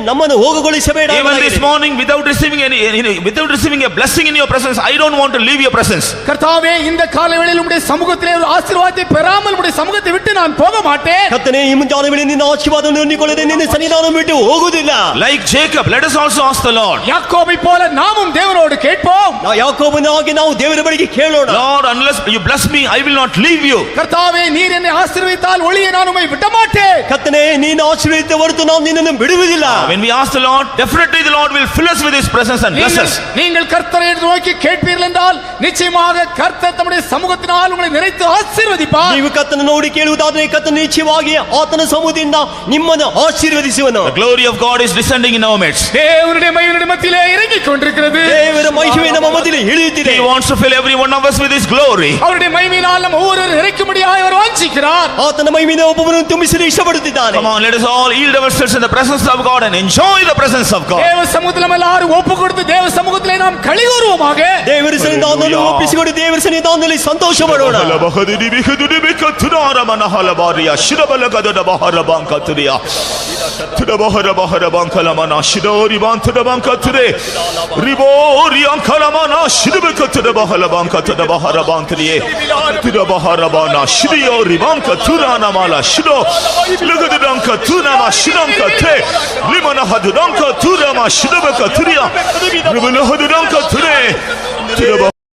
ನಮ್ಮನ್ನು ಹೋಗಗೊಳಿಸಬೇಡ. Even this morning, without receiving a blessing in your presence, I don't want to leave your presence. கர்த்தாவே இந்த காலைவேளையில் உம்முடைய சமூகத்திலே ஒரு ஆசீர்வாதத்தை பெறாமல் உம்முடைய சமூகத்தை விட்டு நான் போக மாட்டேன். ಕರ್ತನೇ ಈ ಮುಂಜಾನೆ ವೇಳೆ ನಿನ್ನ ಆಶೀರ್ವಾದವನ್ನು ಹೊಂದಿಕೊಳ್ಳದೆ ನಿನ್ನ ಸನ್ನಿಧಾನವನ್ನು ಬಿಟ್ಟು ಹೋಗುವುದಿಲ್ಲ. Like Jacob, let us also ask the Lord. யாக்கோபை போல நாமும் தேவனோடு கேட்போம். ಯಾಕೋಬನಾಗಿ ನಾವು ದೇವರ ಬಳಿಗೆ ಕೇಳೋಣ. Lord, unless you bless me, I will not leave you. கர்த்தாவே நீர் என்னை ஆசீர்வதித்தால் ஒளியை நான் உம்மை விட மாட்டேன். ಕರ್ತನೇ ನೀನು ಆಶೀರ್ವದಿಸಿದ ಹೊರತು ನಾವು ನಿನ್ನನ್ನು ಬಿಡುವುದಿಲ್ಲ. When we ask the Lord, definitely the Lord will fill us with His presence and bless us. நீங்கள் கர்த்தரை நோக்கி கேட்பீர்கள் என்றால் நிச்சயமாக கர்த்தர் தம்முடைய சமூகத்தினால் உங்களை நிறைத்து ஆசீர்வதிப்பார். ನೀವು ಕರ್ತನ ನೋಡಿ ಕೇಳುವುದಾದರೆ ಕರ್ತನ ನಿಶ್ಚಯವಾಗಿ ಆತನ ಸಮೂಹದಿಂದ ನಿಮ್ಮನ್ನು ಆಶೀರ್ವದಿಸುವನು. The glory of God is descending in our midst. தேவனுடைய மகிமையின் மத்தியிலே இறங்கிக் கொண்டிருக்கிறது. ದೇವರ ಮಹಿಮೆ ನಮ್ಮ ಮಧ್ಯದಲ್ಲಿ ಇಳಿಯುತ್ತಿದೆ. He wants to fill every one of us with His glory. அவருடைய மகிமையினால் நம்ம ஒவ்வொருவரும் நிறைக்கும்படியாக அவர் வாஞ்சிக்கிறார். ಆತನ ಮಹಿಮೆಯಿಂದ ಒಬ್ಬೊಬ್ಬರನ್ನು ತುಂಬಿಸಲು ಇಷ್ಟಪಡುತ್ತಿದ್ದಾನೆ. Come on, let us all yield ourselves in the presence of God and enjoy the presence of God. தேவ சமூகத்தில் எல்லாரும் ஒப்பு கொடுத்து தேவ சமூகத்திலே நாம் களிகூறுவோமாக. ದೇವರ ಸನ್ನಿಧಾನದಲ್ಲಿ ಒಪ್ಪಿಸಿಕೊಂಡು ದೇವರ ಸನ್ನಿಧಾನದಲ್ಲಿ ಸಂತೋಷ ಪಡೋಣ. Limana